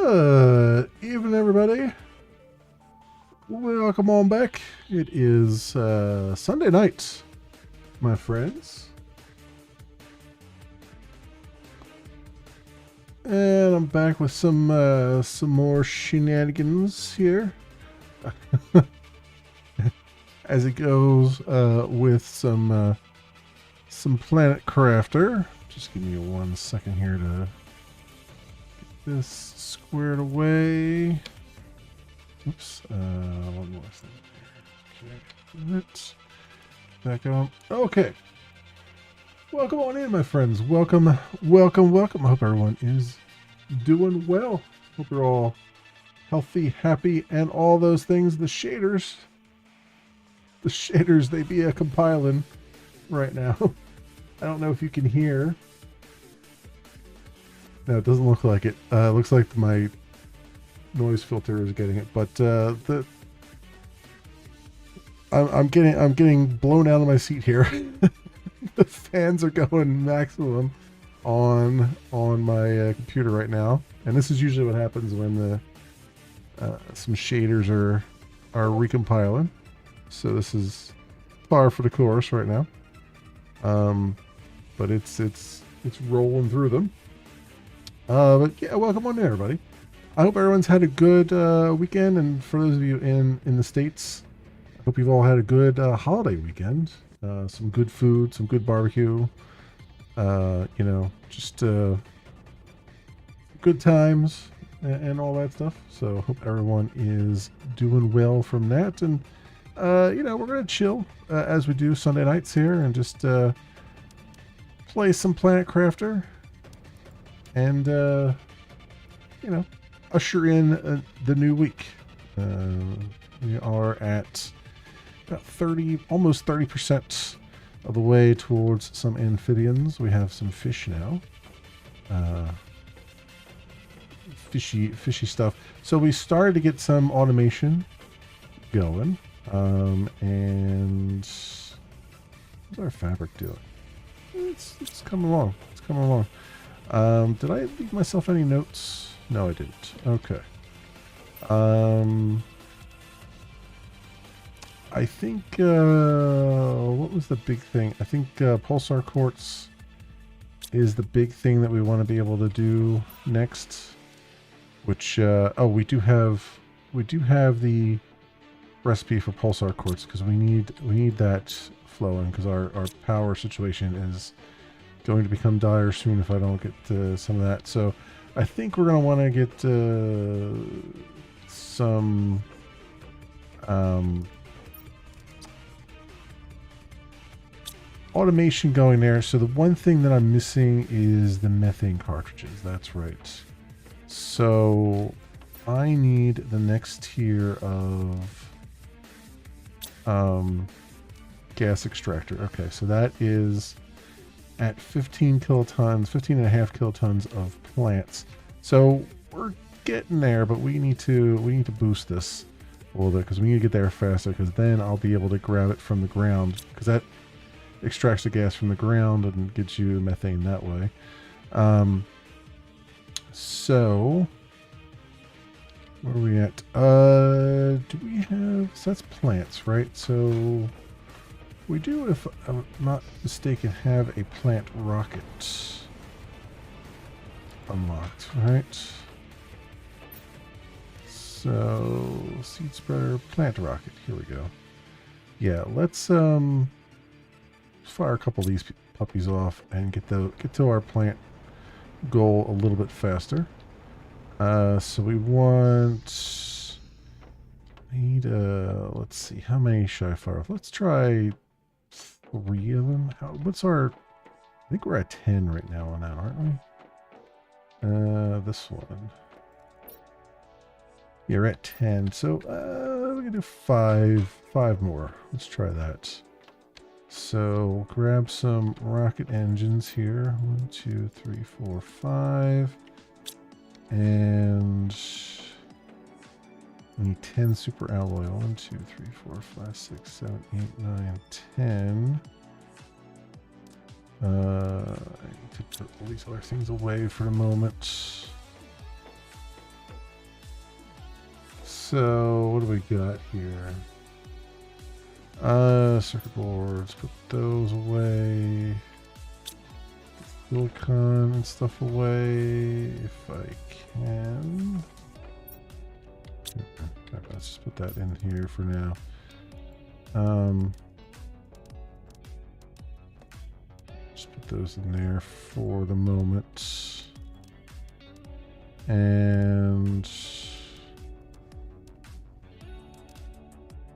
Good evening, everybody. Welcome on back. It is Sunday night, my friends. And I'm back with some more shenanigans here. As it goes with some Planet Crafter. Just give me 1 second here to get this squared away. Oops, one more thing. Okay, it back on. Okay. Welcome on in, my friends. Welcome, welcome, welcome. I hope everyone is doing well. Hope you're all healthy, happy, and all those things. The shaders, they be a compiling right now. I don't know if you can hear. No, it doesn't look like it. It looks like my noise filter is getting it, but I'm getting blown out of my seat here. The fans are going maximum on my computer right now, and this is usually what happens when the some shaders are recompiling. So this is par for the course right now. But it's rolling through them. But yeah, welcome on in, everybody. I hope everyone's had a good weekend, and for those of you in the States, I hope you've all had a good holiday weekend. Some good food, some good barbecue, just good times and all that stuff. So hope everyone is doing well from that. And, we're going to chill as we do Sunday nights here and just play some Planet Crafter and, usher in the new week. We are at about 30, almost 30% of the way towards some amphibians. We have some fish now. Fishy stuff. So we started to get some automation going. And what's our fabric doing? It's coming along. It's coming along. Did I leave myself any notes? No, I didn't. Okay. I think, what was the big thing? I think Pulsar Quartz is the big thing that we want to be able to do next. Which, we do have the recipe for Pulsar Quartz because we need that flowing because our power situation is going to become dire soon if I don't get some of that. So I think we're going to want to get some automation going there. So the one thing that I'm missing is the methane cartridges. That's right. So I need the next tier of gas extractor. Okay, so that is at 15 kilotons, 15 and a half kilotons of plants. So we're getting there, but we need to boost this a little bit because we need to get there faster, because then I'll be able to grab it from the ground, because that extracts the gas from the ground and gets you methane that way. So where are we at? Do we have, so that's plants, right? So we do, if I'm not mistaken, have a plant rocket unlocked, right? So seed spreader, plant rocket, here we go. Yeah, let's fire a couple of these puppies off and get to our plant goal a little bit faster. So we need let's see, how many should I fire off? Let's try 3 of them. What's our, I think we're at 10 right now on that, aren't we? This one. Yeah, we're at 10. So we can do 5 more. Let's try that. So grab some rocket engines here. 1, 2, 3, 4, 5. And we need 10 super alloy. 1, 2, 3, 4, 5, 6, 7, 8, 9, 10. I need to put all these other things away for the moment. So what do we got here? Circuit boards. Put those away. Silicon and stuff away if I can. Okay, let's just put that in here for now. Just put those in there for the moment. And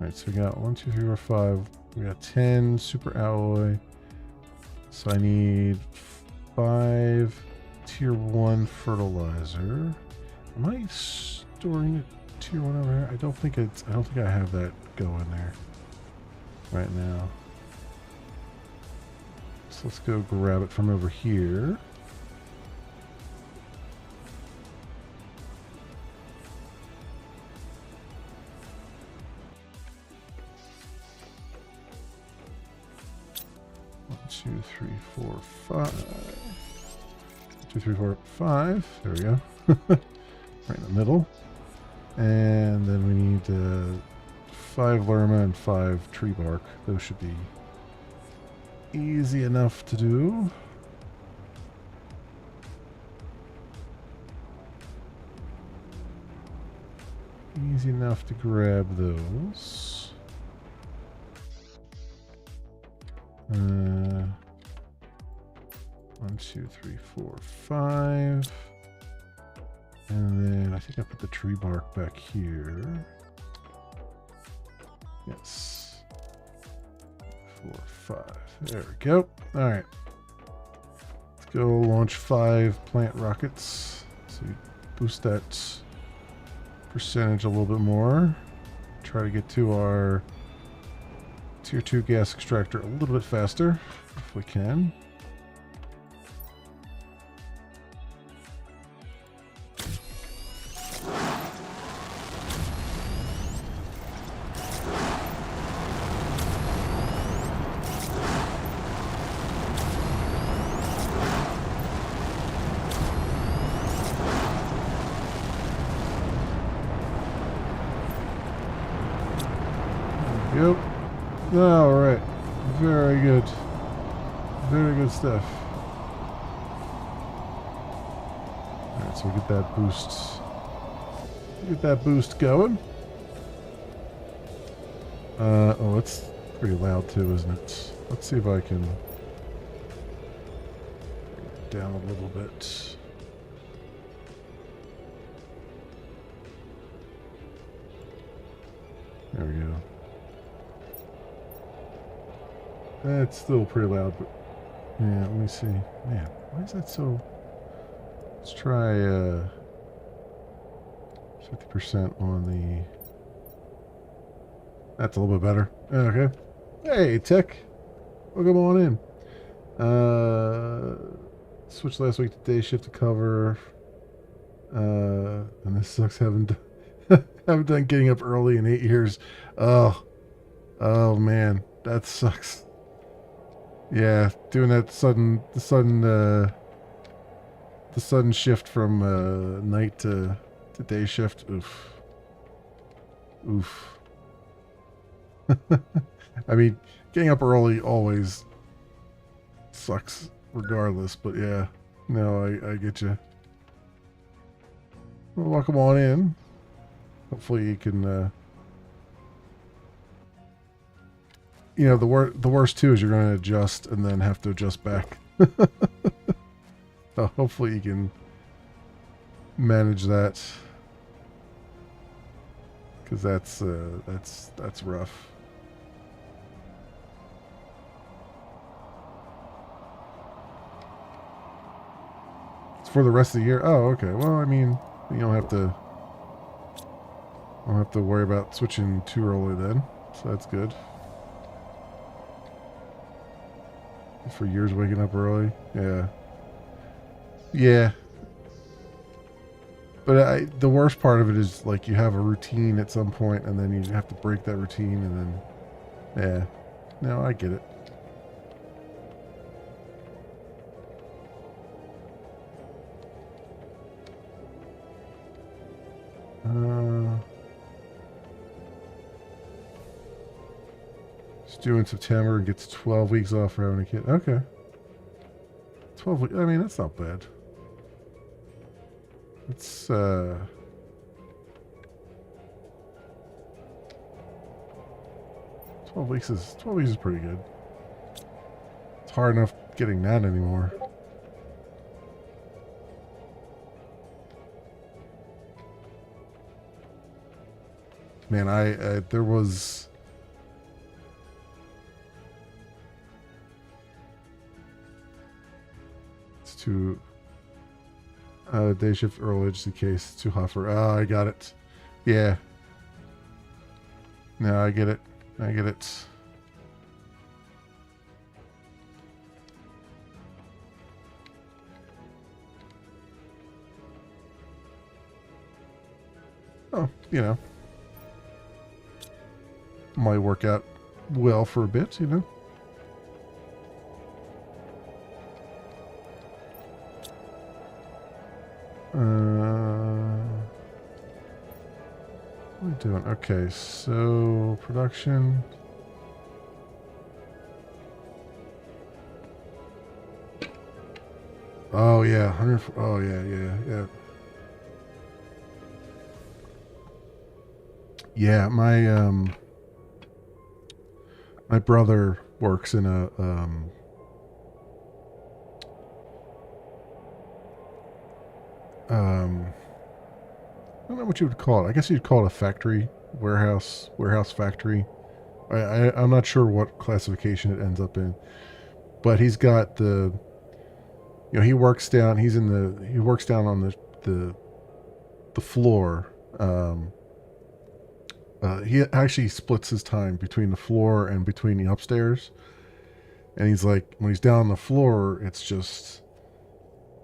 all right, so we got 1, 2, 3, 4, 5. We got 10 super alloy. So I need 5 tier 1 fertilizer. Am I storing a tier 1 over here? I don't think I have that going there right now. So let's go grab it from over here. Two, three, four, five. 2, 3, 4, 5. There we go. Right in the middle. And then we need 5 Lerma and 5 tree bark. Those should be easy enough to do. Easy enough to grab those. 1, 2, 3, 4, 5. And then I think I put the tree bark back here. Yes. 4, 5. There we go. All right. Let's go launch 5 plant rockets. So we boost that percentage a little bit more. Try to get to our tier 2 gas extractor a little bit faster if we can. Yep. All right. Very good. Very good stuff. All right, so we get that boost. Get that boost going. Oh, it's pretty loud too, isn't it? Let's see if I can bring it down a little bit. There we go. That's still pretty loud, but yeah, let me see. Man, why is that so? Let's try 50% on the. That's a little bit better. Okay. Hey, Tech. Welcome on in. Switched last week to day shift to cover. And this sucks. Haven't done getting up early in 8 years. Oh man, that sucks. Yeah, doing that the sudden shift from night to day shift. Oof. Oof. I mean, getting up early always sucks regardless, but yeah. No, I get you. Well, welcome on in. Hopefully you can you know, the worst too is you're going to adjust and then have to adjust back. So hopefully you can manage that, because that's rough. It's for the rest of the year. Oh, okay. Well, I mean, you don't have to worry about switching too early then, so that's good. For years waking up early. Yeah. Yeah. But the worst part of it is, like, you have a routine at some point and then you have to break that routine and then, yeah. No, I get it. due in September and gets 12 weeks off for having a kid. Okay. 12 weeks. I mean, that's not bad. It's, 12 weeks is pretty good. It's hard enough getting that anymore. Man, there was... It's too... day shift early just in case it's too hot for... Oh, I got it. Yeah. No, I get it. I get it. Oh, you know. Might work out well for a bit, you know. What are we doing? Okay, so production. Oh yeah, 100. Oh yeah. Yeah, my brother works in a I don't know what you would call it. I guess you'd call it a factory, warehouse factory. I'm not sure what classification it ends up in, but he's got the, you know, he works down on the floor. He actually splits his time between the floor and between the upstairs. And he's like, when he's down on the floor, it's just,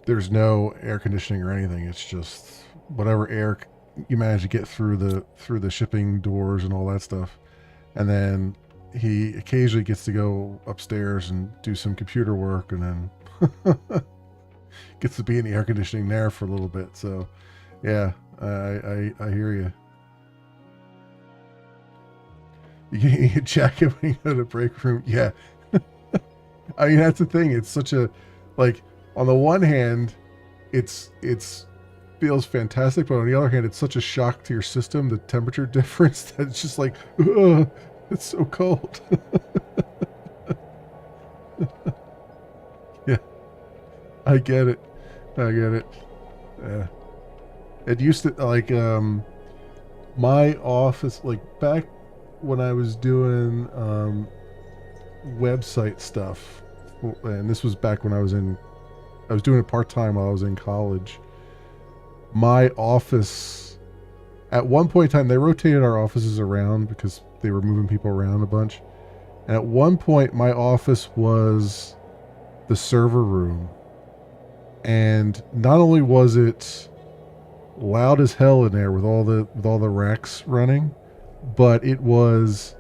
there's no air conditioning or anything. It's just whatever air you manage to get through the shipping doors and all that stuff. And then he occasionally gets to go upstairs and do some computer work, and then gets to be in the air conditioning there for a little bit. So, yeah, I hear you. You check it when you go to the break room. Yeah. I mean, that's the thing. It's such a, like, on the one hand, it's feels fantastic, but on the other hand, it's such a shock to your system, the temperature difference, that it's just like, ugh, it's so cold. Yeah. I get it. Yeah. It used to, like, my office, like, back when I was doing website stuff, and this was back when I was doing it part-time while I was in college. My office, at one point in time, they rotated our offices around because they were moving people around a bunch. And at one point, my office was the server room. And not only was it loud as hell in there with all the racks running, but it was,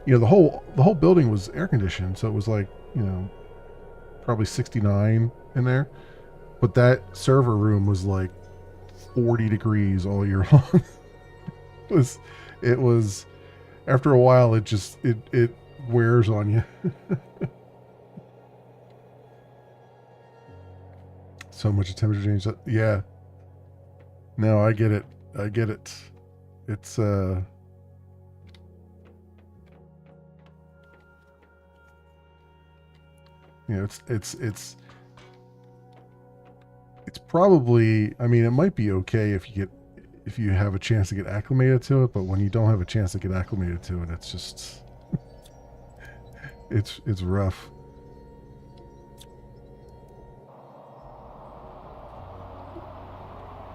you know, the whole building was air conditioned, so it was like, you know, probably 69 in there. But that server room was like 40 degrees all year long. it was after a while it wears on you. So much temperature change. Yeah. No, I get it. It's you know, it's probably, I mean, it might be okay if you have a chance to get acclimated to it, but when you don't have a chance to get acclimated to it, it's just it's rough.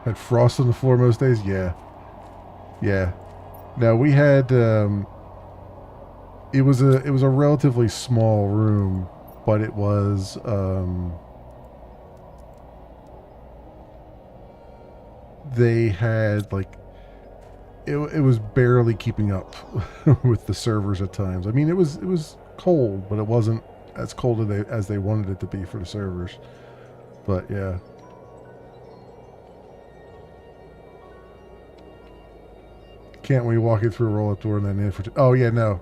Had frost on the floor most days. Yeah. Now we had it was a relatively small room, but it was they had, like, it was barely keeping up with the servers at times. I mean, it was cold, but it wasn't as cold as they wanted it to be for the servers. But yeah. Can't we walk it through a roll-up door and then in for... Oh, yeah, no,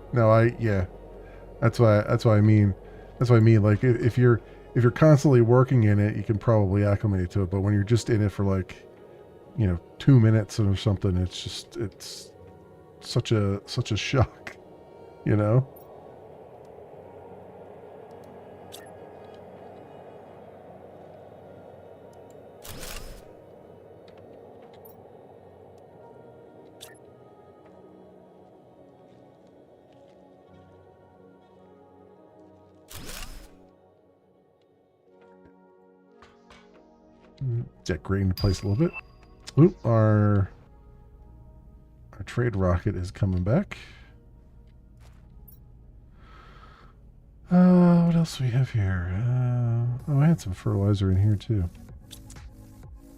yeah. That's why I mean. That's what I mean. Like if you're constantly working in it, you can probably acclimate to it. But when you're just in it for like 2 minutes or something, it's such a shock, you know. Get gray into place a little bit. Oop, our trade rocket is coming back. What else do we have here? Oh, I had some fertilizer in here too.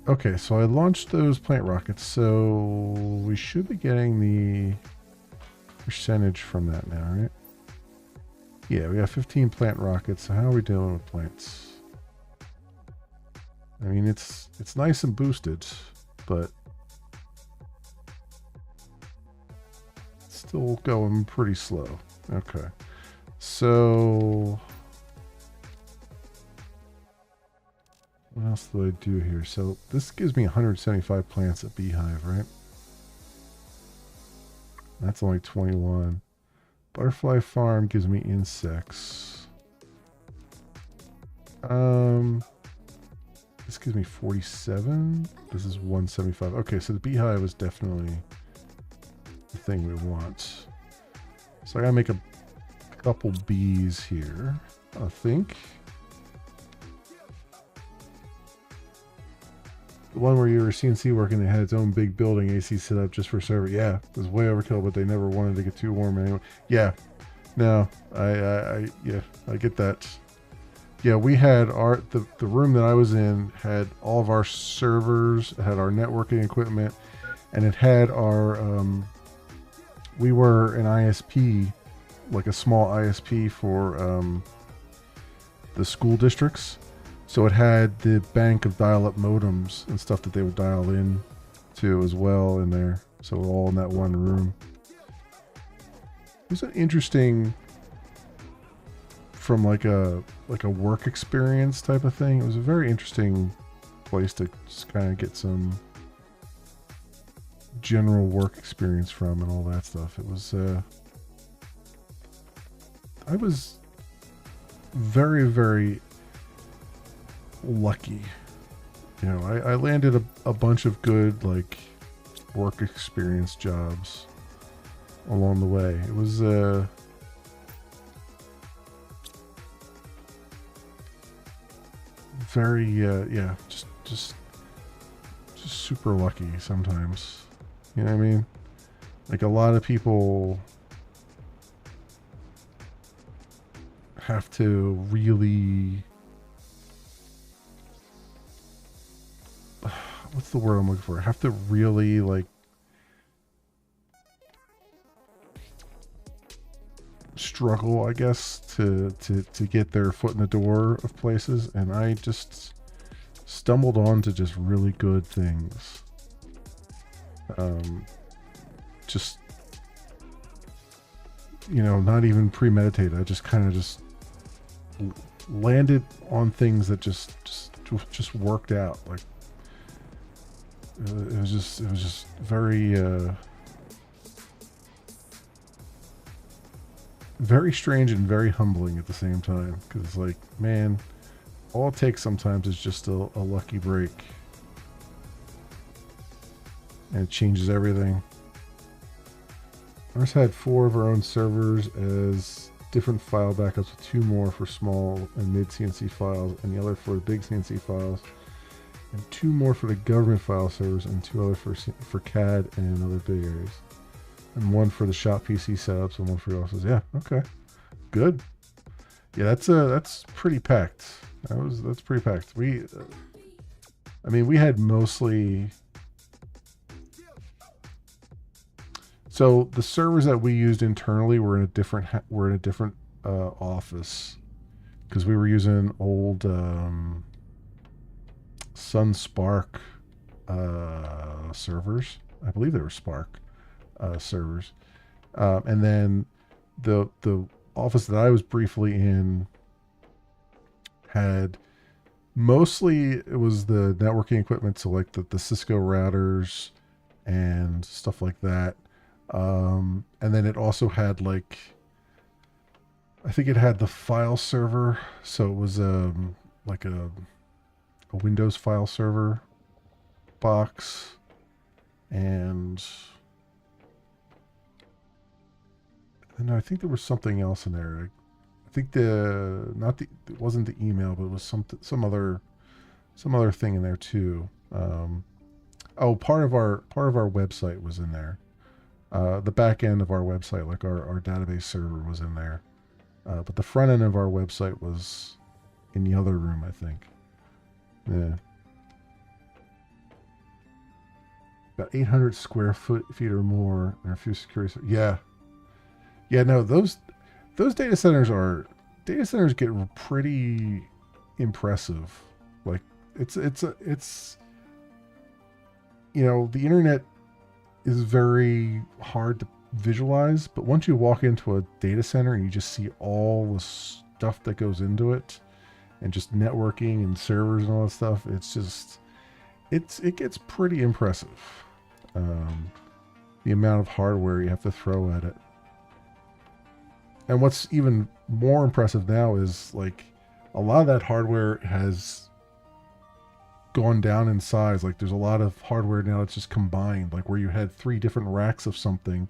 Okay, so I launched those plant rockets, so we should be getting the percentage from that now, right? Yeah, we got 15 plant rockets. So how are we doing with plants? I mean, it's nice and boosted, but it's still going pretty slow. Okay. So what else do I do here? So this gives me 175 plants at Beehive, right? That's only 21. Butterfly Farm gives me insects. This gives me 47. This is 175. Okay, so the Beehive is definitely the thing we want. So I gotta make a couple bees here, I think. The one where you were CNC working, they had its own big building AC set up just for server. Yeah, it was way overkill, but they never wanted to get too warm anyway. Yeah, no, I get that. Yeah, we had the room that I was in had all of our servers, it had our networking equipment, and it had our we were an ISP, like a small ISP for the school districts. So it had the bank of dial-up modems and stuff that they would dial in to as well in there. So we're all in that one room. It was an interesting, from like a work experience type of thing. It was a very interesting place to just kind of get some general work experience from and all that stuff. It was I was very, very lucky. I landed a bunch of good like work experience jobs along the way. It was very yeah, just super lucky sometimes. You know what I mean? Like a lot of people have to really, what's the word I'm looking for? Have to really like struggle, I guess, to get their foot in the door of places, and I just stumbled on to just really good things. Just not even premeditated. I just kind of just landed on things that just worked out. Like it was just very very strange and very humbling at the same time, because it's like, man, all it takes sometimes is just a lucky break, and it changes everything. Ours had 4 of our own servers as different file backups, with 2 more for small and mid CNC files, and the other for the big CNC files, and 2 more for the government file servers, and 2 other for CAD and other big areas, and 1 for the shop PC setups, and 1 for the offices. Yeah, okay, good. Yeah, that's pretty packed. That's pretty packed. I mean, we had mostly. So the servers that we used internally were in a different office, because we were using old Sun Spark servers. I believe they were Spark servers, and then the office that I was briefly in had mostly it was the networking equipment, so like the Cisco routers and stuff like that. And then it also had like, I think it had the file server, so it was like a Windows file server box, and I think there was something else in there. I think it wasn't the email, but it was some other thing in there too. Oh, part of our website was in there. The back end of our website, like our database server, was in there. But the front end of our website was in the other room, I think. Yeah. About 800 square feet or more, and a few security. Yeah. Yeah, no, those data centers get pretty impressive. Like it's the internet is very hard to visualize, but once you walk into a data center and you just see all the stuff that goes into it, and just networking and servers and all that stuff, it gets pretty impressive. The amount of hardware you have to throw at it. And what's even more impressive now is like a lot of that hardware has gone down in size. Like there's a lot of hardware now that's just combined, like where you had 3 different racks of something.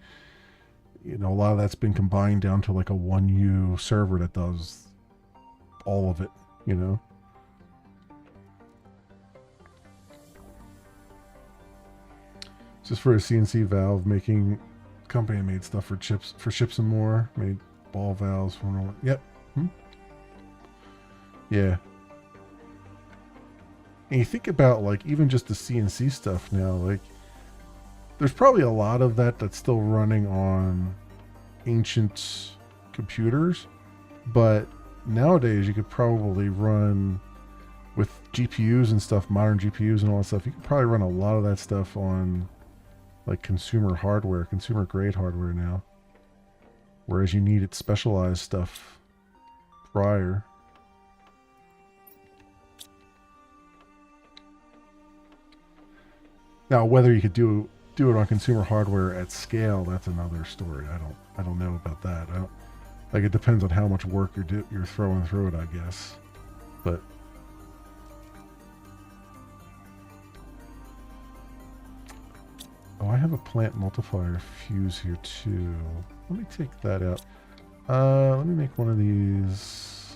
A lot of that's been combined down to like a 1U server that does all of it, Just for a CNC valve making company made stuff for ships and more, made ball valves for all. Yep. Yeah. And you think about like even just the CNC stuff now, like there's probably a lot of that's still running on ancient computers, but nowadays you could probably run with GPUs and stuff, modern GPUs and all that stuff. You could probably run a lot of that stuff on like consumer grade hardware now, whereas you needed specialized stuff prior. Now, whether you could do it on consumer hardware at scale, that's another story. I don't know about that. It depends on how much work you're throwing through it, I guess. But I have a plant multiplier fuse here too. Let me take that out. Let me make one of these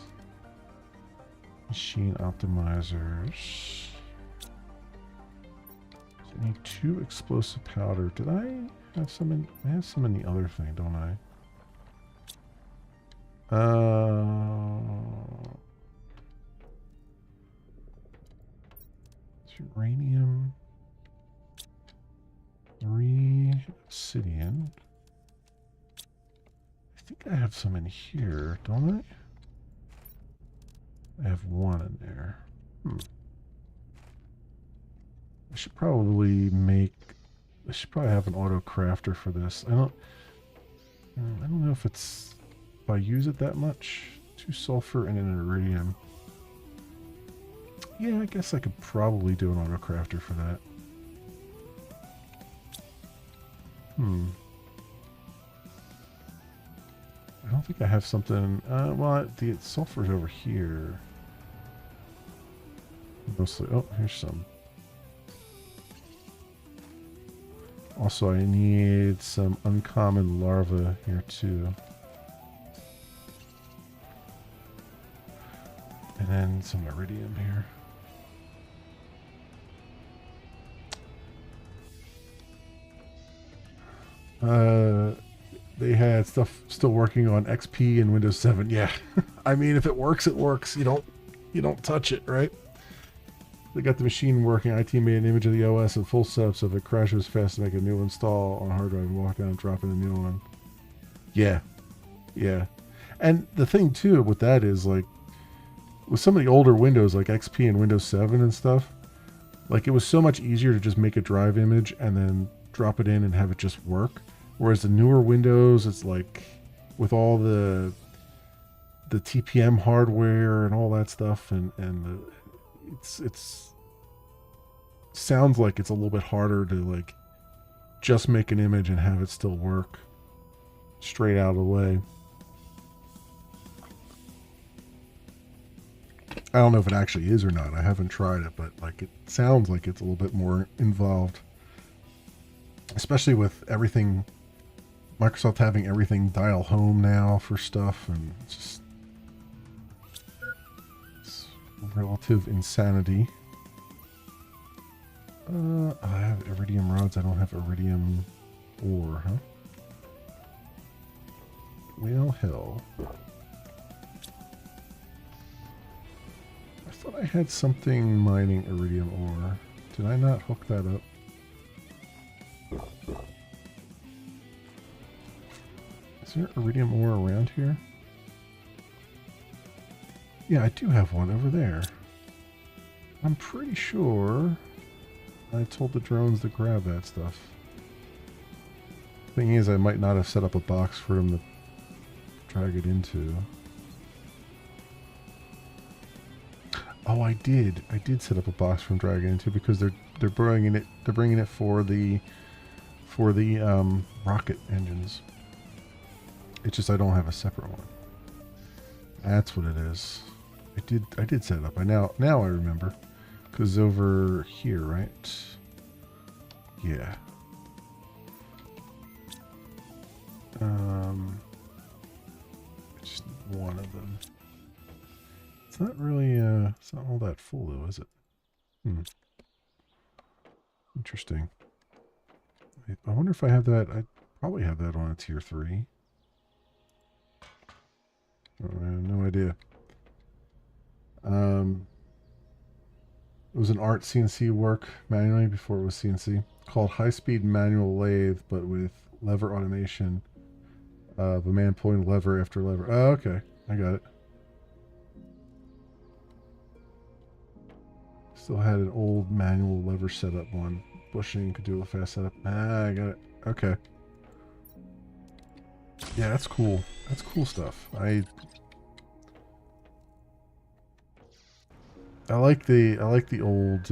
machine optimizers. I need 2 explosive powder. Did I have some in? I have some in the other thing, don't I? It's uranium. 3 obsidian. I think I have some in here, don't I? I have 1 in there. I should probably have an auto crafter for this. I don't know if I use it that much. 2 sulfur and an iridium. Yeah, I guess I could probably do an auto crafter for that. I don't think I have something. Well, the sulfur's over here. Mostly. Oh, here's some. Also, I need some uncommon larvae here too. And then some iridium here. They had stuff still working on XP and Windows 7. Yeah. I mean, if it works, it works. You don't touch it, right? They got the machine working. IT made an image of the OS in full setup, so if it crashes fast to make a new install on hard drive and walk down and drop in a new one. Yeah. Yeah. And the thing too with that is like with some of the older Windows like XP and Windows 7 and stuff, like it was so much easier to just make a drive image and then drop it in and have it just work. Whereas the newer Windows, it's like with all the the TPM hardware and all that stuff, and it's sounds like it's a little bit harder to like just make an image and have it still work straight out of the way. I don't know if it actually is or not. I haven't tried it, but like it sounds like it's a little bit more involved, especially with everything, Microsoft having everything dial home now for stuff, and it's relative insanity. I have iridium rods. I don't have iridium ore, huh? Well, hell. I thought I had something mining iridium ore. Did I not hook that up? Is there iridium ore around here? Yeah, I do have one over there. I'm pretty sure I told the drones to grab that stuff. Thing is, I might not have set up a box for them to drag it into. Oh, I did. I did set up a box for them to drag it into because they're bringing it. They're bringing it for the rocket engines. It's just I don't have a separate one. That's what it is. I did set it up. Now I remember. Because over here, right? Yeah. Just one of them. It's not really, it's not all that full though, is it? Interesting. I wonder if I have that. I probably have that on a tier 3. Oh, I have no idea. It was an art CNC work manually before it was CNC, called high-speed manual lathe, but with lever automation of a man pulling lever after lever. Oh, okay. I got it. Still had an old manual lever setup one. Bushing, could do a fast setup. Ah, I got it. Okay. Yeah, that's cool. That's cool stuff. I like the old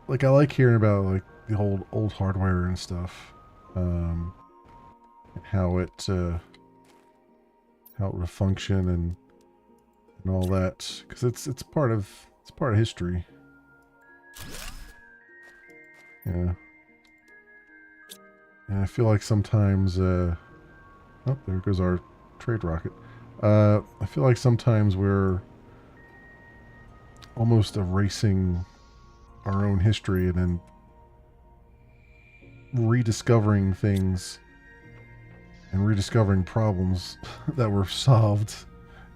like I like hearing about like the old hardware and stuff. And how it would function and all that, because it's part of history. Yeah. And I feel like sometimes oh, there goes our trade rocket. I feel like sometimes we're almost erasing our own history and then rediscovering things and rediscovering problems that were solved,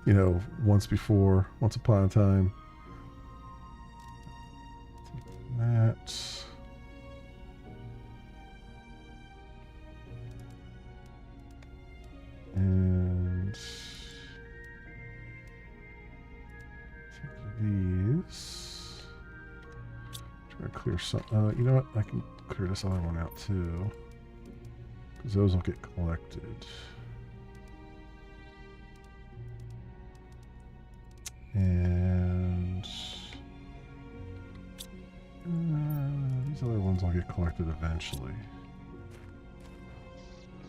you know, once upon a time. That. And take these. Try to clear some. You know what? I can clear this other one out too, because those will get collected. And these other ones will get collected eventually.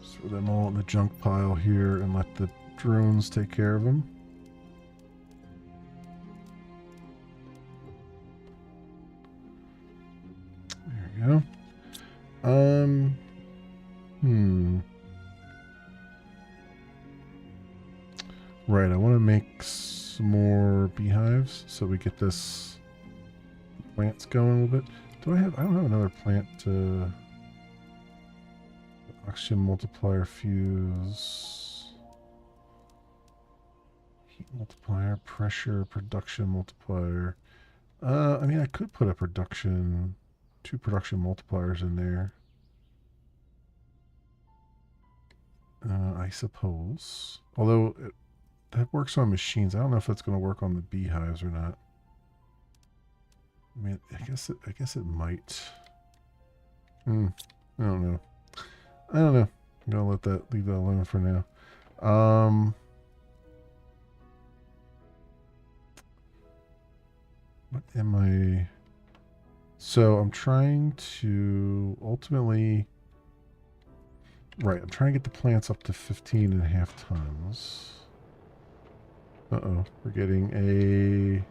Throw them all in the junk pile here and let the drones take care of them. There we go. Right, I want to make some more beehives so we get this plants going a little bit. I don't have another plant to oxygen multiplier fuse, heat multiplier, pressure, production multiplier. I mean, I could put two production multipliers in there. I suppose. Although that works on machines. I don't know if that's going to work on the beehives or not. I mean, I guess it might. I don't know. I'm gonna leave that alone for now. What am I? So I'm trying to ultimately, right, I'm trying to get the plants up to 15.5 tons. Uh-oh, we're getting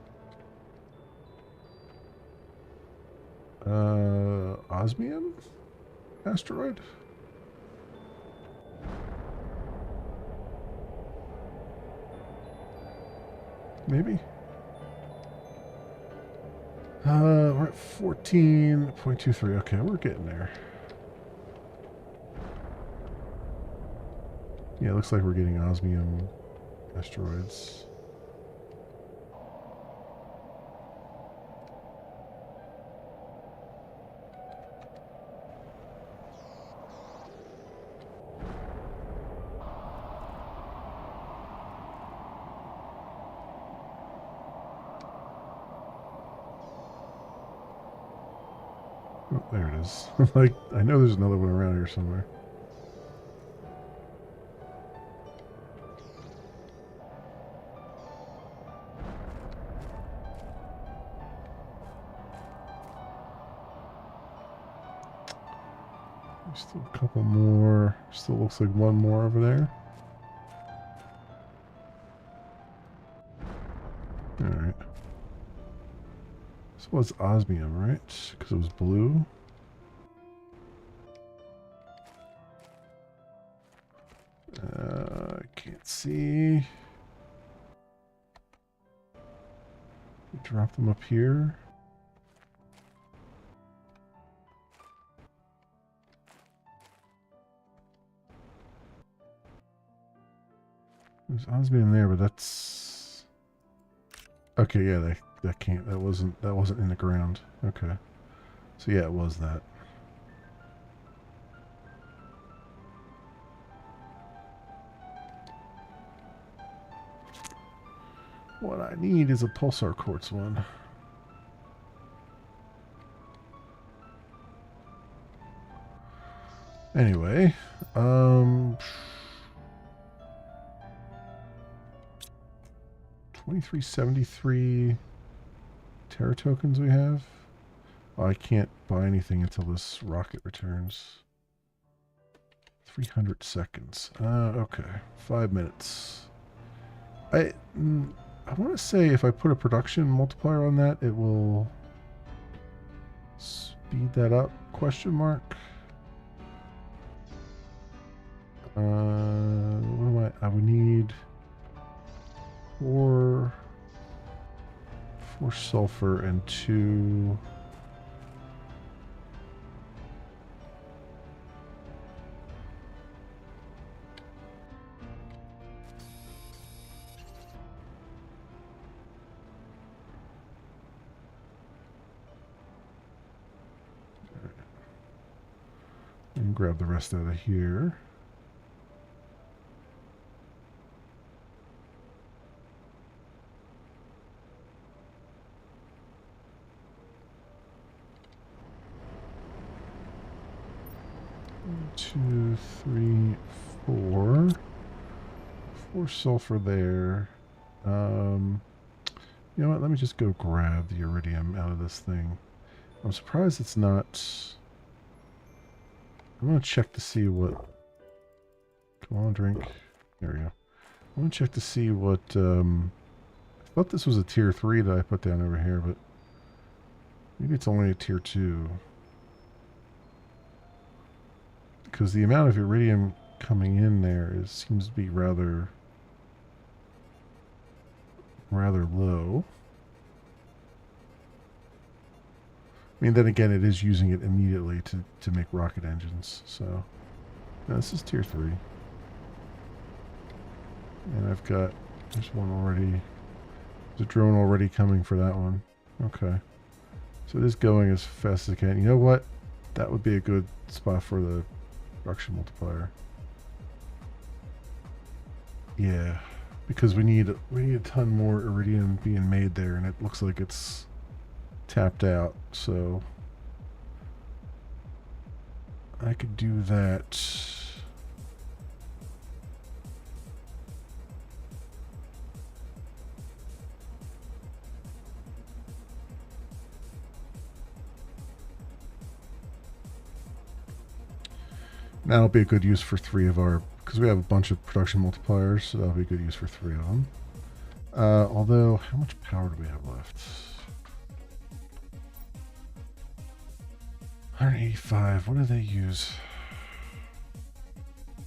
a osmium asteroid? Maybe? We're at 14.23. Okay, we're getting there. Yeah, it looks like we're getting osmium asteroids. Oh, there it is. Like, I know there's another one around here somewhere. Still a couple more. Still looks like one more over there. Alright. This was osmium, right? Because it was blue. I can't see. Drop them up here. There's osmium there, but that's okay. Yeah, that can't. That wasn't in the ground. Okay, so yeah, it was that. What I need is a pulsar quartz one. Anyway, 2373 Terra tokens we have. Oh, I can't buy anything until this rocket returns. 300 seconds. Okay, 5 minutes. I want to say if I put a production multiplier on that, it will speed that up? Question mark. What am I would need 4 sulfur and 2. And grab the rest out of here. Two, three, 4. 4 sulfur there. You know what? Let me just go grab the iridium out of this thing. I'm surprised it's not. I'm gonna check to see what. Come on, drink. There we go. I'm gonna check to see what. I thought this was a tier 3 that I put down over here, but maybe it's only a tier 2. Because the amount of iridium coming in there seems to be rather low. I mean, then again, it is using it immediately to make rocket engines. So, no, this is tier 3. And I've got, there's one already. There's a drone already coming for that one. Okay. So it is going as fast as it can. You know what? That would be a good spot for the production multiplier. Yeah, because we need a ton more iridium being made there, and it looks like it's tapped out. So I could do that. That'll be a good use for 3 of our, because we have a bunch of production multipliers, so that'll be a good use for 3 of them. Although, how much power do we have left? 185. What do they use?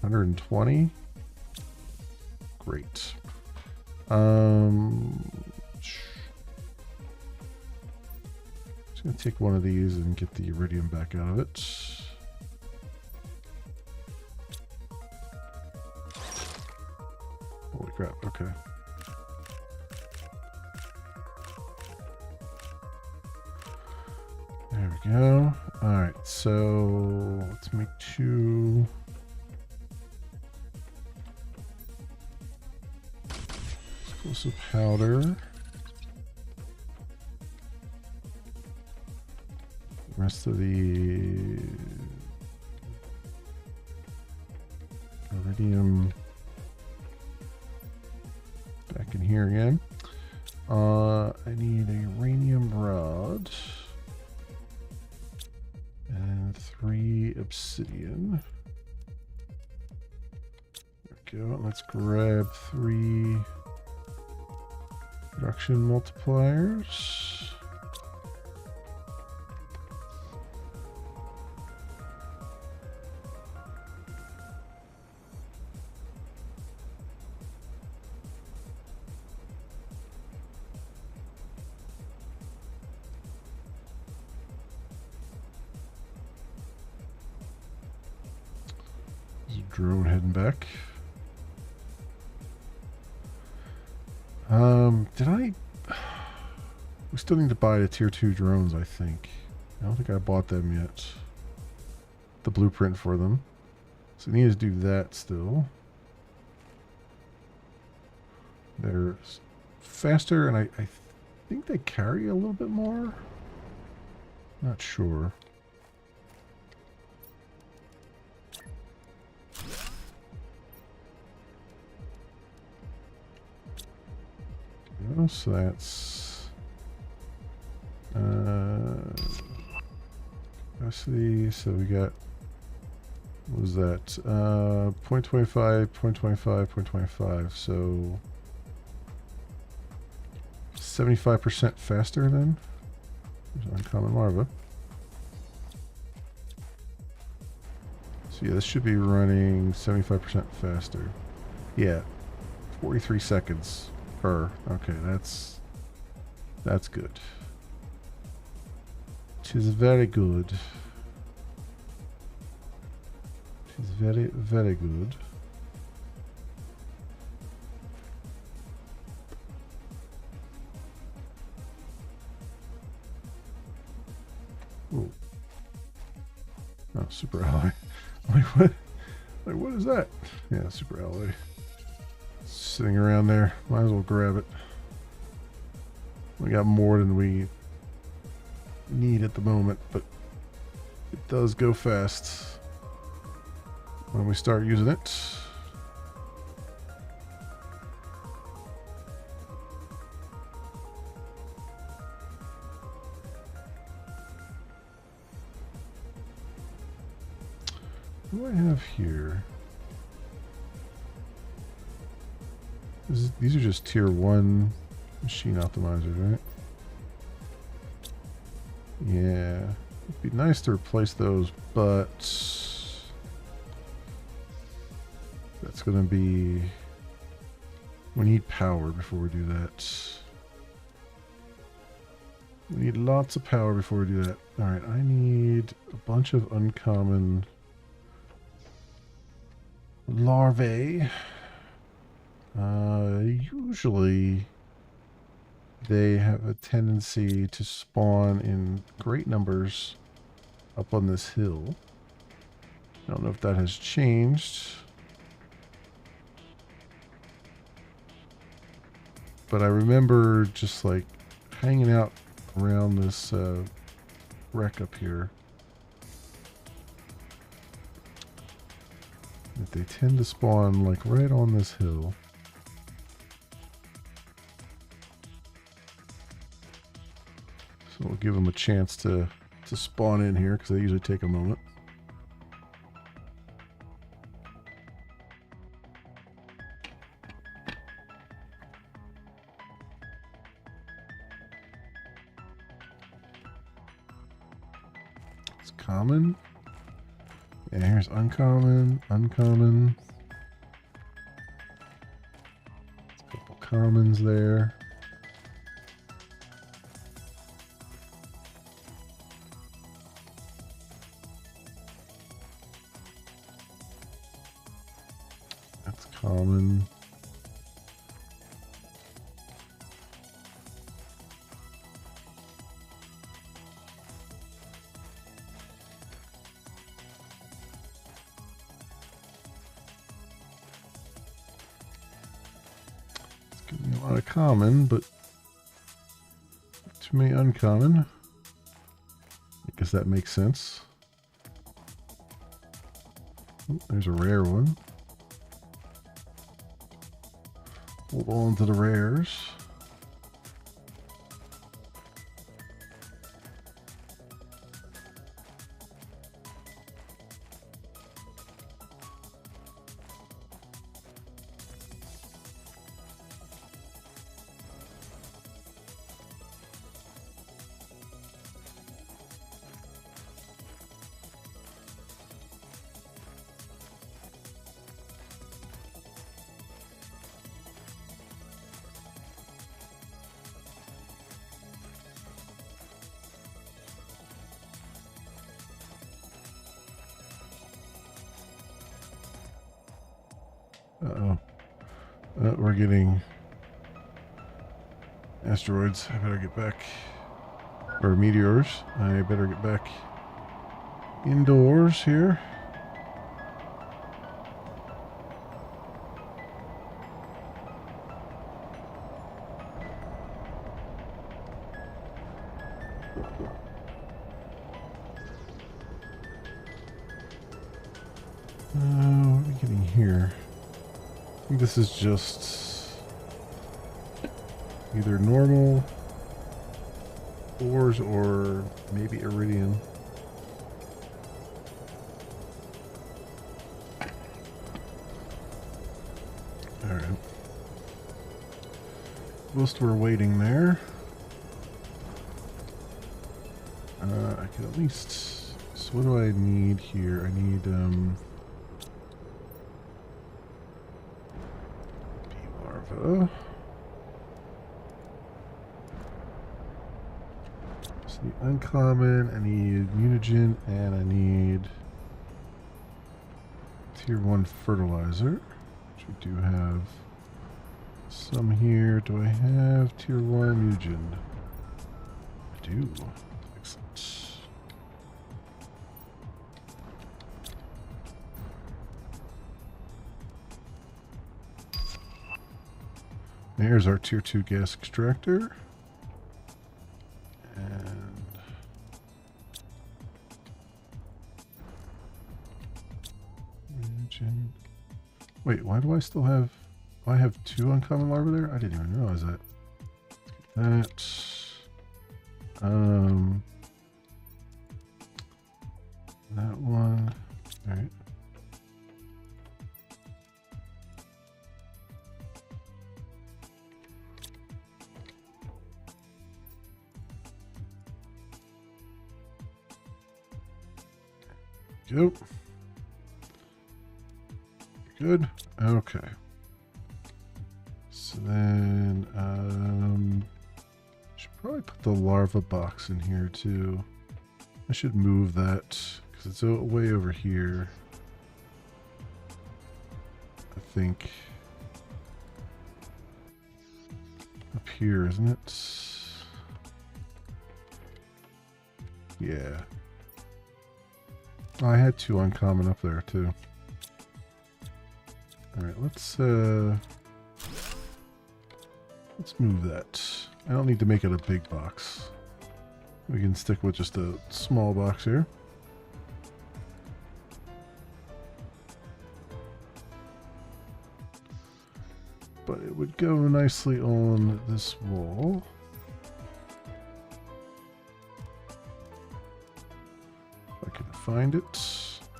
120? Great. Just gonna take one of these and get the iridium back out of it. Holy crap, okay. There we go. Alright, so let's make 2 explosive powder. The rest of the iridium back in here again. I need a uranium rod and 3 obsidian. There we go. Let's grab 3 production multipliers. Drone heading back. Did I? We still need to buy the tier 2 drones, I think. I don't think I bought them yet. The blueprint for them. So we need to do that still. They're faster, and I think they carry a little bit more. Not sure. So that's capacity. So we got, what was that? 0.25, 0.25, 0.25. So 75% faster then. There's uncommon larva. So yeah, this should be running 75% faster. Yeah, 43 seconds. Okay, that's good. Tis very good. Tis very, very good. Ooh. Oh, super alloy. Like what? Like what is that? Yeah, super alloy. Sitting around there, might as well grab it. We got more than we need at the moment, but it does go fast when we start using it. What do I have here? These are just tier 1 machine optimizers, right? Yeah. It'd be nice to replace those, but that's going to be... We need power before we do that. We need lots of power before we do that. Alright, I need a bunch of uncommon larvae. Usually they have a tendency to spawn in great numbers up on this hill. I don't know if that has changed. But I remember just like hanging out around this wreck up here. That they tend to spawn like right on this hill. So we'll give them a chance to spawn in here because they usually take a moment. It's common. Yeah, here's uncommon, uncommon. A couple commons there. That's common. A lot of common, but too many uncommon. I guess that makes sense. Oh, there's a rare one. Hold on to the rares. Uh-oh. We're getting asteroids. I better get back. Or meteors. I better get back indoors here. What are we getting here? I think this is just either normal ores or maybe iridium. Alright. Whilst we're waiting there, I can at least... So what do I need here? I need, larva. So the uncommon, I need mutagen, and I need tier 1 fertilizer, which we do have some here. Do I have tier 1 mutagen? I do. Excellent. There's our tier 2 gas extractor. And engine. Wait, why do I still have... I have 2 uncommon larvae there? I didn't even realize that. Let's get that. That one. Alright. Go. Good. Okay. So then, should probably put the larva box in here too. I should move that because it's way over here. I think up here, isn't it? Yeah. Oh, I had 2 uncommon up there too. Alright, let's move that. I don't need to make it a big box. We can stick with just a small box here. But it would go nicely on this wall. If I can find it.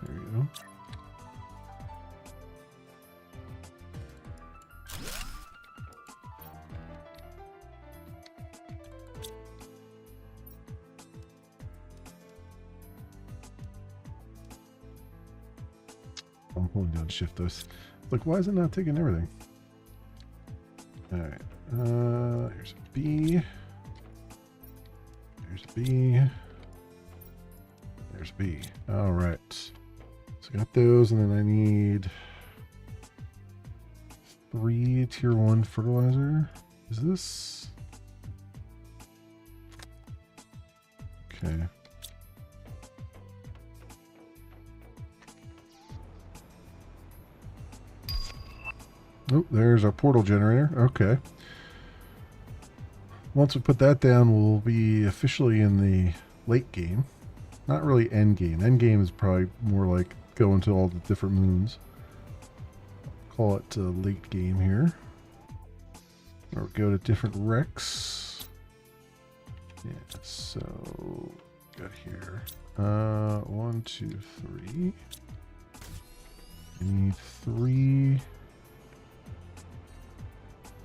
There you go. holding down shift. Like, why is it not taking everything? Alright. Here's a B. There's a B. There's B. Alright. So I got those, and then I need 3 tier 1 fertilizer. Is this? Okay. Oh, there's our portal generator. Okay. Once we put that down, we'll be officially in the late game. Not really end game. End game is probably more like going to all the different moons. Call it late game here. Or go to different wrecks. Yeah, so got here. 1, 2, 3. I need 3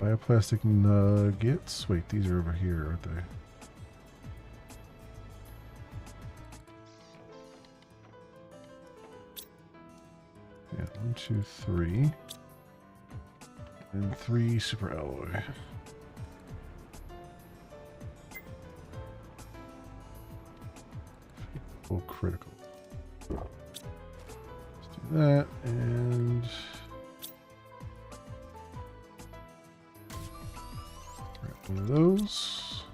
bioplastic nuggets. Wait, these are over here, aren't they? Yeah, 1, 2, 3. And 3 super alloy. Oh, critical. Let's do that, and grab one of those.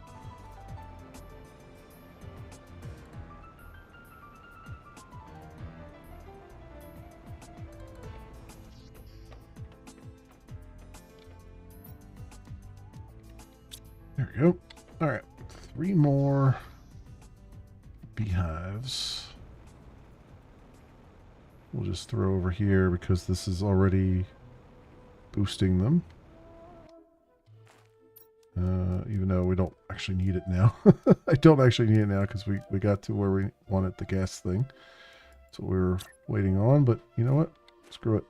There we go. All right, 3 more beehives. We'll just throw over here because this is already boosting them. Even though we don't actually need it now. I don't actually need it now because we got to where we wanted the gas thing. That's what we were waiting on, but you know what? Screw it.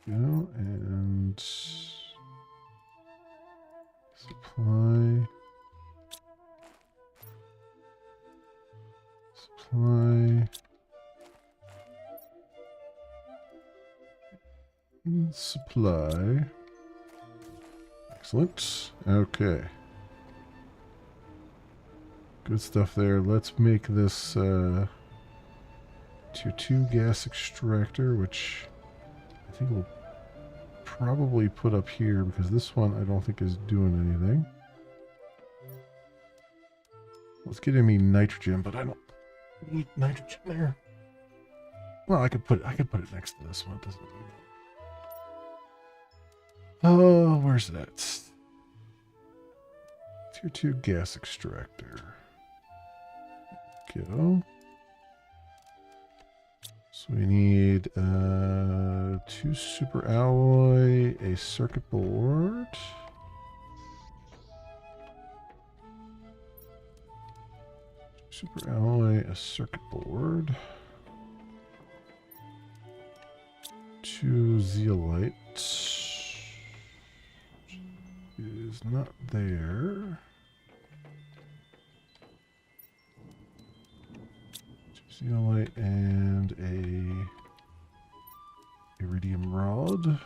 Go and supply. Supply. Excellent. Okay. Good stuff there. Let's make this tier 2 gas extractor, which I think we'll probably put up here because this one I don't think is doing anything. Let's get me nitrogen, but I don't need nitrogen there. Well, I could put it next to this one. It doesn't need it. Oh, where's that? Tier 2 gas extractor. Go. So we need 2 super alloy, a circuit board. Super alloy, a circuit board. 2 zeolite. Is not there. 2 zeolite and a iridium rod.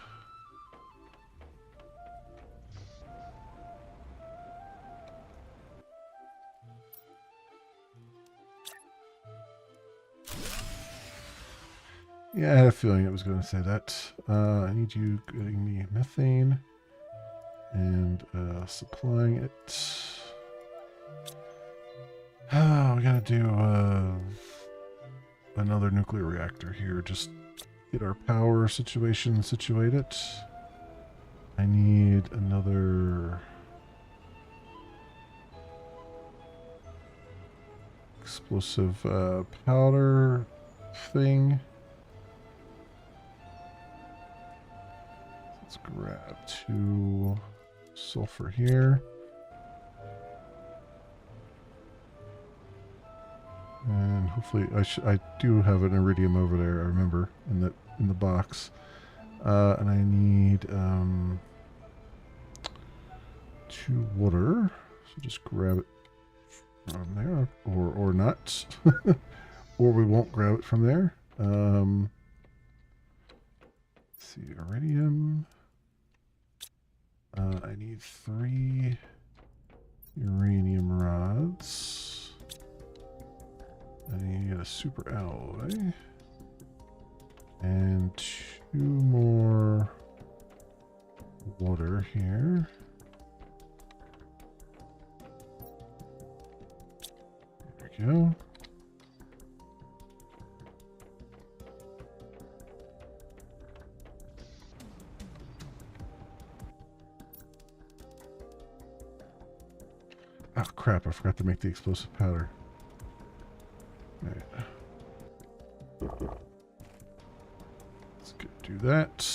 Yeah, I had a feeling it was going to say that. I need you getting me methane and supplying it. Oh, we gotta do another nuclear reactor here. Just get our power situation situated. I need another explosive powder thing. Let's grab 2 sulfur here. And hopefully I do have an iridium over there, I remember, in the box. And I need 2 water. So just grab it from there, or not. Or we won't grab it from there. Let's see, iridium. I need 3 uranium rods. I need a super alloy. And 2 more water here. There we go. Oh crap, I forgot to make the explosive powder. Alright. Let's go do that.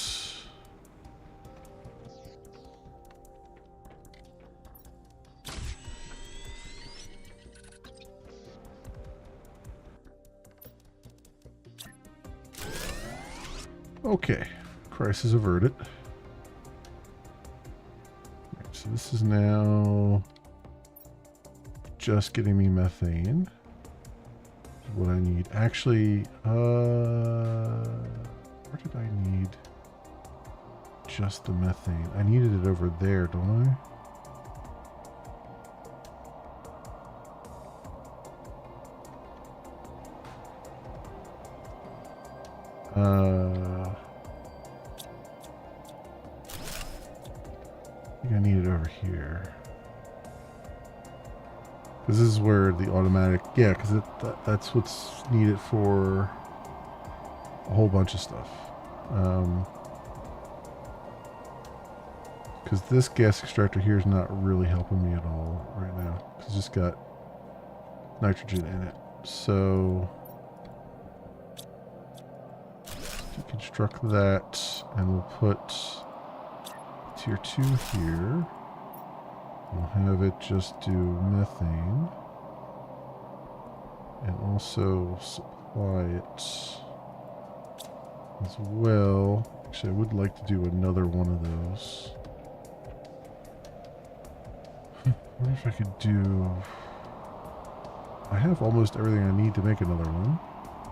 Okay, crisis averted. Right, so this is now just getting me methane. What I need. Actually, where did I need just the methane? I needed it over there, don't I? I think I need it over here. This is where the automatic, yeah, because that's what's needed for a whole bunch of stuff. Because this gas extractor here is not really helping me at all right now. It's just got nitrogen in it. So deconstruct that, and we'll put tier 2 here. We'll have it just do methane. And also supply it as well. Actually, I would like to do another one of those. I wonder if I could do... I have almost everything I need to make another one.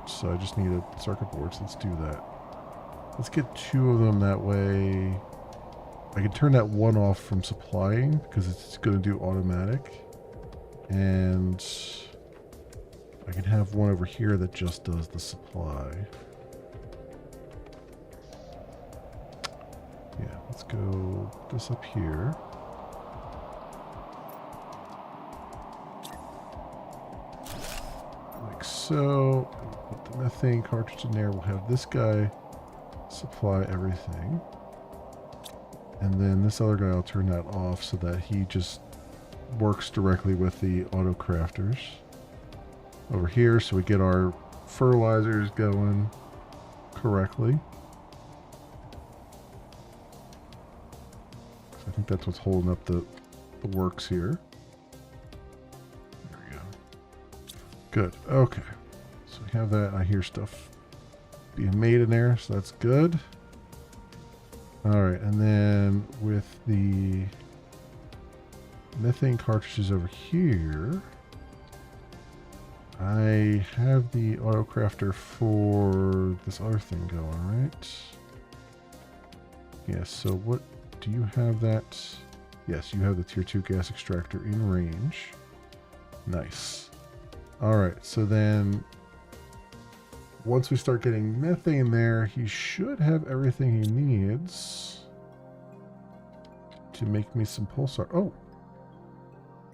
So I just need a circuit board, so let's do that. Let's get 2 of them, that way I can turn that one off from supplying because it's going to do automatic. And I can have one over here that just does the supply. Yeah, let's go this up here. Like so. Put the methane cartridge in there. We'll have this guy supply everything. And then this other guy, I'll turn that off so that he just works directly with the auto crafters over here, so we get our fertilizers going correctly. So I think that's what's holding up the works here. There we go. Good. Okay. So we have that. I hear stuff being made in there, so that's good. Alright, and then with the methane cartridges over here, I have the auto crafter for this other thing going, right? Yes, so what, do you have that? Yes, you have the tier 2 gas extractor in range. Nice. Alright, so then once we start getting methane there, he should have everything he needs to make me some pulsar. Oh,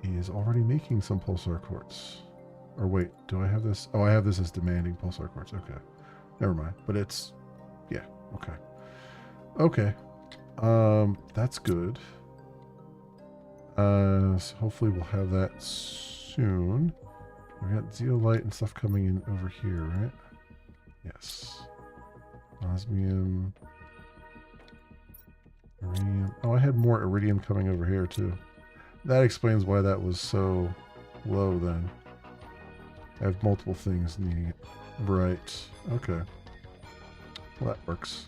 he is already making some pulsar quartz. Or wait, do I have this? Oh, I have this as demanding pulsar quartz. Okay, never mind. But it's, yeah, okay. Okay, that's good. So hopefully we'll have that soon. We got zeolite and stuff coming in over here, right? Yes. Osmium. Iridium. Oh, I had more iridium coming over here too. That explains why that was so low then. I have multiple things needing it. Right. Okay. Well, that works.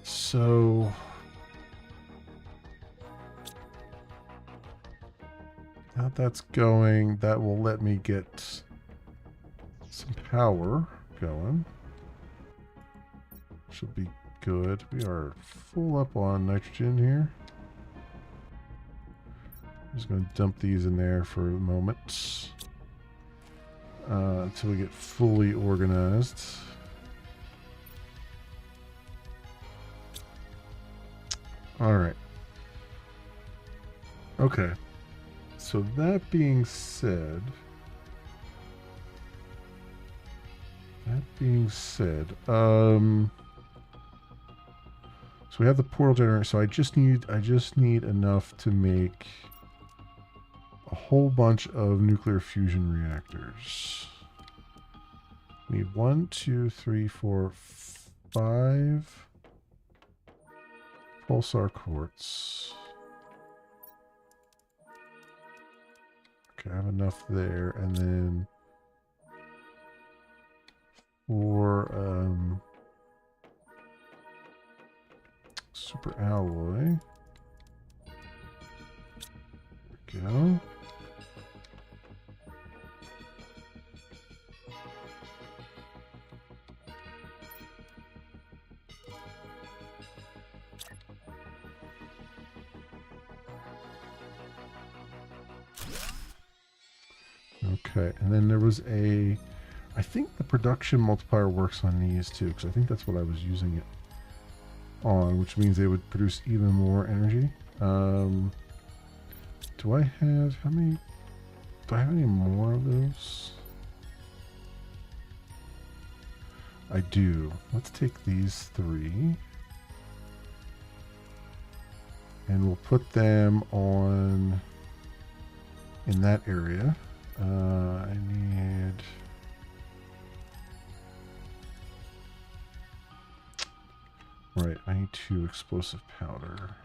So how that's going, that will let me get some power going. Should be good. We are full up on nitrogen here. I'm just going to dump these in there for a moment until we get fully organized. All right. Okay. So that being said, so we have the portal generator. So I just need enough to make a whole bunch of nuclear fusion reactors. We need 1, 2, 3, 4, 5 pulsar quartz. Okay, I have enough there, and then for super alloy. There we go. Okay, and then there was I think the production multiplier works on these too, because I think that's what I was using it on, which means they would produce even more energy. Do I have, do I have any more of those? I do. Let's take these 3. And we'll put them on in that area. I need... Right, I need 2 explosive powder.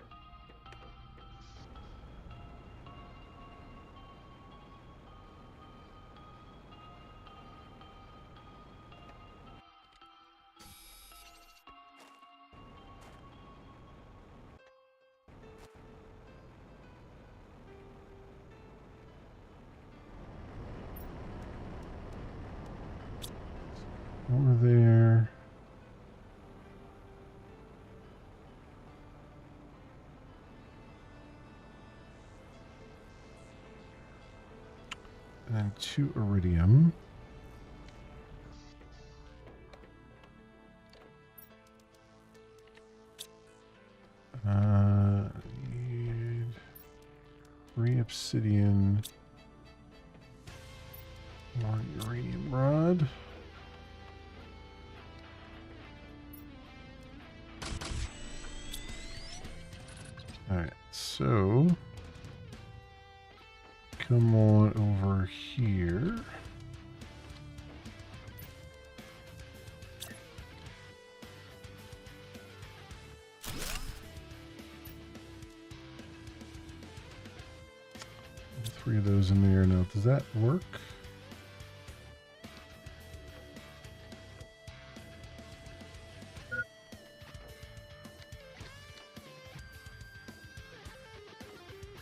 Over there. And then 2 iridium. Need 3 obsidian. 1 uranium rod. Alright, so come on over here. Three of those in there. Now, does that work?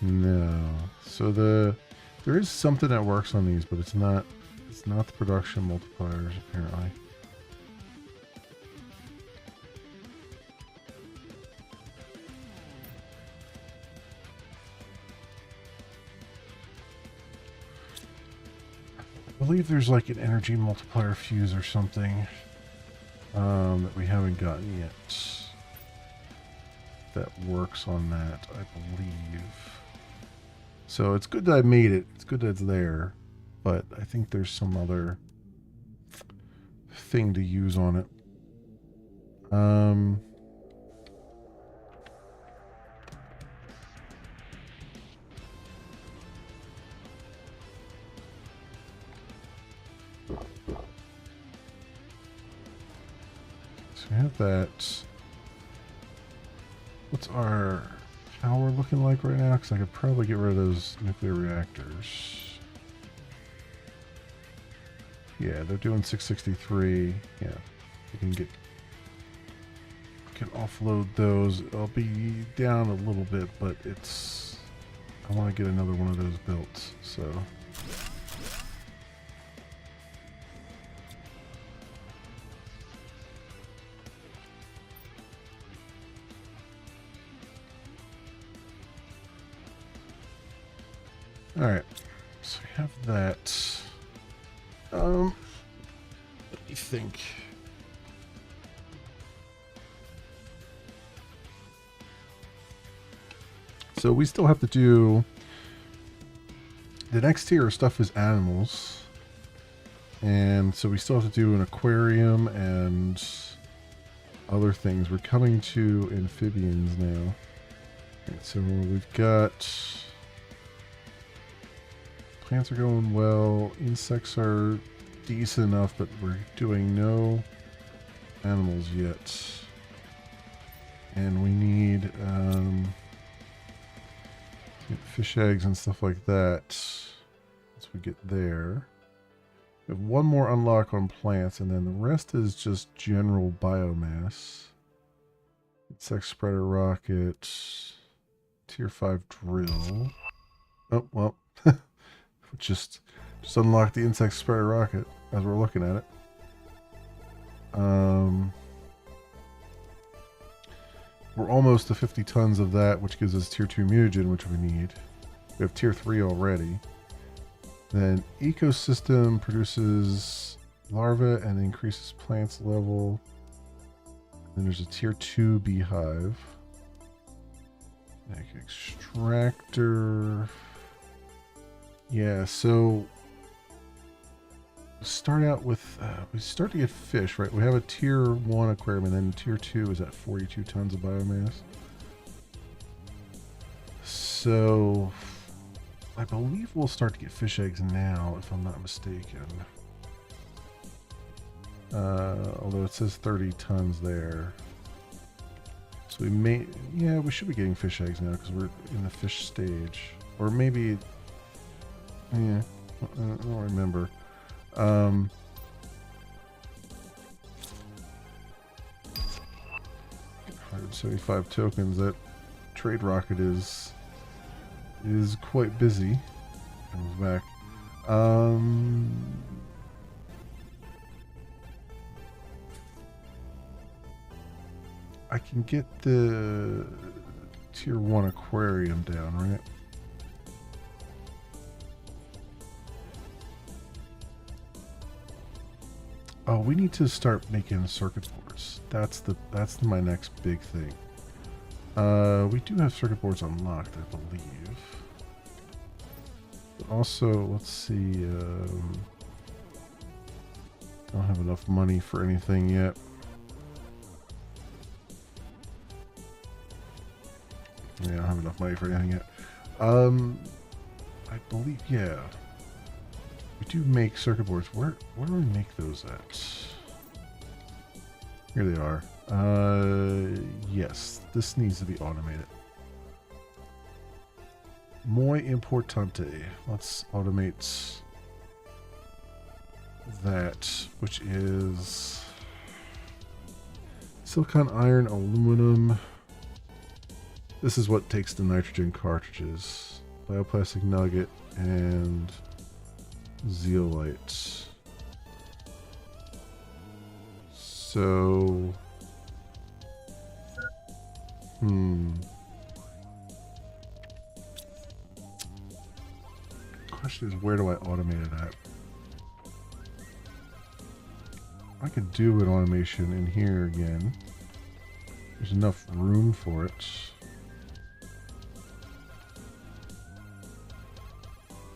No. So there is something that works on these, but it's not the production multipliers apparently. I believe there's like an energy multiplier fuse or something that we haven't gotten yet that works on that, I believe. So it's good that I made it. It's good that it's there, but I think there's some other thing to use on it. So we have that. What's our power looking like right now? Because I could probably get rid of those nuclear reactors. Yeah, they're doing 663. Yeah, we can offload those. It'll be down a little bit, but it's I want to get another one of those built, so. Alright, so we have that. Let me think. So we still have to do the next tier of stuff is animals, and so we still have to do an aquarium and other things. We're coming to amphibians now. Right, so we've got plants are going well, insects are decent enough, but we're doing no animals yet, and we need fish eggs and stuff like that once we get there. We have one more unlock on plants, and then the rest is just general biomass. Insect spreader rocket, tier 5 drill. Oh, well, just unlock the insect spreader rocket as we're looking at it. We're almost to 50 tons of that, which gives us tier 2 mutagen, which we need. We have tier 3 already. Then ecosystem produces larvae and increases plants level. Then there's a tier 2 beehive. Extractor. Yeah, so start out with we start to get fish, right? We have a tier 1 aquarium, and then tier 2 is at 42 tons of biomass. So I believe we'll start to get fish eggs now, if I'm not mistaken. Although it says 30 tons there. So we may, yeah, we should be getting fish eggs now because we're in the fish stage. Or maybe, yeah, I don't remember. 175 tokens. That trade rocket is quite busy. Comes back. I can get the tier 1 aquarium down, right? Oh, we need to start making circuit boards. That's my next big thing. We do have circuit boards unlocked, I believe. But also, let's see. Don't have enough money for anything yet. Yeah, I don't have enough money for anything yet. I believe, yeah. We do make circuit boards. Where do we make those at? Here they are. Yes, this needs to be automated. Muy importante. Let's automate that, which is silicon, iron, aluminum. This is what takes the nitrogen cartridges. Bioplastic nugget and zeolite. So, question is, where do I automate it at? I could do an automation in here again. There's enough room for it.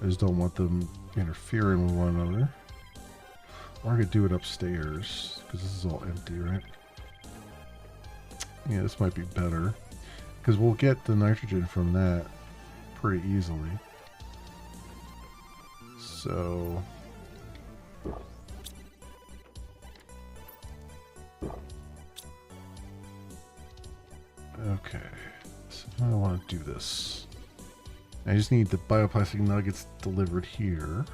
I just don't want them interfering with one another. Or I could do it upstairs, because this is all empty, right? Yeah, this might be better. Because we'll get the nitrogen from that pretty easily. So... okay. So I want to do this. I just need the bioplastic nuggets delivered here.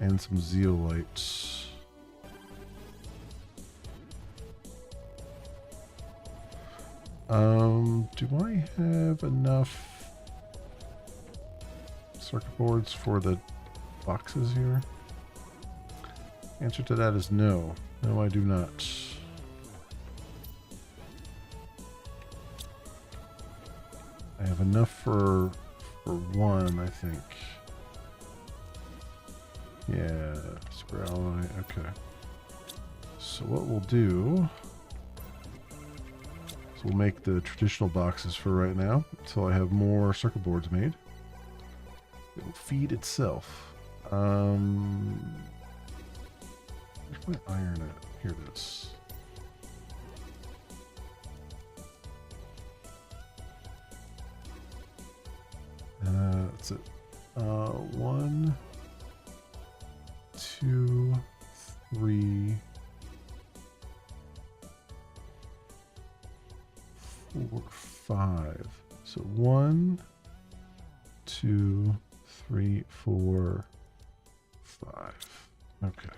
And some zeolites. Do I have enough circuit boards for the boxes here? Answer to that is no. No, I do not. I have enough for one, I think. Yeah, super alloy. Okay. So what we'll do is we'll make the traditional boxes for right now until I have more circuit boards made. It will feed itself. Where's my iron at? Here it is. That's it. 1, 2, 3, 4, 5. So 1, 2, 3, 4, 5. Okay.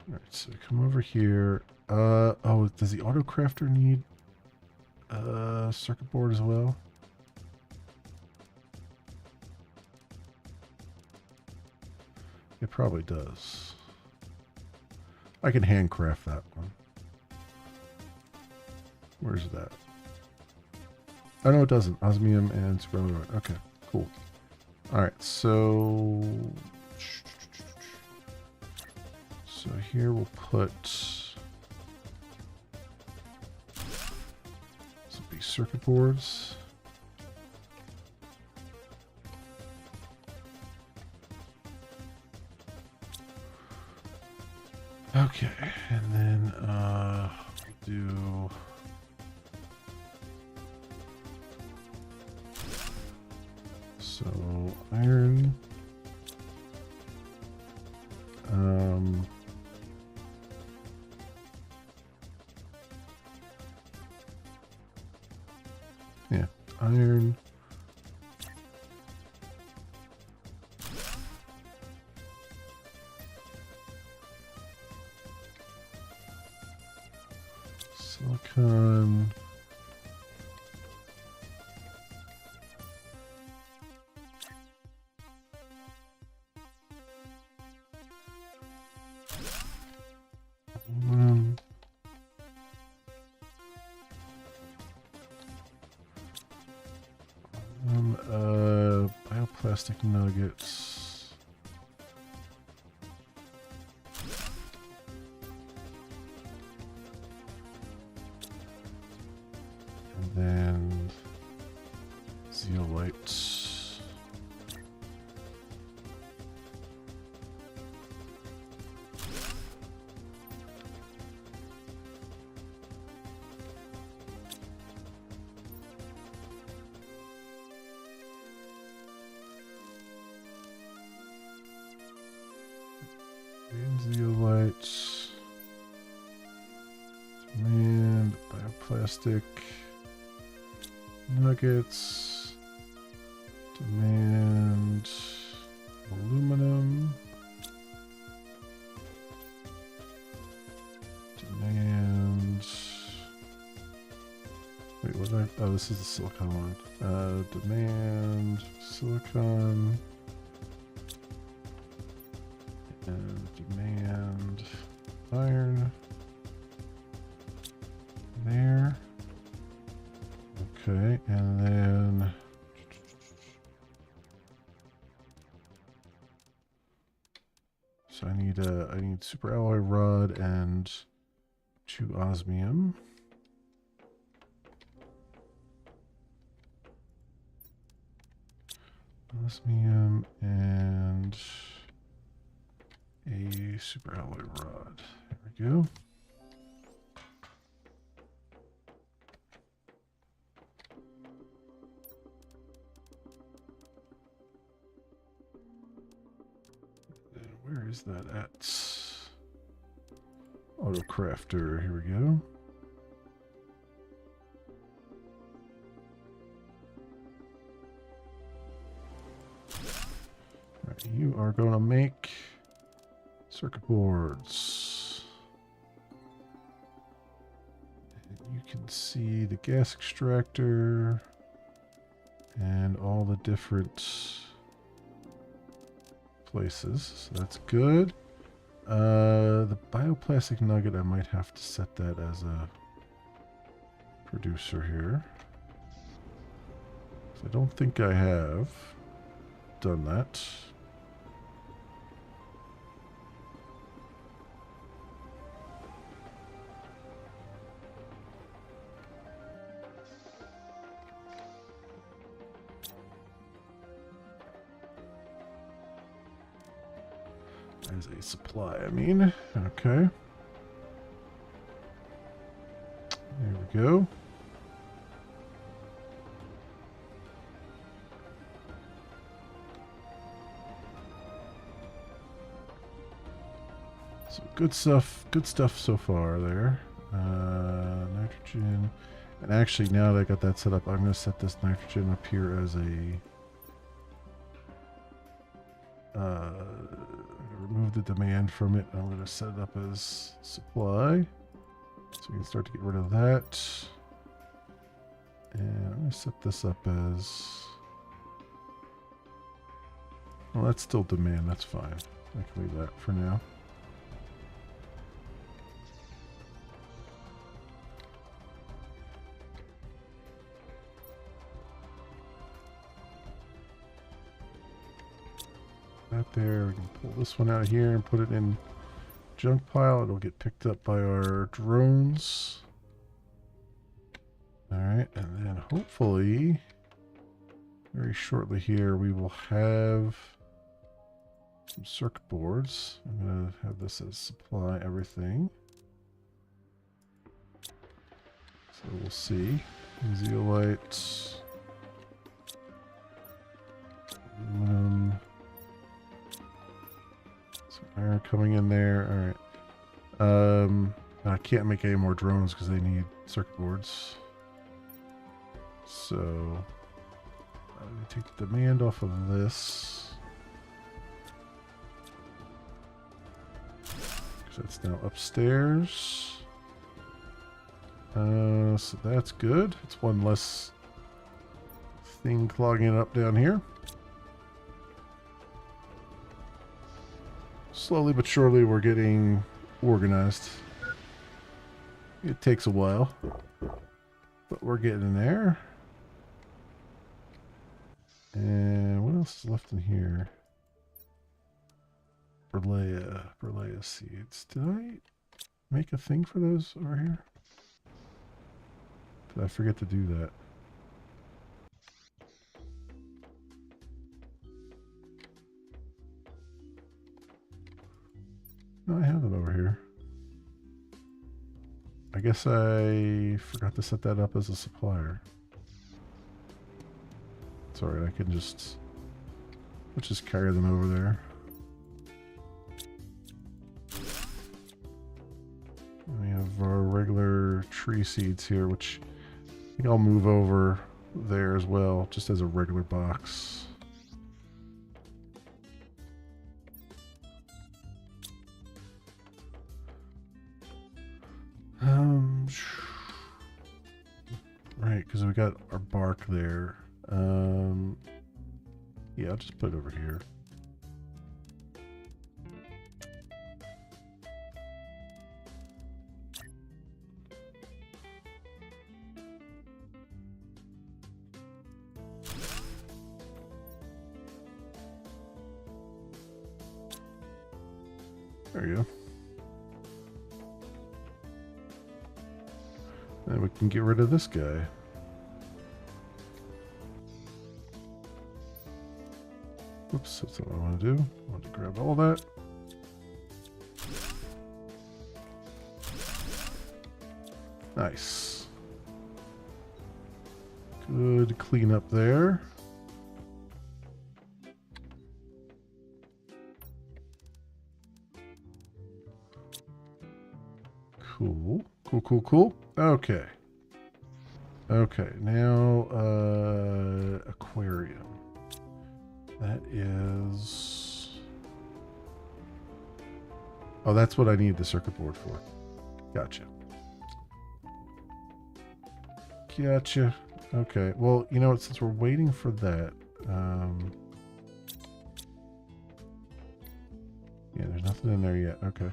All right, so come over here. Oh, does the auto crafter need circuit board as well? It probably does. I can handcraft that one. Where's that? Oh no, it doesn't. Osmium and super alloy. Okay, cool. All right, so here we'll put some big circuit boards. Okay, and then do so iron. Yeah, iron. Silicon. Aluminum. Bioplastic nuggets. And then zeolites. Zeolites. Demand bioplastic nuggets. Demand aluminum. Demand. Wait, what did I? Oh, this is the silicon one. Demand silicon. And demand iron there. Okay, and then so I need super alloy rod and 2 osmium. Osmium and a super alloy rod. There we go. And where is that at? Auto crafter. Here we go. All right, you are going to make circuit boards. And you can can see the gas extractor and all the different places. So that's good. The bioplastic nugget, I might have to set that as a producer here. So I don't think I have done that. As a supply, I mean. Okay. There we go. So good stuff so far there. Nitrogen. And actually, now that I got that set up, I'm going to set this nitrogen up here as a... remove the demand from it. I'm going to set it up as supply. So we can start to get rid of that. And I'm going to set this up as... Well, that's still demand. That's fine. I can leave that for now. That there. We can pull this one out of here and put it in junk pile. It'll get picked up by our drones. Alright, and then hopefully very shortly here we will have some circuit boards. I'm going to have this as supply everything. So we'll see. Zeolite. Aluminum. Some iron coming in there. Alright. I can't make any more drones because they need circuit boards. So I'm going to take the demand off of this. Because that's now upstairs. So that's good. It's one less thing clogging it up down here. Slowly but surely we're getting organized. It takes a while, but we're getting there. And what else is left in here? Berlea seeds. Did I make a thing for those over here? Did I forget to do that? No, I have them over here. I guess I forgot to set that up as a supplier. It's alright, I can just... let's just carry them over there. And we have our regular tree seeds here, which I think I'll move over there as well, just as a regular box. Right, because we got our bark there. Yeah, I'll just put it over here. There you go. And we can get rid of this guy. Oops, that's not what I want to do. I want to grab all that. Nice. Good cleanup there. Cool. Cool. Okay. Okay, now aquarium. That is... oh, that's what I need the circuit board for. Gotcha. Gotcha. Okay. Well, you know what? Since we're waiting for that, yeah, there's nothing in there yet. Okay.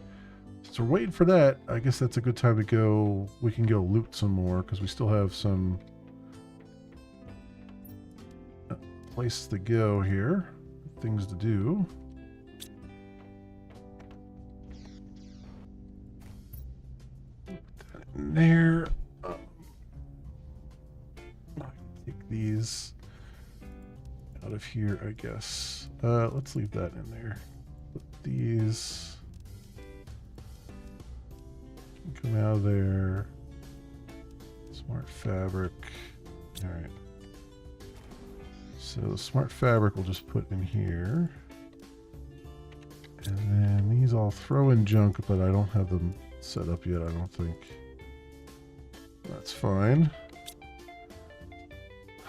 Since we're waiting for that, I guess that's a good time to go. We can go loot some more because we still have some places to go here, things to do. Put that in there. Take these out of here, I guess. Let's leave that in there. Put these come out of there. Smart fabric. All right. So the smart fabric we'll just put in here. And then these I'll throw in junk, but I don't have them set up yet, I don't think. That's fine.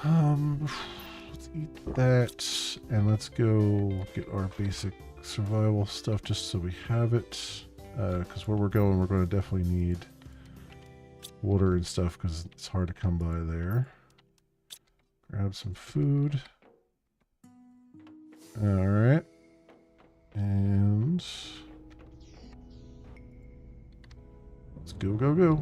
Let's eat that, and let's go get our basic survival stuff just so we have it. Because where we're going, we're going to definitely need water and stuff because it's hard to come by there. Grab some food. Alright. And let's go, go, go.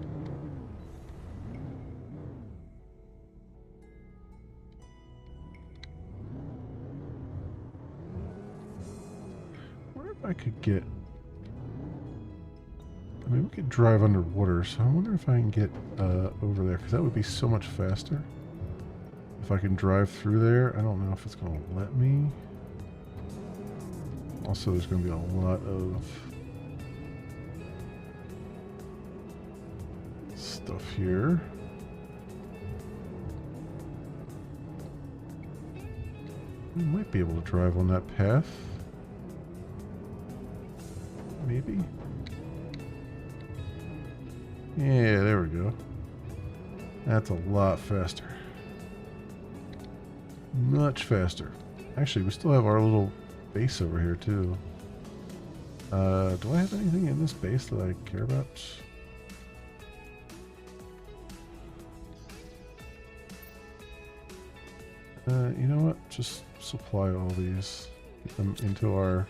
I wonder if I could get... I mean, we could drive underwater, so I wonder if I can get over there, because that would be so much faster. If I can drive through there, I don't know if it's going to let me. Also, there's going to be a lot of stuff here. We might be able to drive on that path. Maybe. Yeah, there we go. That's a lot faster. Much faster. Actually, we still have our little base over here, too. Do I have anything in this base that I care about? You know what? Just supply all these. Get them into our...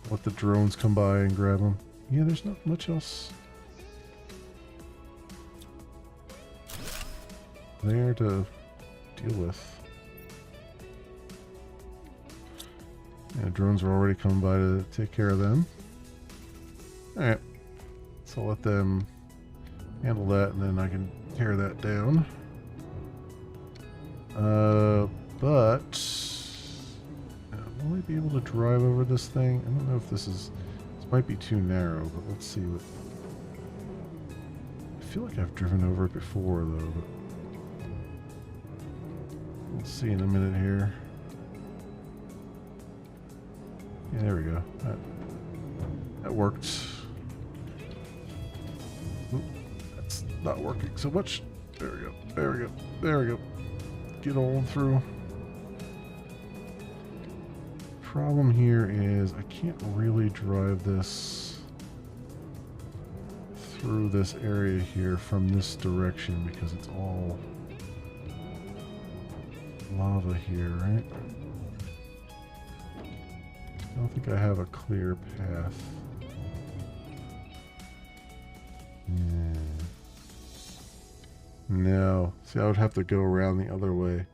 Let the drones come by and grab them. Yeah, there's not much else there to deal with. Yeah, drones are already coming by to take care of them. Alright. So I'll let them handle that and then I can tear that down. But will I be able to drive over this thing? I don't know if this might be too narrow, but let's see what... I feel like I've driven over it before though, but we'll see in a minute here. Yeah, there we go. That worked. Oop, that's not working so much. There we go. There we go. There we go. Get on through. Problem here is I can't really drive this through this area here from this direction because it's all lava here, right? I don't think I have a clear path. Yeah. No. See, I would have to go around the other way.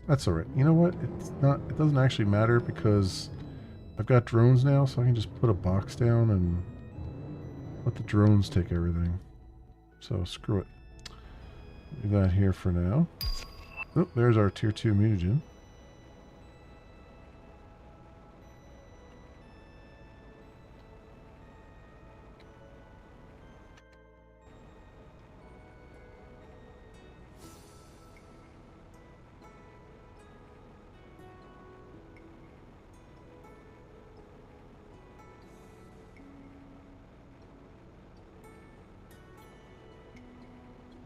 That's alright. You know what? It doesn't actually matter because I've got drones now, so I can just put a box down and let the drones take everything. So screw it. Do that here for now. Oh, there's our tier 2 mutagen.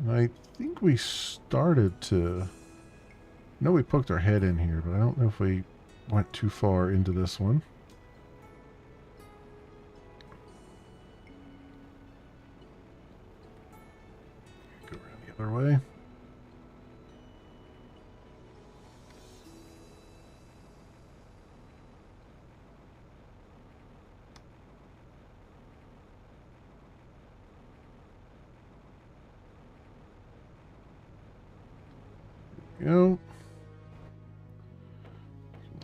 I think we started to... I know we poked our head in here, but I don't know if we went too far into this one. other way. Go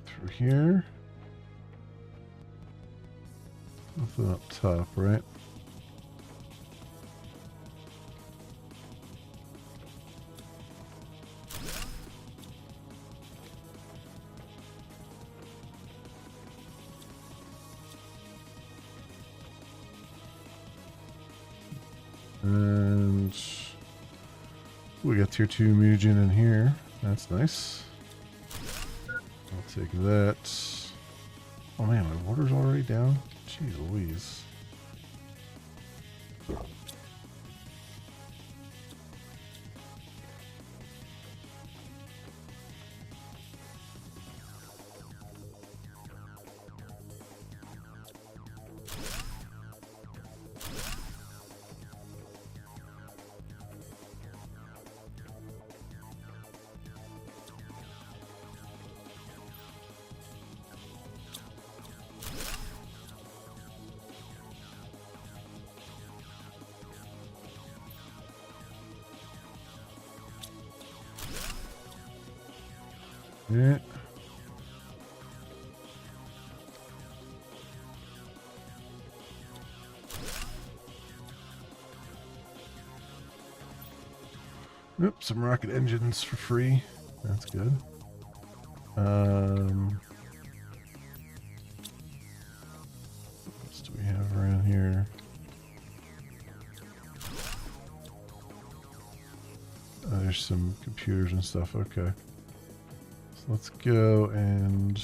through here. Nothing up top, right? And we got tier 2 mutagen in here. That's nice. I'll take that. Oh man, my water's already down? Jeez Louise. Yeah. Oops, some rocket engines for free. That's good. What else do we have around here? There's some computers and stuff. Okay. So let's go and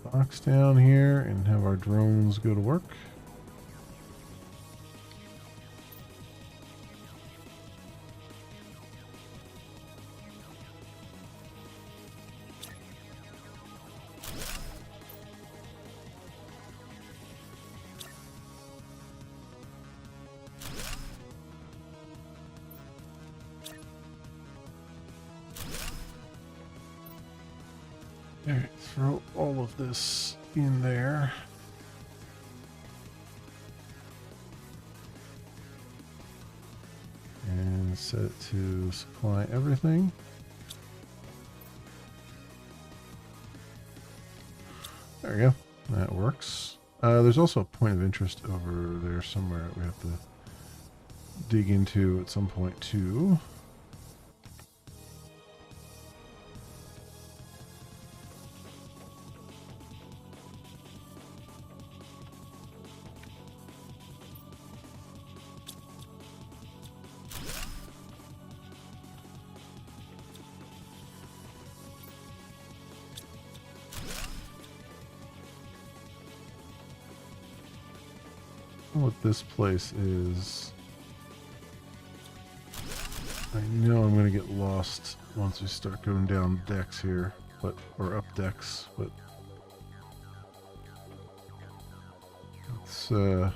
box down here and have our drones go to work. Alright, throw all of this in there. And set it to supply everything. There we go. That works. There's also a point of interest over there somewhere that we have to dig into at some point too. What this place is. I know I'm going to get lost once we start going down decks here, or up decks, but it's how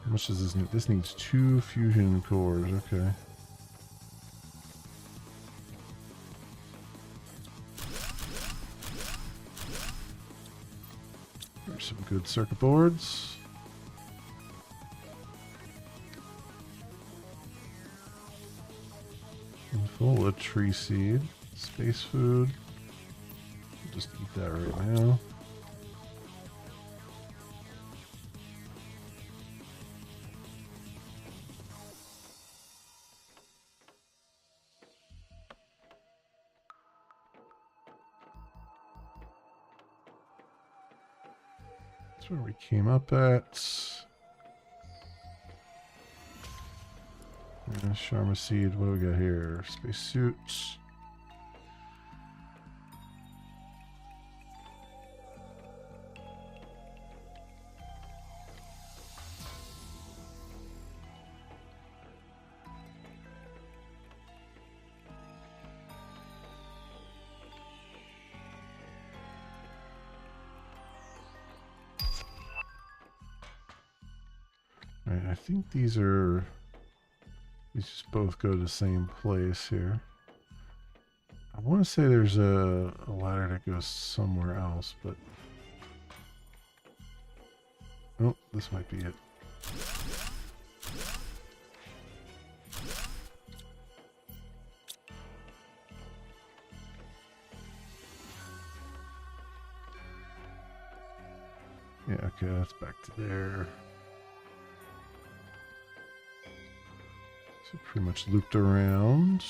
much does this need? This needs 2 fusion cores, okay. There's some good circuit boards. Full of tree seed, space food. I'll just eat that right now. That's where we came up at. Sharma seed, what do we got here? Space suits. Alright, I think these just both go to the same place here. I want to say there's a ladder that goes somewhere else, but oh, this might be it. Yeah, okay, that's back to there. So pretty much looped around.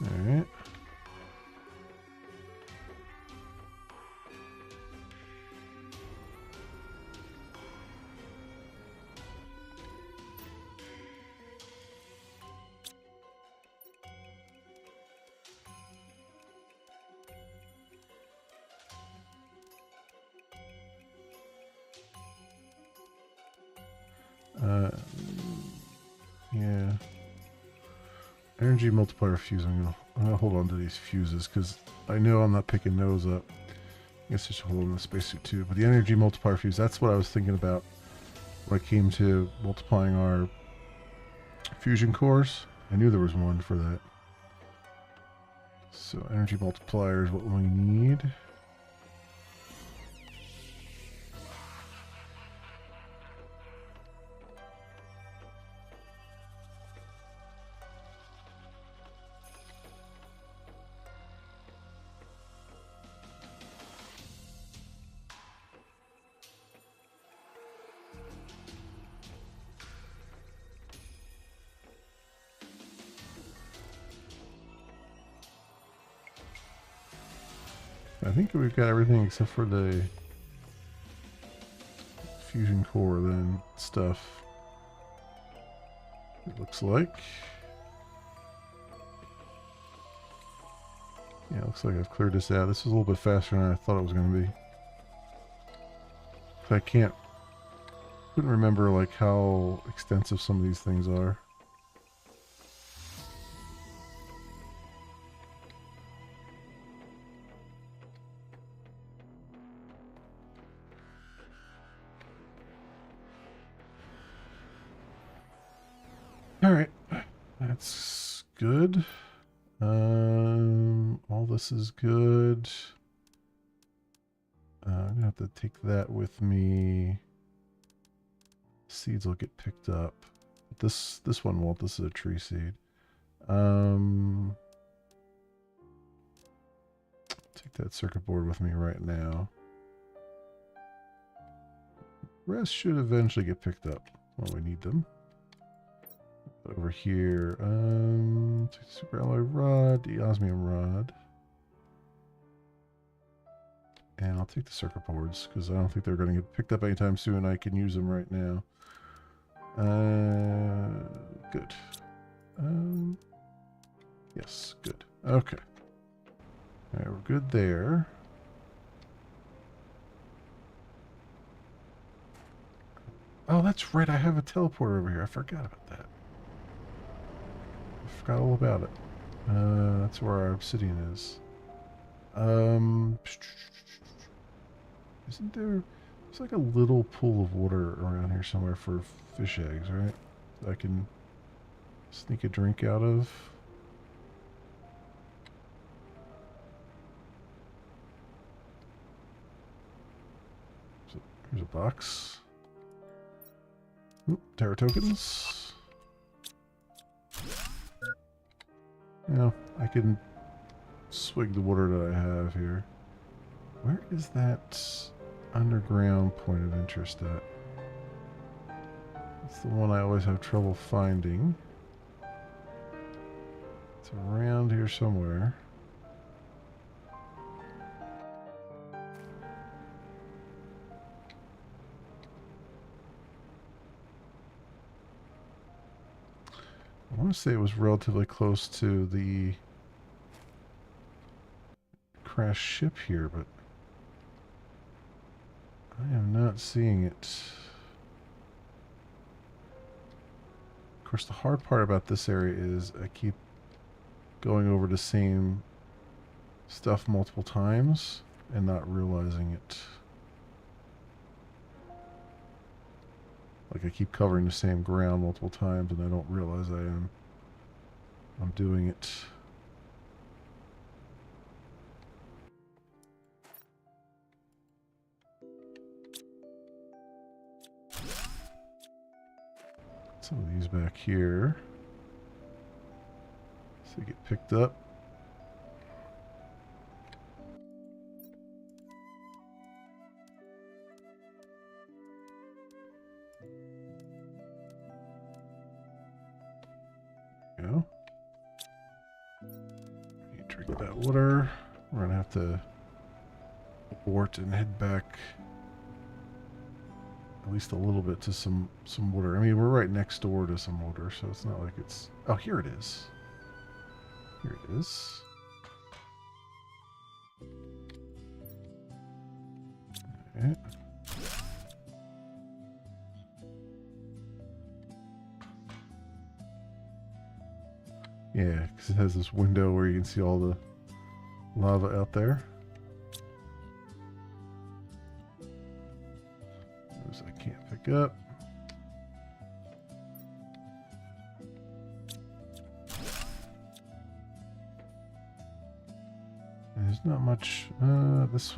Alright. Yeah. Energy multiplier fuse. I'm gonna hold on to these fuses because I know I'm not picking those up. I guess I should hold on the spacesuit too. But the energy multiplier fuse, that's what I was thinking about when I came to multiplying our fusion cores. I knew there was one for that. So energy multiplier is what we need. I think we've got everything except for the fusion core then stuff. It looks like. Yeah, it looks like I've cleared this out. This is a little bit faster than I thought it was going to be. I couldn't remember like how extensive some of these things are. Alright, that's good. All this is good. I'm gonna have to take that with me. Seeds will get picked up. But this one won't. This is a tree seed. Take that circuit board with me right now. Rest should eventually get picked up when we need them. Over here, take the super alloy rod, the osmium rod. And I'll take the circuit boards, because I don't think they're going to get picked up anytime soon. I can use them right now. Good. Yes, good. Okay. Alright, we're good there. Oh, that's right, I have a teleporter over here. I forgot about that. I forgot all about it. That's where our obsidian is. Isn't there... There's like a little pool of water around here somewhere for fish eggs, right? That I can sneak a drink out of. So here's a box. Oop, Terra tokens. Yeah, I can swig the water that I have here. Where is that underground point of interest at? That's the one I always have trouble finding. It's around here somewhere. I want to say it was relatively close to the crashed ship here, but I am not seeing it. Of course, the hard part about this area is I keep going over the same stuff multiple times and not realizing it. Like I keep covering the same ground multiple times and I don't realize I am. I'm doing it. Some of these back here. So they get picked up. Go. You drink that water. We're gonna have to abort and head back at least a little bit to some water. I mean, we're right next door to some water, so it's not like it's... Oh, here it is. Here it is. Alright. Yeah, because it has this window where you can see all the lava out there. Those I can't pick up. There's not much. This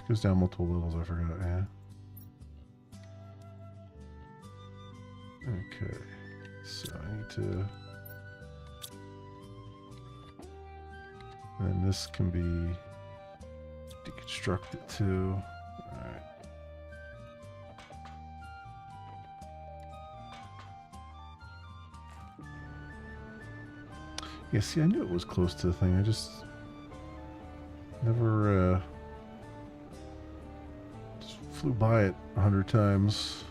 goes down multiple levels. I forgot. Yeah. Okay. So I need to. And this can be deconstructed too. Alright. Yeah, see, I knew it was close to the thing. I just never just flew by it 100 times.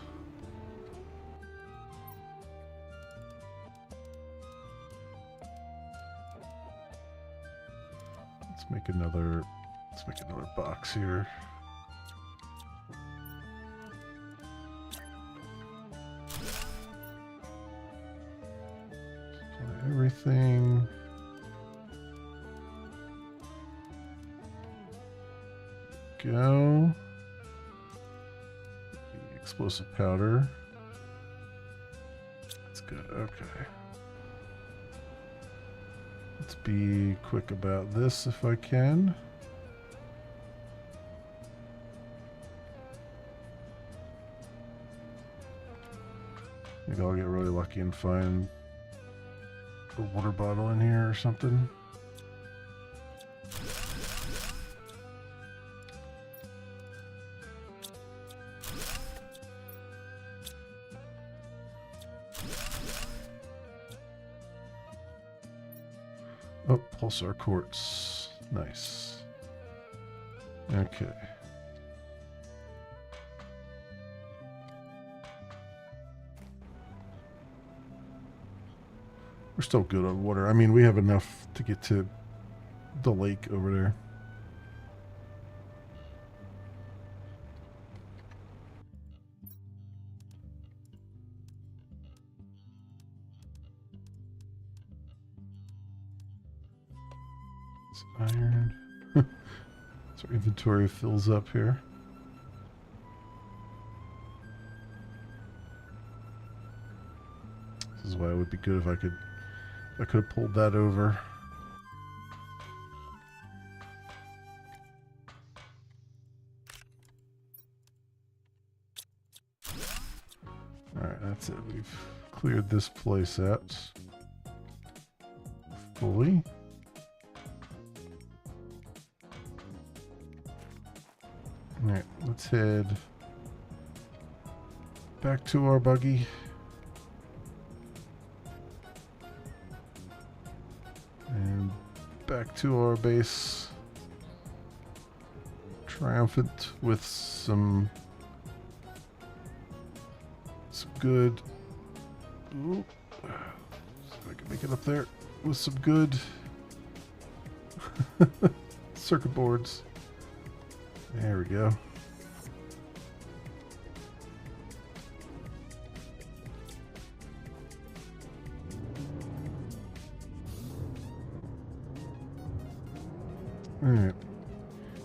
Let's make another box here. Supply everything. Go. The explosive powder. That's good. Okay. Let's be quick about this if I can. Maybe I'll get really lucky and find a water bottle in here or something. Oh, pulsar quartz. Nice. Okay. We're still good on water. I mean, we have enough to get to the lake over there. It's iron. So our inventory fills up here. This is why it would be good if I could have pulled that over. Alright, that's it. We've cleared this place out fully. Alright, let's head back to our buggy. And back to our base. Triumphant with some good. Ooh, so I can make it up there with some good circuit boards. There we go. Alright.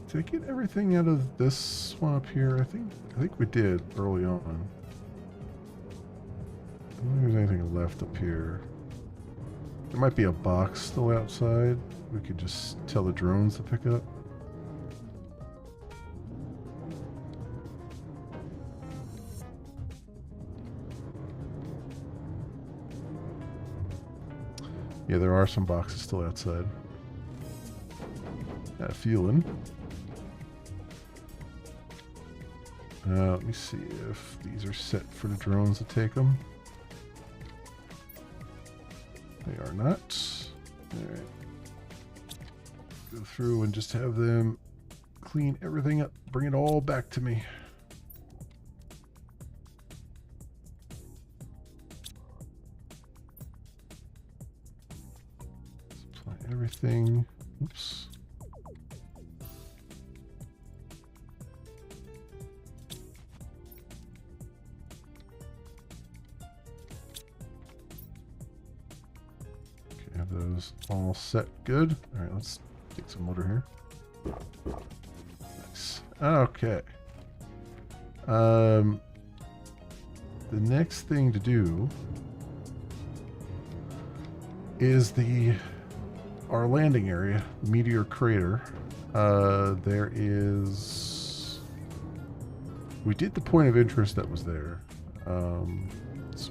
Did I get everything out of this one up here? I think we did early on. don't think there's anything left up here. There might be a box still outside. We could just tell the drones to pick up. Yeah, there are some boxes still outside. Got a feeling. Let me see if these are set for the drones to take them. They are not. Alright. Go through and just have them clean everything up. Bring it all back to me. Supply everything. Oops. Have those all set good. All right, let's take some water here. Nice. Okay. The next thing to do is our landing area, Meteor Crater. There is. We did the point of interest that was there, so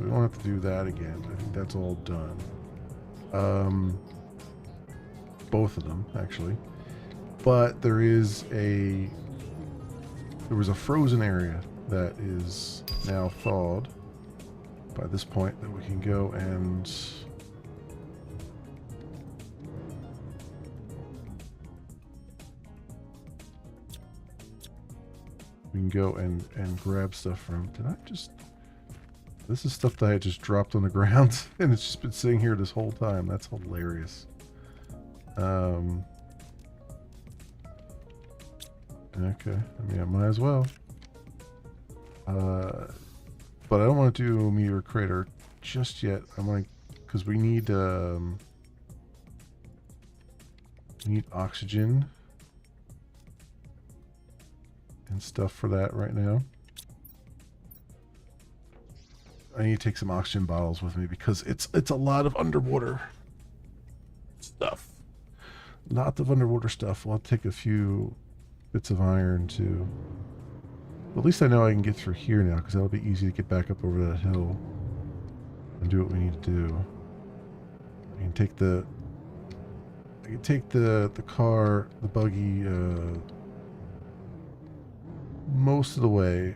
we don't have to do that again. I think that's all done. Both of them actually, but there was a frozen area that is now thawed by this point that we can go and grab stuff from. Did I just? This is stuff that I just dropped on the ground, and it's just been sitting here this whole time. That's hilarious. Okay. I mean, I might as well. But I don't want to do Meteor Crater just yet. I want to, because we need oxygen and stuff for that right now. I need to take some oxygen bottles with me because it's a lot of underwater stuff. Lots of underwater stuff. We'll have to take a few bits of iron too. But at least I know I can get through here now because that'll be easy to get back up over that hill and do what we need to do. I can take the car, the buggy, most of the way.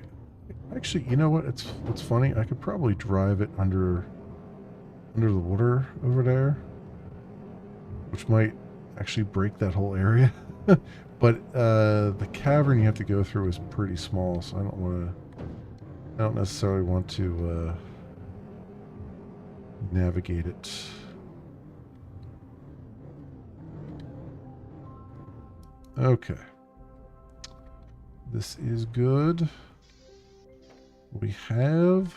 Actually, you know what? What's funny? I could probably drive it under the water over there, which might actually break that whole area. But the cavern you have to go through is pretty small, so I don't necessarily want to navigate it. Okay. This is good. We have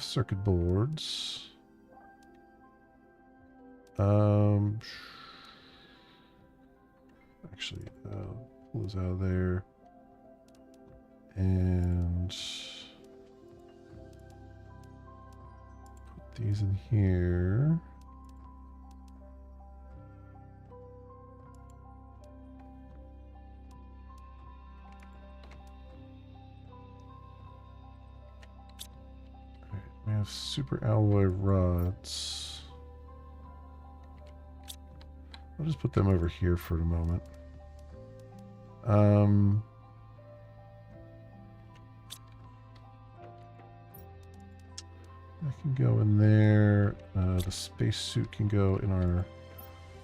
circuit boards. Actually, pull those out of there, and put these in here. We have super alloy rods. I'll just put them over here for a moment. That can go in there. The spacesuit can go in our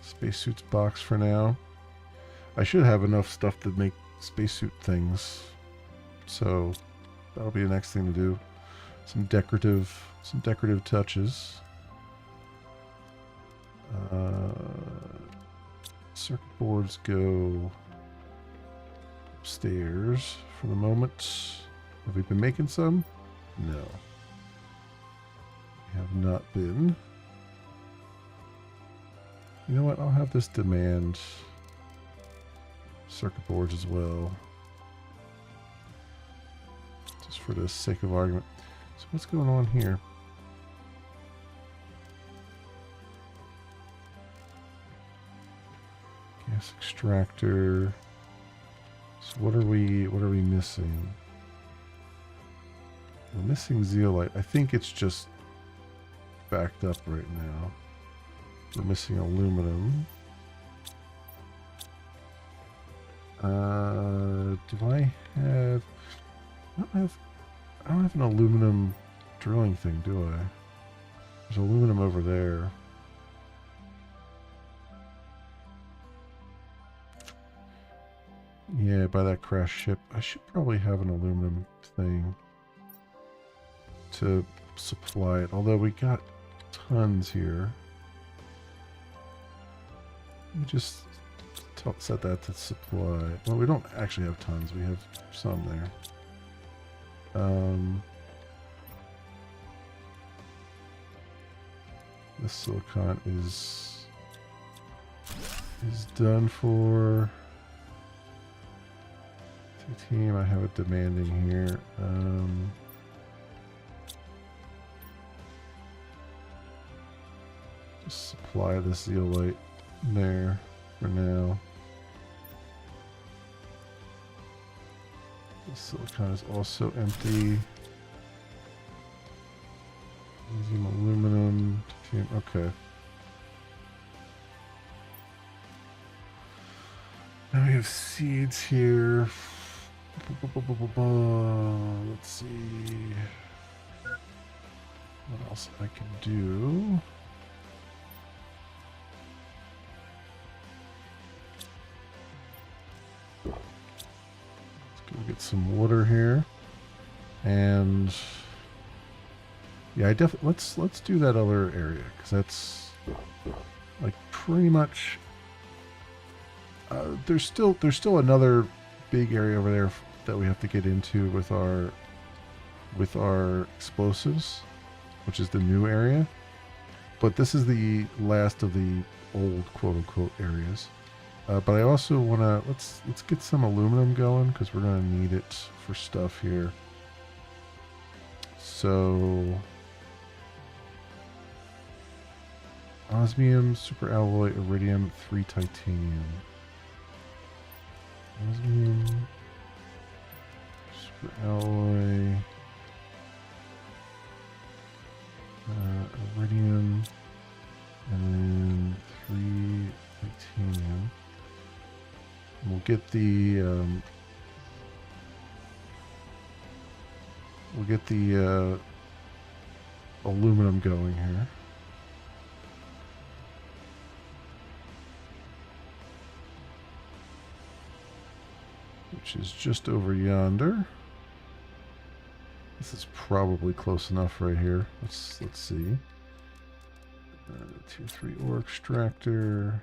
spacesuits box for now. I should have enough stuff to make spacesuit things, so that'll be the next thing to do. Some decorative touches. Circuit boards go upstairs for the moment. Have we been making some? No. We have not been. You know what? I'll have this demand circuit boards as well. Just for the sake of argument. So what's going on here? Gas extractor. So what are we missing? We're missing zeolite. I think it's just backed up right now. We're missing aluminum. Do I have... I don't have an aluminum drilling thing, do I? There's aluminum over there. Yeah, by that crash ship. I should probably have an aluminum thing to supply it. Although we got tons here. Let me just set that to supply. Well, we don't actually have tons. We have some there. This silicon is done for. Team, I have it demanding here. Just supply the zeolite there for now. The silicon is also empty. Using aluminum. Okay. Now we have seeds here. Let's see what else I can do. Let's go get some water here, and yeah, I definitely let's do that other area because that's like pretty much. There's still another big area over there that we have to get into with our explosives, which is the new area. But this is the last of the old quote-unquote areas. But I also want to let's get some aluminum going because we're gonna need it for stuff here. So osmium, superalloy, iridium, 3 titanium. Osmium, superalloy, iridium, and then 3 titanium. And we'll get the aluminum going here. Which is just over yonder. This is probably close enough right here. Let's see. Tier 3 ore extractor.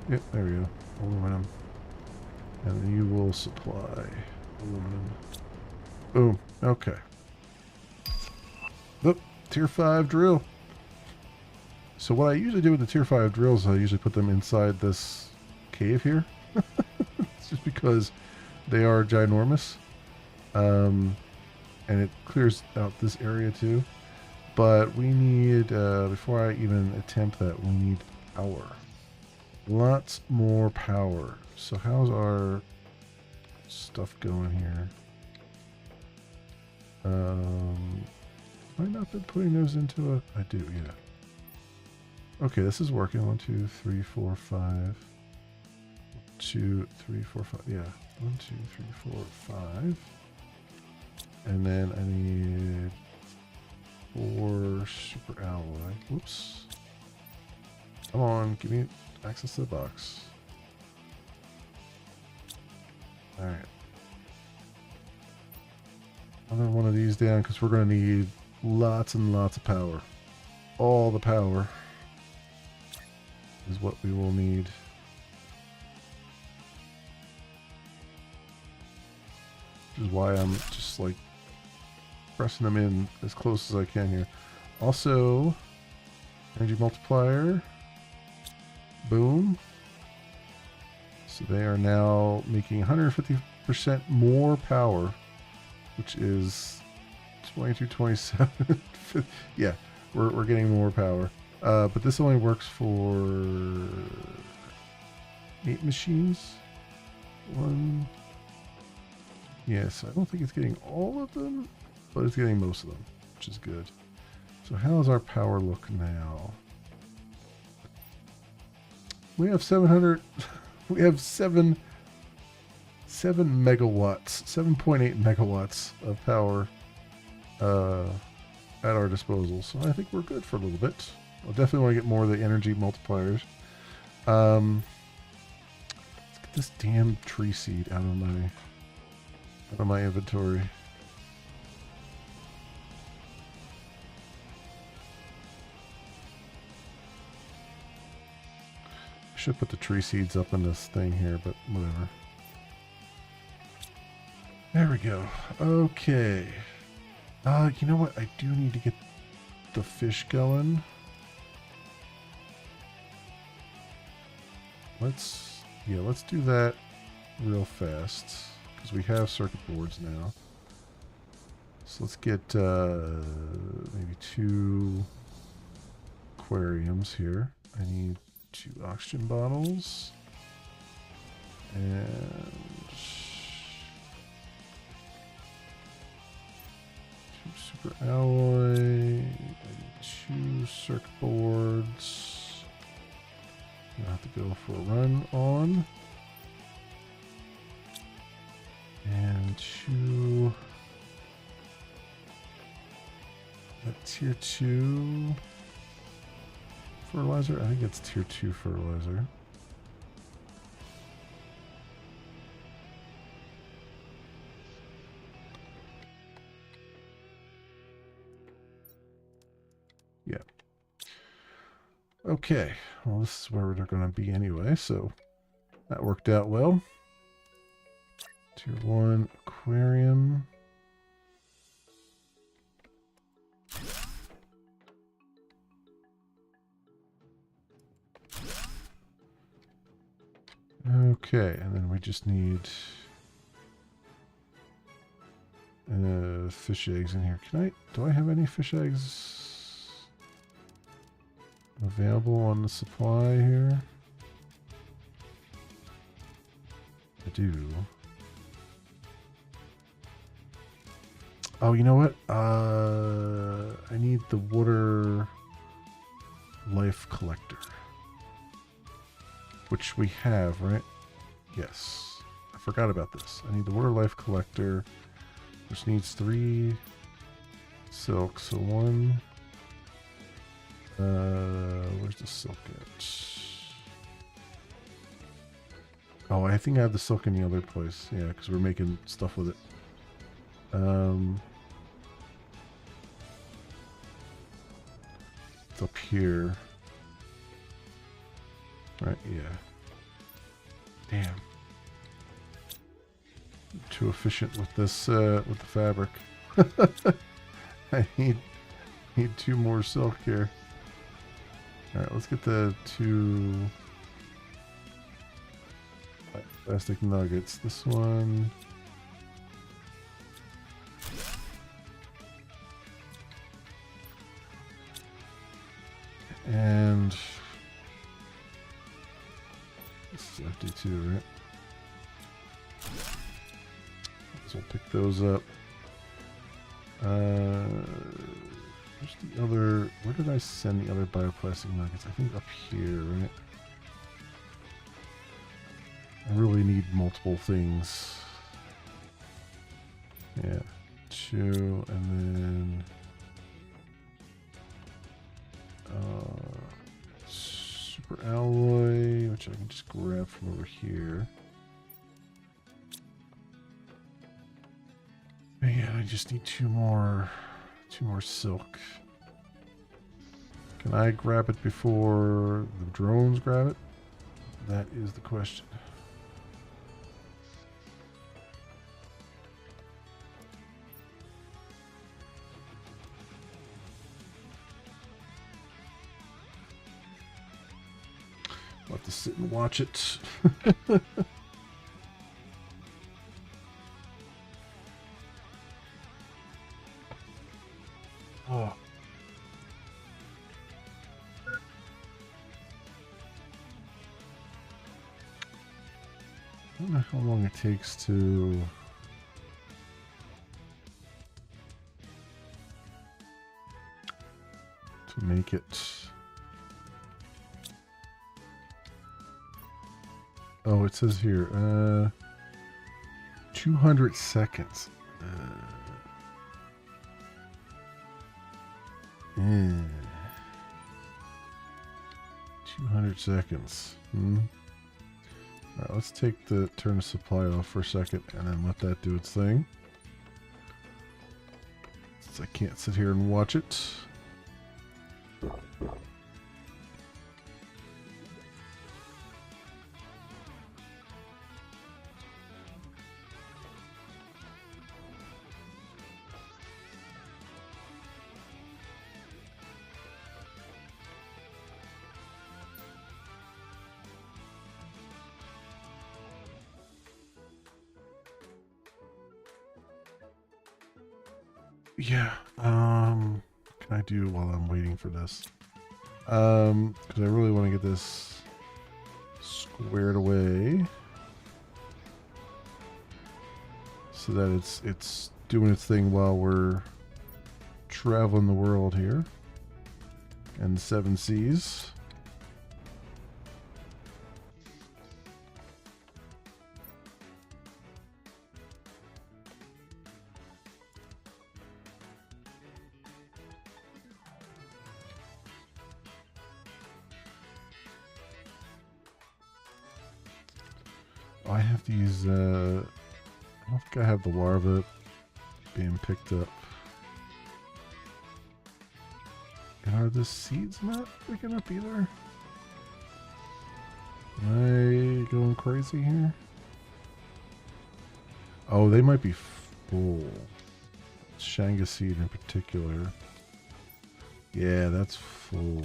Yep, there we go. Aluminum. And then you will supply aluminum. Boom. Okay. Look, tier 5 drill. So what I usually do with the tier 5 drills, I usually put them inside this cave here. It's just because they are ginormous. And it clears out this area too. But we need, before I even attempt that, we need power. Lots more power. So how's our stuff going here? Have I not been putting those into a... I do, yeah. Okay, this is working. 1, 2, 3, 4, 5. 2, 3, 4, 5. Yeah. 1, 2, 3, 4, 5. And then I need 4 super alloy. Whoops. Come on, give me access to the box. Alright. Another one of these down because we're going to need lots and lots of power. All the power is what we will need. Which is why I'm just like pressing them in as close as I can here. Also, energy multiplier. Boom. So they are now making 150% more power, which is 22, 27. Yeah, we're getting more power. But this only works for 8 machines. One. Yes, I don't think it's getting all of them, but it's getting most of them, which is good. So how does our power look now? We have 700. We have 7 megawatts, 7.8 megawatts of power at our disposal. So I think we're good for a little bit. I'll definitely want to get more of the energy multipliers. Let's get this damn tree seed out of my inventory. Should put the tree seeds up in this thing here, but whatever. There we go. Okay. You know what? I do need to get the fish going. Let's do that real fast because we have circuit boards now. So let's get maybe 2 aquariums here. I need 2 oxygen bottles and 2 super alloy. I need 2 circuit boards. I'll have to go for a run on. And 2 tier 2 fertilizer. I think it's tier 2 fertilizer. Yeah. Okay. Well, this is where they're going to be anyway, so that worked out well. Tier 1 aquarium. Okay, and then we just need fish eggs in here. Do I have any fish eggs available on the supply here? I do. Oh, you know what? I need the water life collector. Which we have, right? Yes. I forgot about this. I need the water life collector, which needs 3 silk. So 1. Where's the silk at? Oh, I think I have the silk in the other place. Yeah, because we're making stuff with it. It's up here. Right, yeah. Damn. I'm too efficient with this, with the fabric. I need 2 more silk here. Alright, let's get the 2 plastic nuggets. This one. And this is empty too, right? So we'll pick those up. Where's the other? Where did I send the other bioplastic nuggets? I think up here, right? I really need multiple things. Yeah, 2, and then super alloy, which I can just grab from over here. Man, I just need 2 more silk. Can I grab it before the drones grab it? That is the question. have to sit and watch it. Oh. I don't know how long it takes to make it. Oh, it says here, 200 seconds. 200 seconds. Alright, let's turn the supply off for a second and then let that do its thing. Since I can't sit here and watch it. Yeah, can I do while I'm waiting for this? Because I really want to get this squared away so that it's doing its thing while we're traveling the world here and the 7 seas. I have these, I don't think I have the larva being picked up. And are the seeds not picking up either? Am I going crazy here? Oh, they might be full. Shanga seed in particular. Yeah, that's full.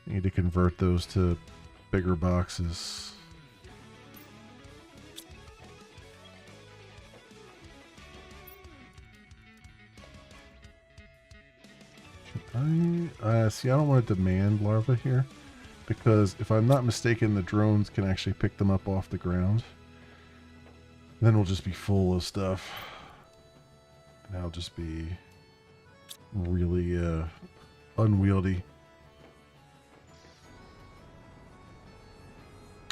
I need to convert those to bigger boxes. See, I don't want to demand larvae here, because if I'm not mistaken, the drones can actually pick them up off the ground. Then we'll just be full of stuff. And I'll just be really unwieldy.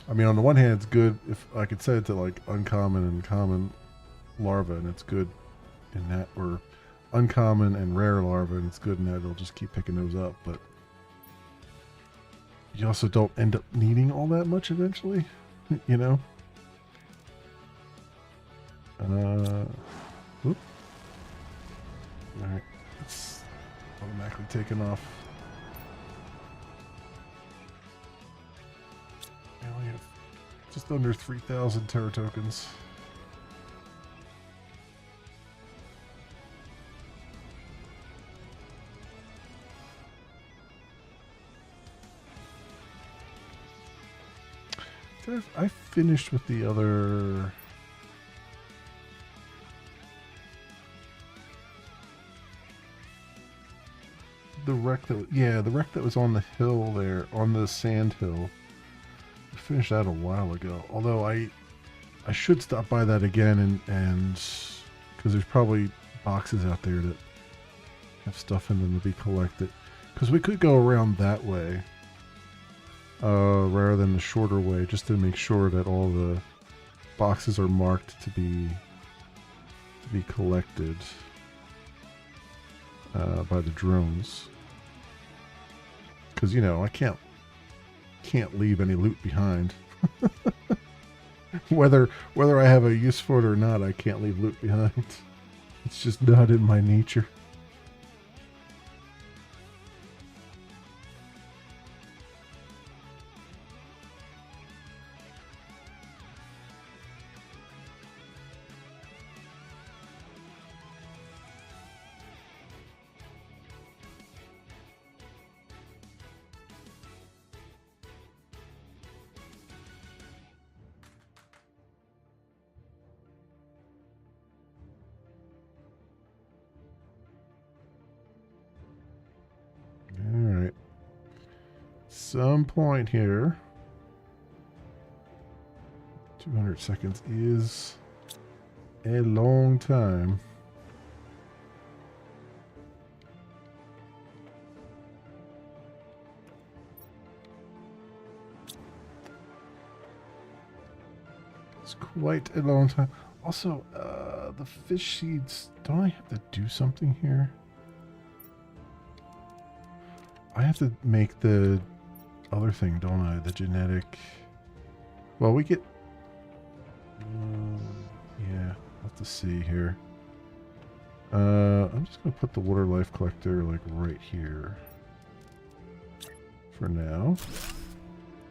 I mean, on the one hand, it's good if I could set it to like uncommon and common larvae, and it's good in that, or uncommon and rare larvae, and it's good in that it'll just keep picking those up, but you also don't end up needing all that much eventually, you know? Oop. Alright, it's automatically taken off. I only have just under 3,000 Terra tokens. I finished with the other... The wreck that was on the hill there, on the sand hill. I finished that a while ago. Although I should stop by that again and because there's probably boxes out there that have stuff in them to be collected. Because we could go around that way. Rather than the shorter way, just to make sure that all the boxes are marked to be collected by the drones. Because, you know, I can't leave any loot behind. whether I have a use for it or not, I can't leave loot behind. It's just not in my nature. some point here. 200 seconds is a long time. It's quite a long time. Also, the fish seeds, don't I have to do something here? I have to make the other thing, don't I? The genetic. Well, we get. Yeah, I'll have to see here. I'm just gonna put the water life collector like right here for now,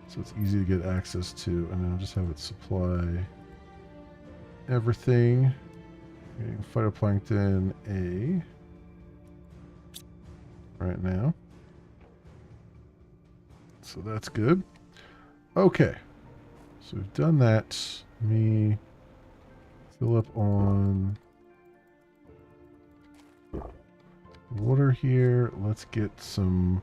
so it's easy to get access to, and then I'll just have it supply everything. Getting phytoplankton A right now. So that's good. Okay. So we've done that. Let me fill up on water here. Let's get some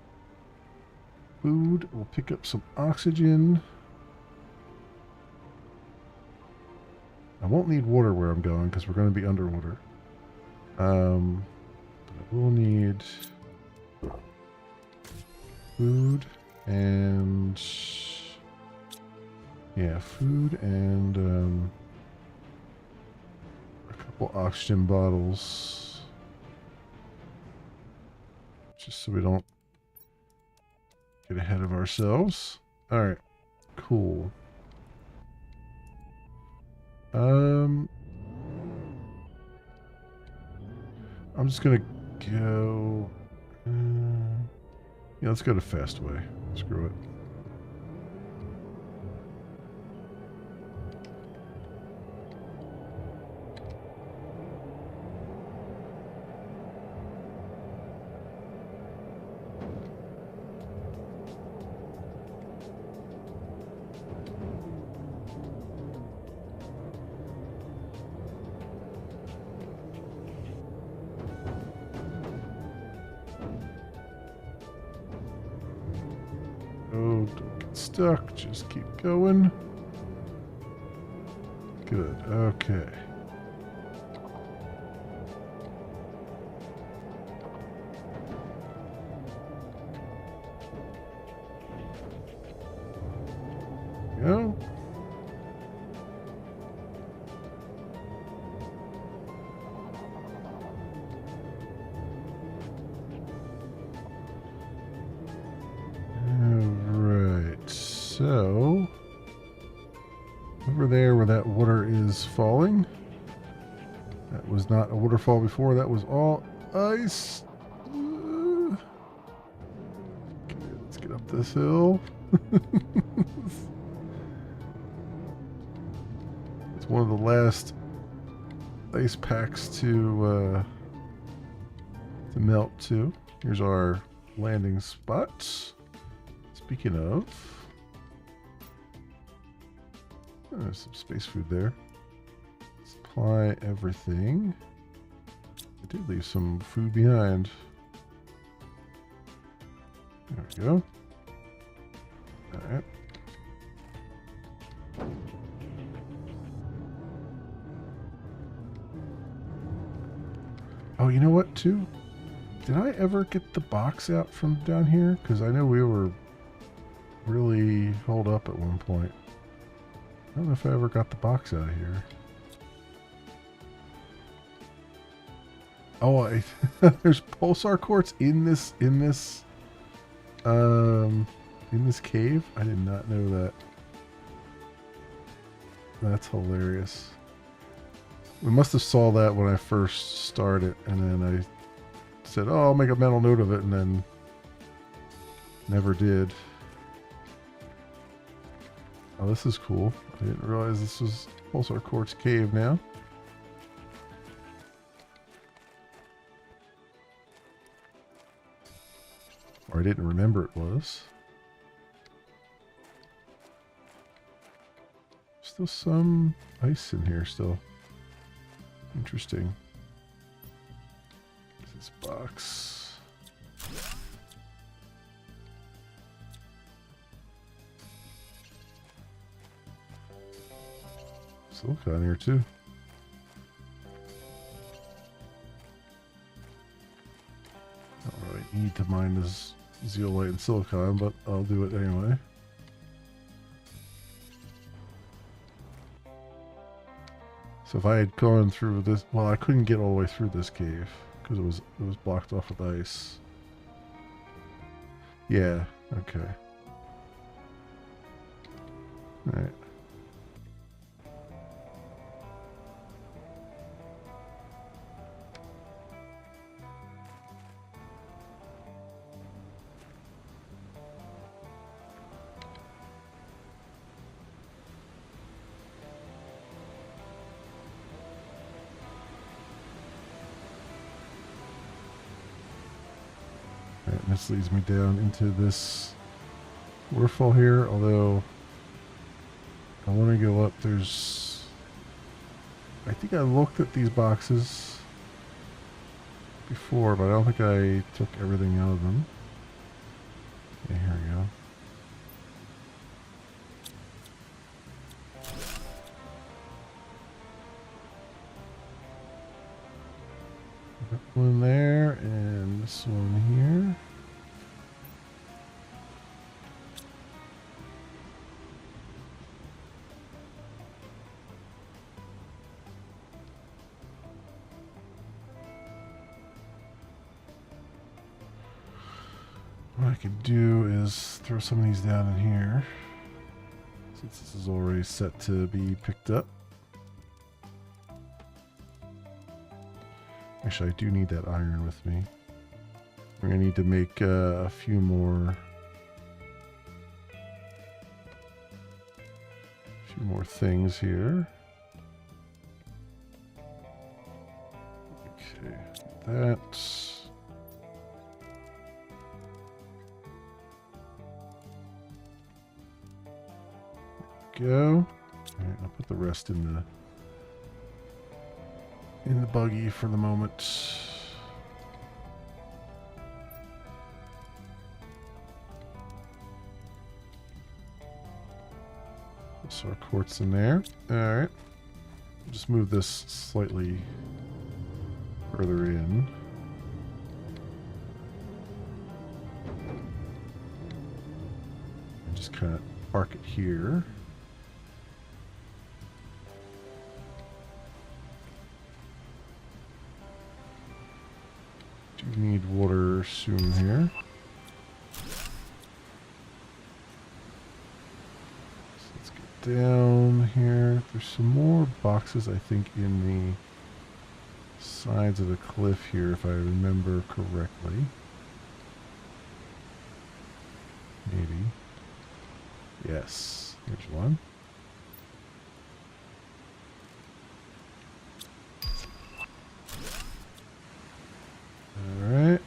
food. We'll pick up some oxygen. I won't need water where I'm going because we're going to be underwater. But I will need food and yeah, food and a couple oxygen bottles, just so we don't get ahead of ourselves. All right, cool. I'm just gonna go. Yeah, let's go to Fastway. Screw it. Oh, don't get stuck. Just keep going. Good. Okay. Go. So, over there where that water is falling, that was not a waterfall before, that was all ice. Okay, let's get up this hill. It's one of the last ice packs to melt too. Here's our landing spot. Speaking of, there's some space food there. Supply everything. I did leave some food behind. There we go. Alright. Oh, you know what, too? Did I ever get the box out from down here? Because I know we were really holed up at one point. I don't know if I ever got the box out of here. Oh, there's pulsar quartz in this cave. I did not know that. That's hilarious. We must have saw that when I first started, and then I said, "Oh, I'll make a mental note of it," and then never did. Oh, this is cool. I didn't realize this was Pulsar Quartz Cave now. Or I didn't remember it was. Still some ice in here still. Interesting. What's this box? Silicon here too. I don't really need to mine this zeolite and silicon, but I'll do it anyway. So if I had gone through this, well, I couldn't get all the way through this cave because it was blocked off with ice. Yeah. Okay. All right. Alright, this leads me down into this waterfall here, although I want to go up. I think I looked at these boxes before, but I don't think I took everything out of them. Yeah, here we go. Got one there, and this one here. What I could do is throw some of these down in here, since this is already set to be picked up. Actually, I do need that iron with me. We're going to need to make a few more things here. Okay, that. There we go. All right, I'll put the rest in the buggy for the moment. So our quartz in there. Alright. Just move this slightly further in. And just kind of park it here. Do need water soon here. Down here, there's some more boxes I think in the sides of the cliff here, if I remember correctly. Maybe. Yes, here's one. Alright.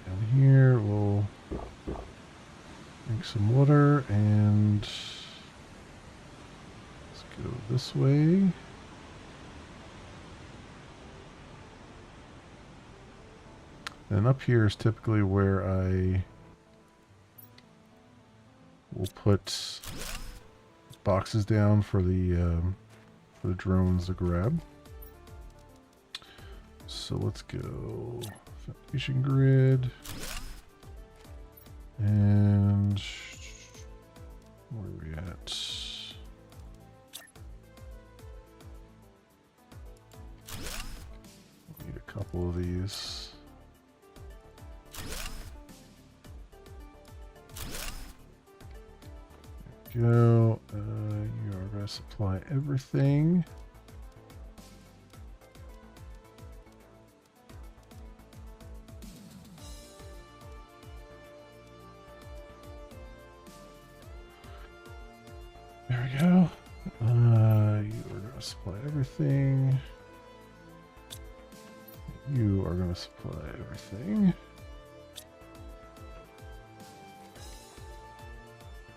Down here we'll drink some water, and let's go this way. And up here is typically where I will put boxes down for the drones to grab. So let's go foundation grid. And where are we at? Need a couple of these. There we go. You are going to supply everything. There we go. You are going to supply everything. You are going to supply everything.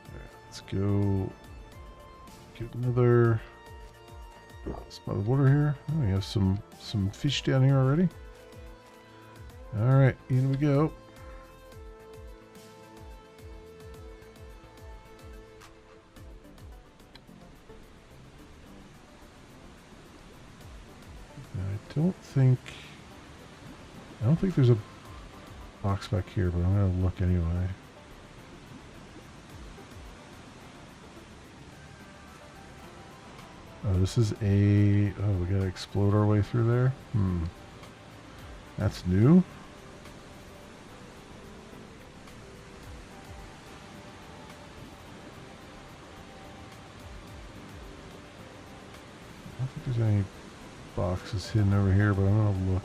Right, let's go get another spot of water here. Oh, we have some fish down here already. All right, in we go. don't think there's a box back here, but I'm gonna look anyway. Oh, this is a... Oh, we gotta explode our way through there? That's new? I don't think there's any boxes hidden over here, but I'm gonna look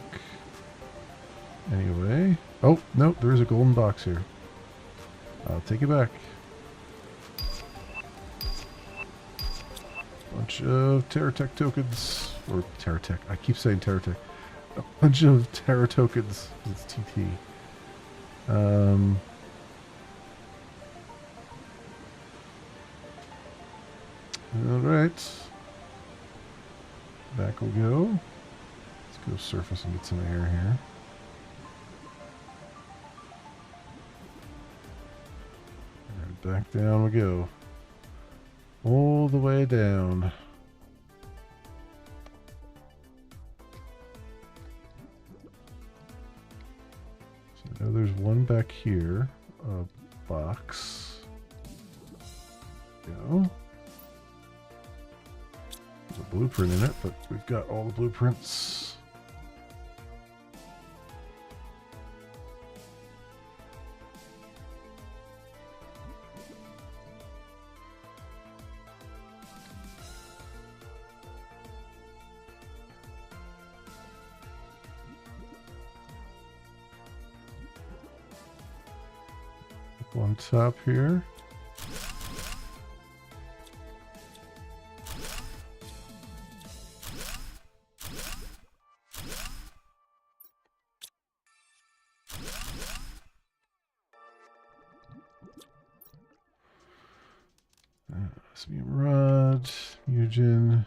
anyway. Oh, no, there is a golden box here. I'll take it back. Bunch of Terratech tokens. Or Terratech. I keep saying Terratech. A bunch of Terra tokens. It's TT. Alright. Back we'll go. Let's go surface and get some air here. Alright, back down we go. All the way down. So now there's one back here. A box. Go. There's a blueprint in it, but we've got all the blueprints. On top here. Osmium rod, mutagen.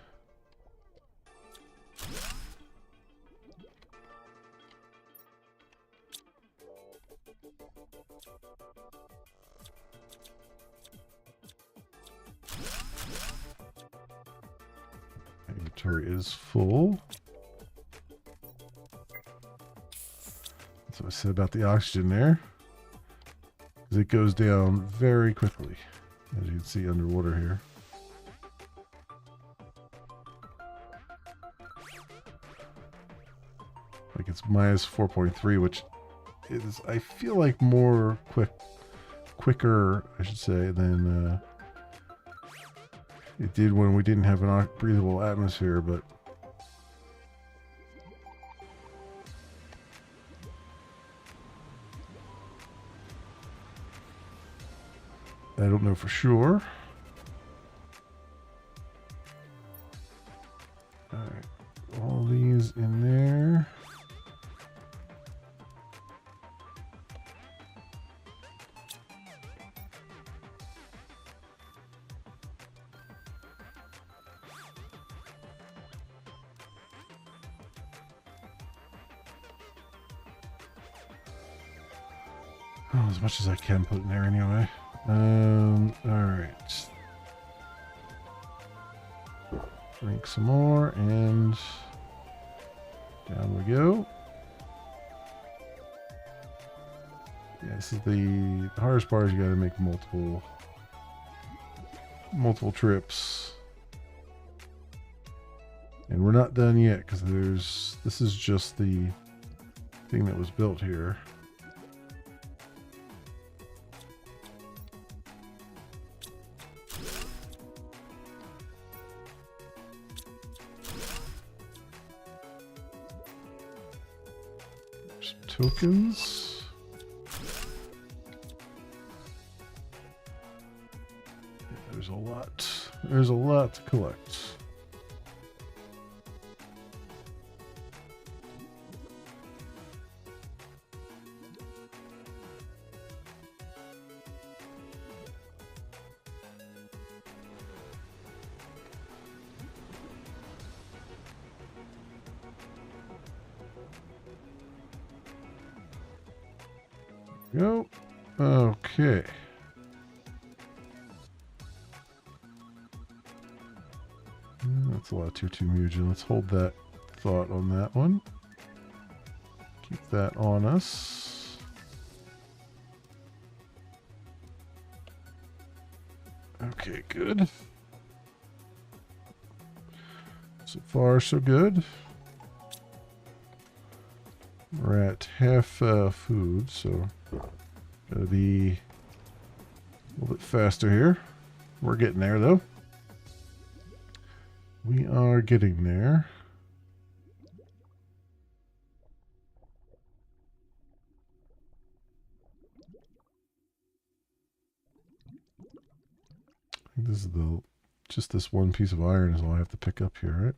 Inventory is full. That's what I said about the oxygen there. Because it goes down very quickly, as you can see underwater here. Like it's minus 4.3, which is, I feel like, more quicker, I should say, than it did when we didn't have an breathable atmosphere, but I don't know for sure. Alright, all these in there. Oh, as much as I can put in there anyway. Alright. Drink some more, and down we go. Yeah, this is the hardest part is you gotta make multiple trips. And we're not done yet, because this is just the thing that was built here. Tokens. Yeah, there's a lot. There's a lot to collect. Go. Okay. That's a lot of 2-2 mutagen. Let's hold that thought on that one. Keep that on us. Okay, good. So far, so good. We're at half food, so gotta be a little bit faster here. We're getting there, though. We are getting there. I think this is just this one piece of iron is all I have to pick up here, right?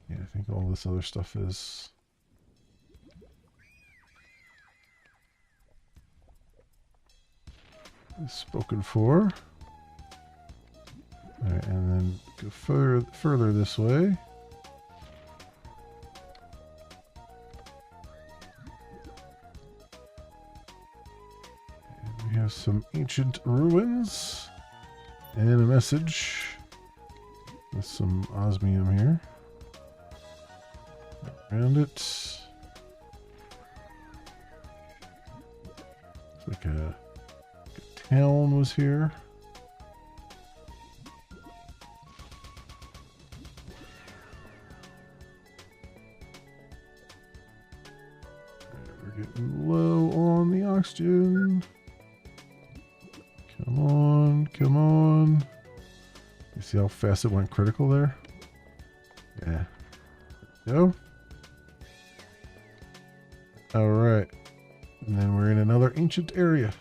Yeah, I think all this other stuff is... spoken for. Alright, and then go further this way. And we have some ancient ruins and a message with some osmium here. Around it. It's like a town was here. We're getting low on the oxygen. Come on, come on. You see how fast it went critical there? Yeah. Go. Alright. And then we're in another ancient area.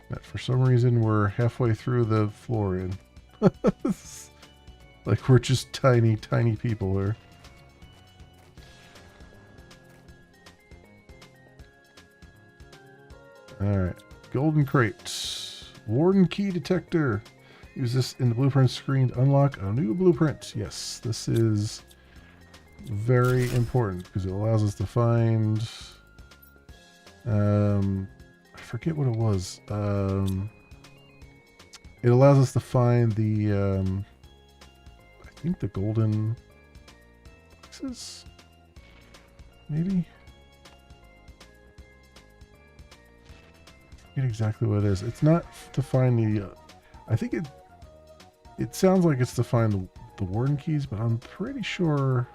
That for some reason we're halfway through the floor in. Like we're just tiny, tiny people here. Alright. Golden crate. Warden key detector. Use this in the blueprint screen to unlock a new blueprint. Yes, this is very important because it allows us to find... I forget what it was. It allows us to find the... I think the golden... boxes? Maybe? I forget exactly what it is. It's not to find the... I think it sounds like it's to find the warden keys, but I'm pretty sure...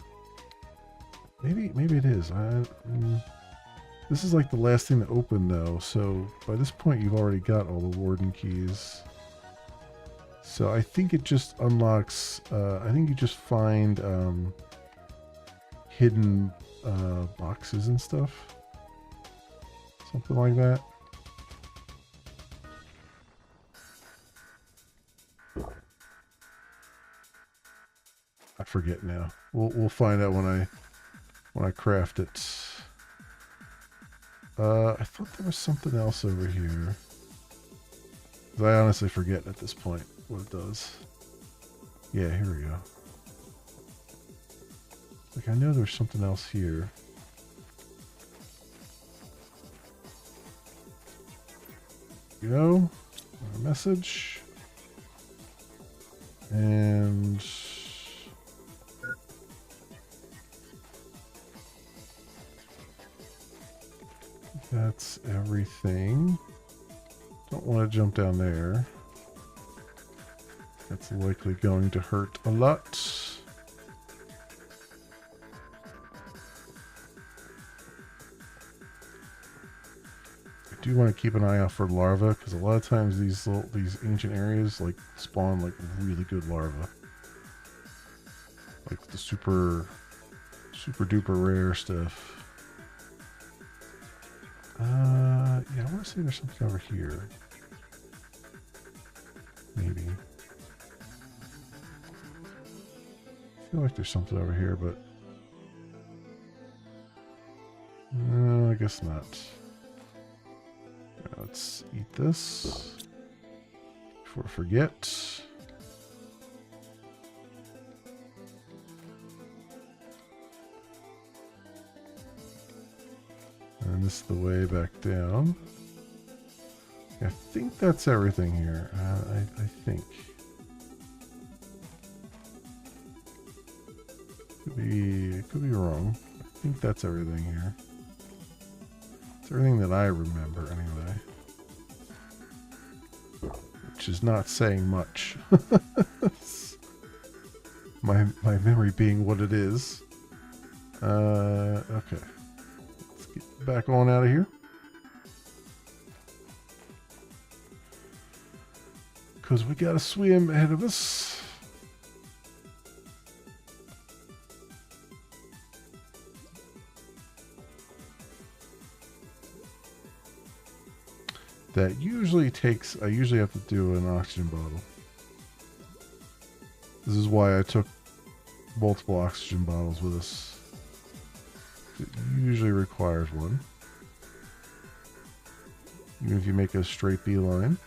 Maybe it is. This is like the last thing to open though, so by this point you've already got all the warden keys. So I think it just unlocks, I think you just find hidden boxes and stuff. Something like that. I forget now. We'll find out when I craft it. I thought there was something else over here. I honestly forget at this point what it does. Yeah, here we go. Like I know there's something else here. Here we go. A message. And that's everything. Don't want to jump down there. That's likely going to hurt a lot. I do want to keep an eye out for larvae because a lot of times these ancient areas like spawn like really good larvae. Like the super duper rare stuff. Yeah, I want to say there's something over here. Maybe. I feel like there's something over here, but... no, I guess not. Let's eat this before I forget. And this is the way back down. I think that's everything here. I think. Could be wrong. I think that's everything here. It's everything that I remember anyway. Which is not saying much. my memory being what it is. Okay. Let's get back on out of here. Because we got a swim ahead of us. That usually takes, I usually have to do an oxygen bottle. This is why I took multiple oxygen bottles with us. It usually requires one. Even if you make a straight beeline.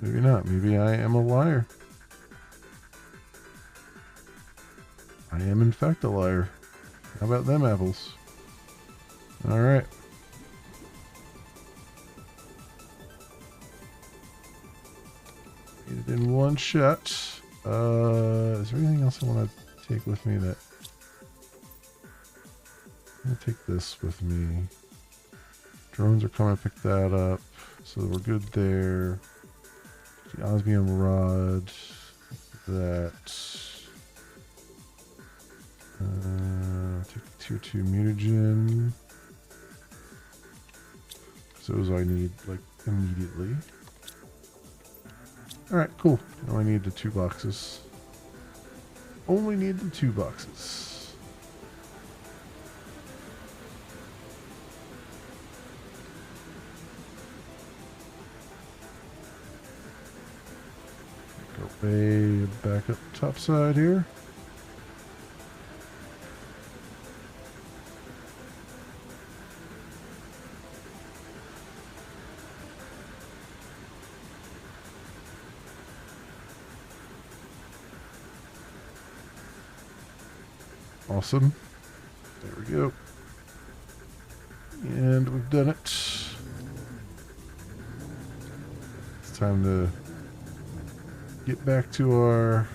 Maybe not. Maybe I am a liar. I am in fact a liar. How about them apples? Alright. Made it in one shot. Is there anything else I want to take with me that... I'm going to take this with me. Drones are coming to pick that up. So we're good there. The osmium rod. That. Take the tier 2 mutagen. Those I need like immediately. Alright, cool. Now I need the 2 boxes. Only need the 2 boxes. Go way back up top side here. Awesome. There we go. And we've done it. It's time to get back to our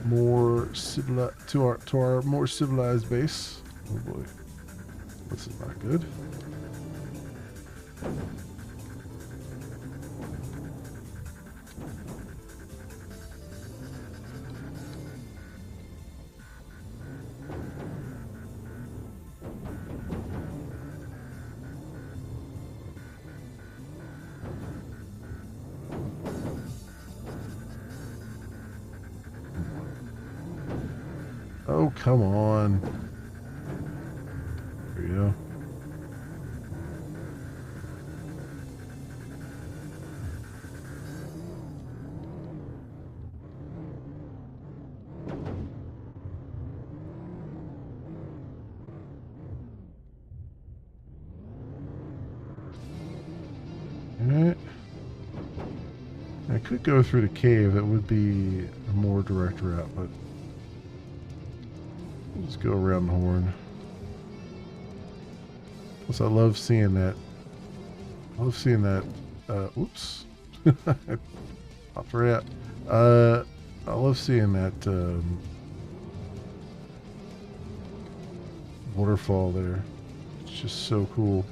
more civilized base. Oh boy. This is not good. Oh, come on. There we go. Alright. I could go through the cave. That would be a more direct route, but let's go around the horn. Plus, I love seeing that. I love seeing that. Oops. Popped right out. I love seeing that waterfall there. It's just so cool.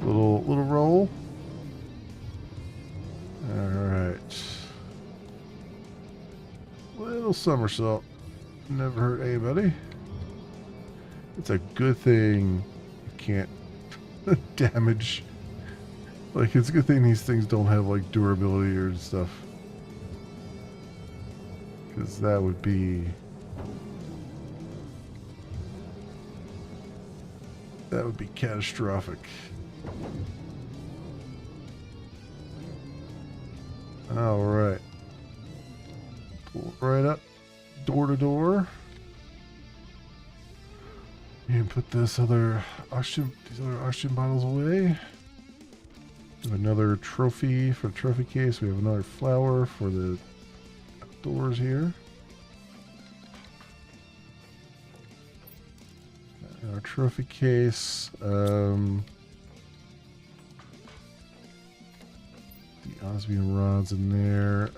Little roll. Alright. Little somersault. Never hurt anybody. It's a good thing you can't damage. Like, it's a good thing these things don't have, like, durability or stuff. Because that would be... that would be catastrophic. All right. Pull it right up, door to door. And put this other oxygen, these other oxygen bottles away. We have another trophy for the trophy case. We have another flower for the outdoors here. Our trophy case. The osmium rods in there.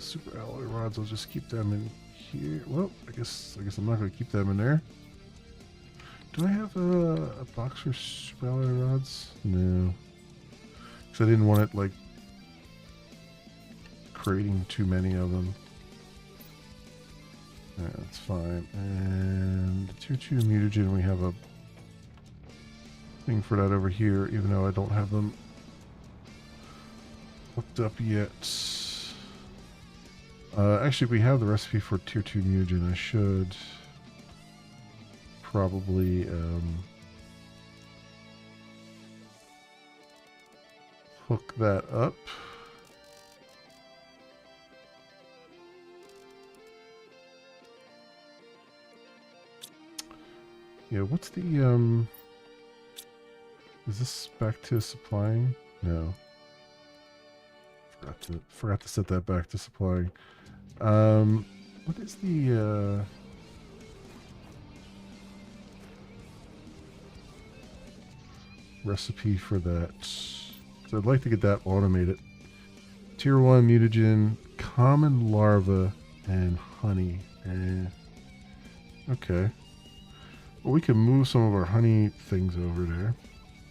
Super alloy rods. I'll just keep them in here. Well, I guess I'm not going to keep them in there. Do I have a box for super alloy rods? No. Because I didn't want it, like, creating too many of them. Yeah, that's fine. And tier 2 mutagen, we have a thing for that over here, even though I don't have them hooked up yet. Actually, we have the recipe for tier 2 mutagen. I should probably hook that up. Yeah, what's the is this back to supplying? No. Forgot to set that back to supplying. What is the recipe for that? So I'd like to get that automated. Tier 1 mutagen, common larva, and honey. Okay. Well, we can move some of our honey things over there.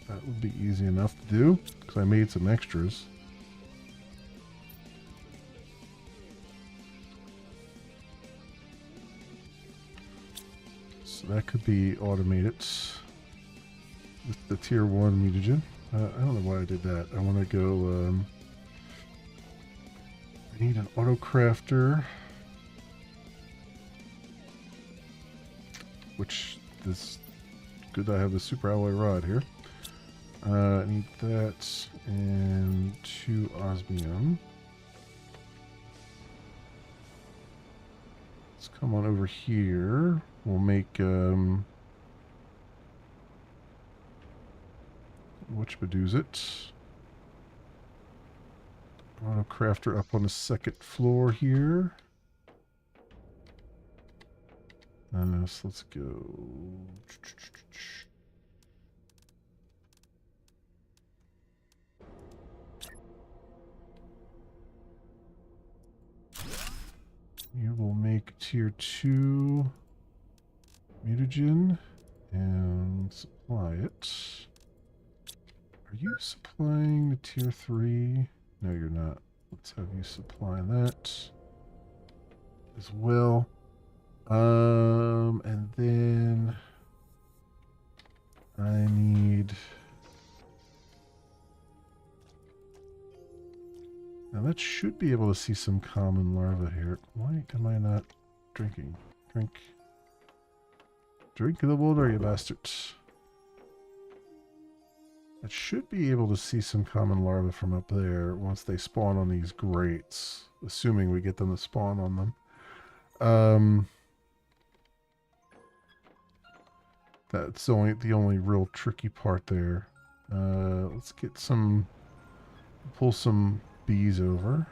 That would be easy enough to do, because I made some extras. So that could be automated with the tier 1 mutagen. I don't know why I did that. I want to go... I need an auto crafter, which is good. I have the super alloy rod here. I need that and 2 osmium. Let's come on over here. We'll make whatchamadoozit. Auto crafter up on the second floor here. So let's go. You will make tier 2 mutagen and supply it. Are you supplying the tier 3? No, you're not. Let's have you supply that as well. And then I need... Now that should be able to see some common larvae here. Why am I not drinking? Drink. Drink the water, you bastards. It should be able to see some common larvae from up there once they spawn on these grates, assuming we get them to spawn on them. That's the only real tricky part there. Let's get some, pull some bees over.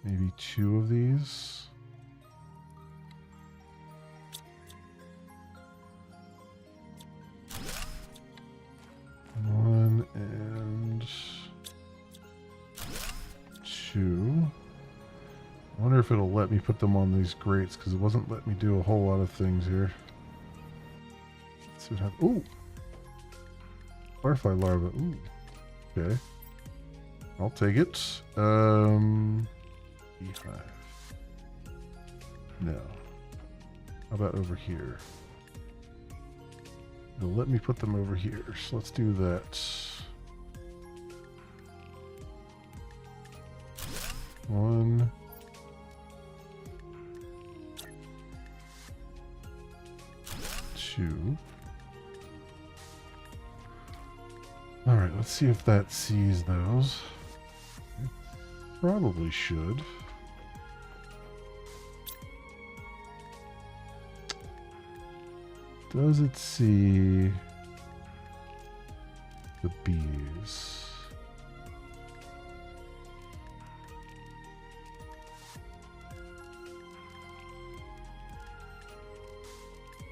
Maybe 2 of these. One and 2. I wonder if it'll let me put them on these grates, because it wasn't letting me do a whole lot of things here. Let's see what happens. Ooh! Firefly larva. Ooh. Okay. I'll take it. Beehive. No. How about over here? It'll let me put them over here, so let's do that. 1. Two. All right, let's see if that sees those. It probably should. Does it see the bees?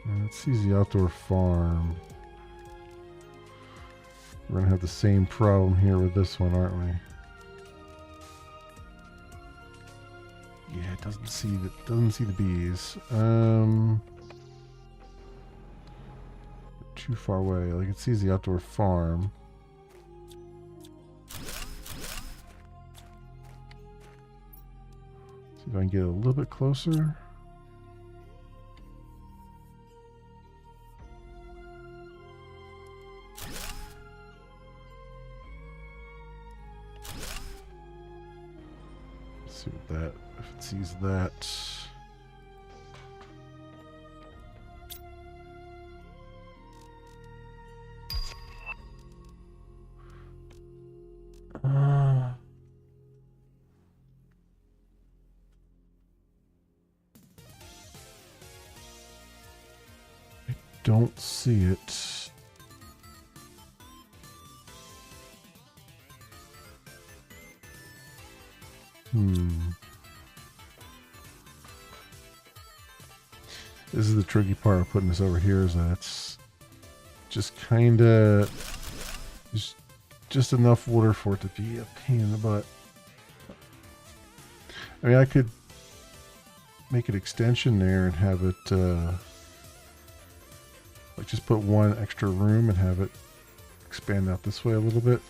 And it sees the outdoor farm. We're gonna have the same problem here with this one, aren't we? Yeah, it doesn't see the bees. Too far away. Like it sees the outdoor farm. See if I can get a little bit closer. Let's see what that, if it sees that. Don't see it. This is the tricky part of putting this over here, is that it's just kind of just enough water for it to be a pain in the butt. I mean, I could make an extension there and have it like just put one extra room and have it expand out this way a little bit.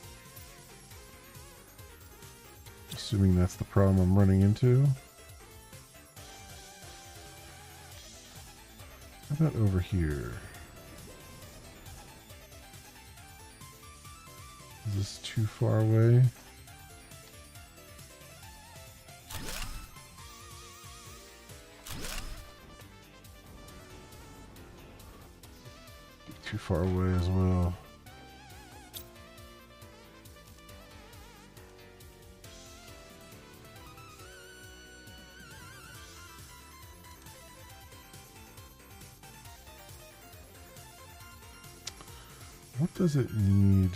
Assuming that's the problem I'm running into. How about over here? Is this too far away? Too far away as well. What does it need?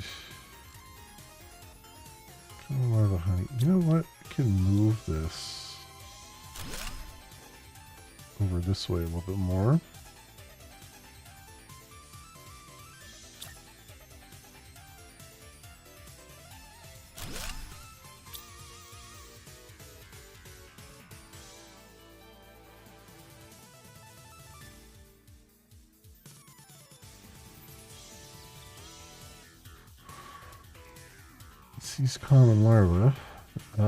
A lot of honey. You know what? I can move this over this way a little bit more. These common larvae. I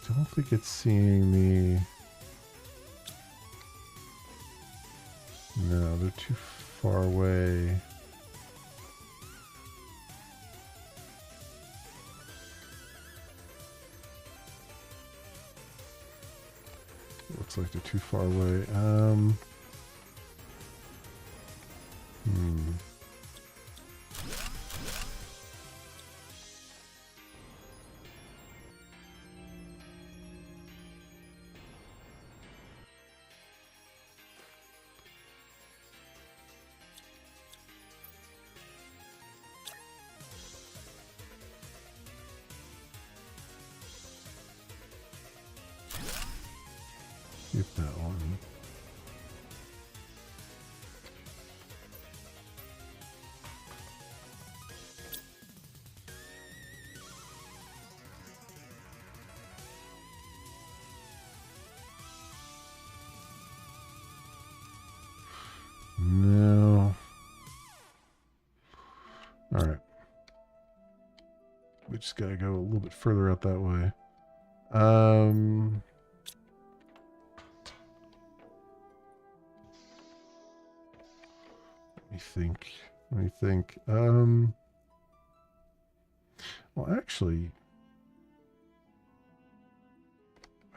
don't think it's seeing the... No, they're too far away. Looks like they're too far away. Keep that one. No. All right. We just gotta go a little bit further out that way. me think. Let me think. Well, actually,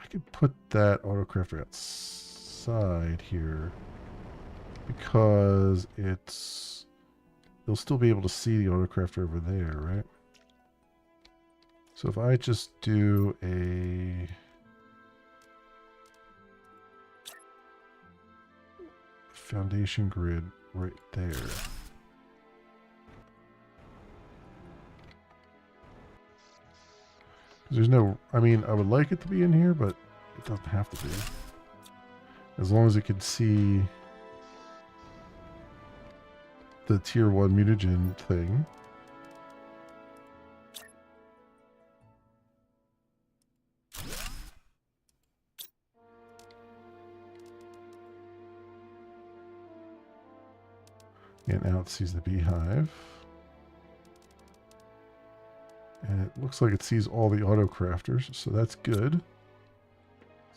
I could put that autocrafter outside here because it's... You'll still be able to see the autocrafter over there, right? So if I just do a... foundation grid right there. There's no... I mean, I would like it to be in here, but it doesn't have to be. As long as it can see the tier 1 mutagen thing. And now it sees the beehive. And it looks like it sees all the auto crafters, so that's good.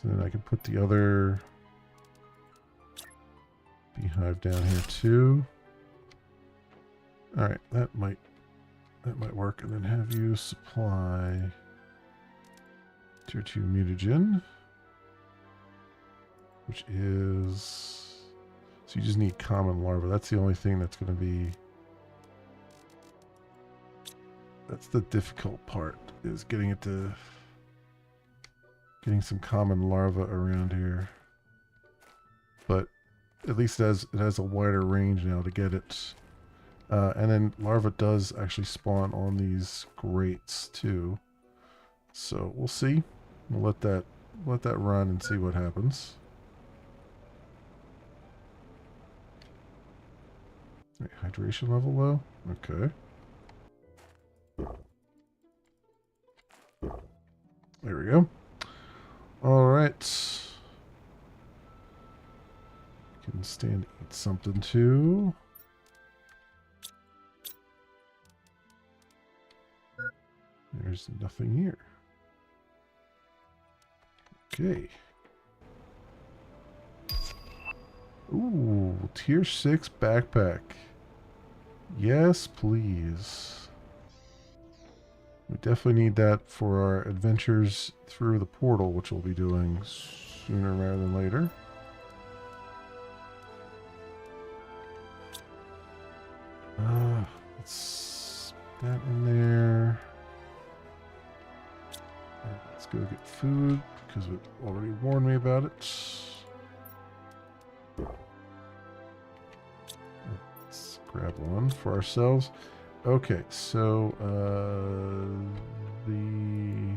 So then I can put the other beehive down here too. Alright, that might work. And then have you supply tier 2 mutagen, which is... So you just need common larva. That's the only thing that's going to be... That's the difficult part, is getting it to... Getting some common larva around here. But at least it has a wider range now to get it. And then larva does actually spawn on these grates too. So we'll see. We'll let that run and see what happens. Right, hydration level low? Okay. There we go. Alright. Can stand to eat something too. There's nothing here. Okay. Ooh, tier 6 backpack. Yes, please. We definitely need that for our adventures through the portal, which we'll be doing sooner rather than later. Let's put that in there. And let's go get food, because it already warned me about it. Let's grab one for ourselves. Okay, so the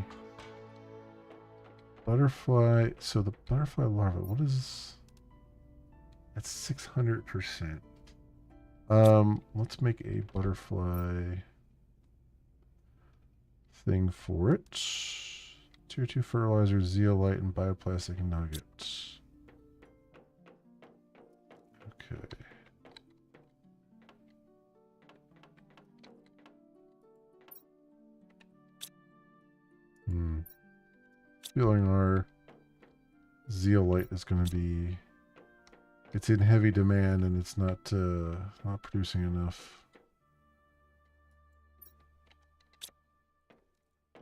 butterfly, so the butterfly larva, what is, that's 600%. Let's make a butterfly thing for it. Tier 2 fertilizer, zeolite, and bioplastic nuggets. Okay. Feeling our zeolite is going to be, it's in heavy demand and it's not producing enough.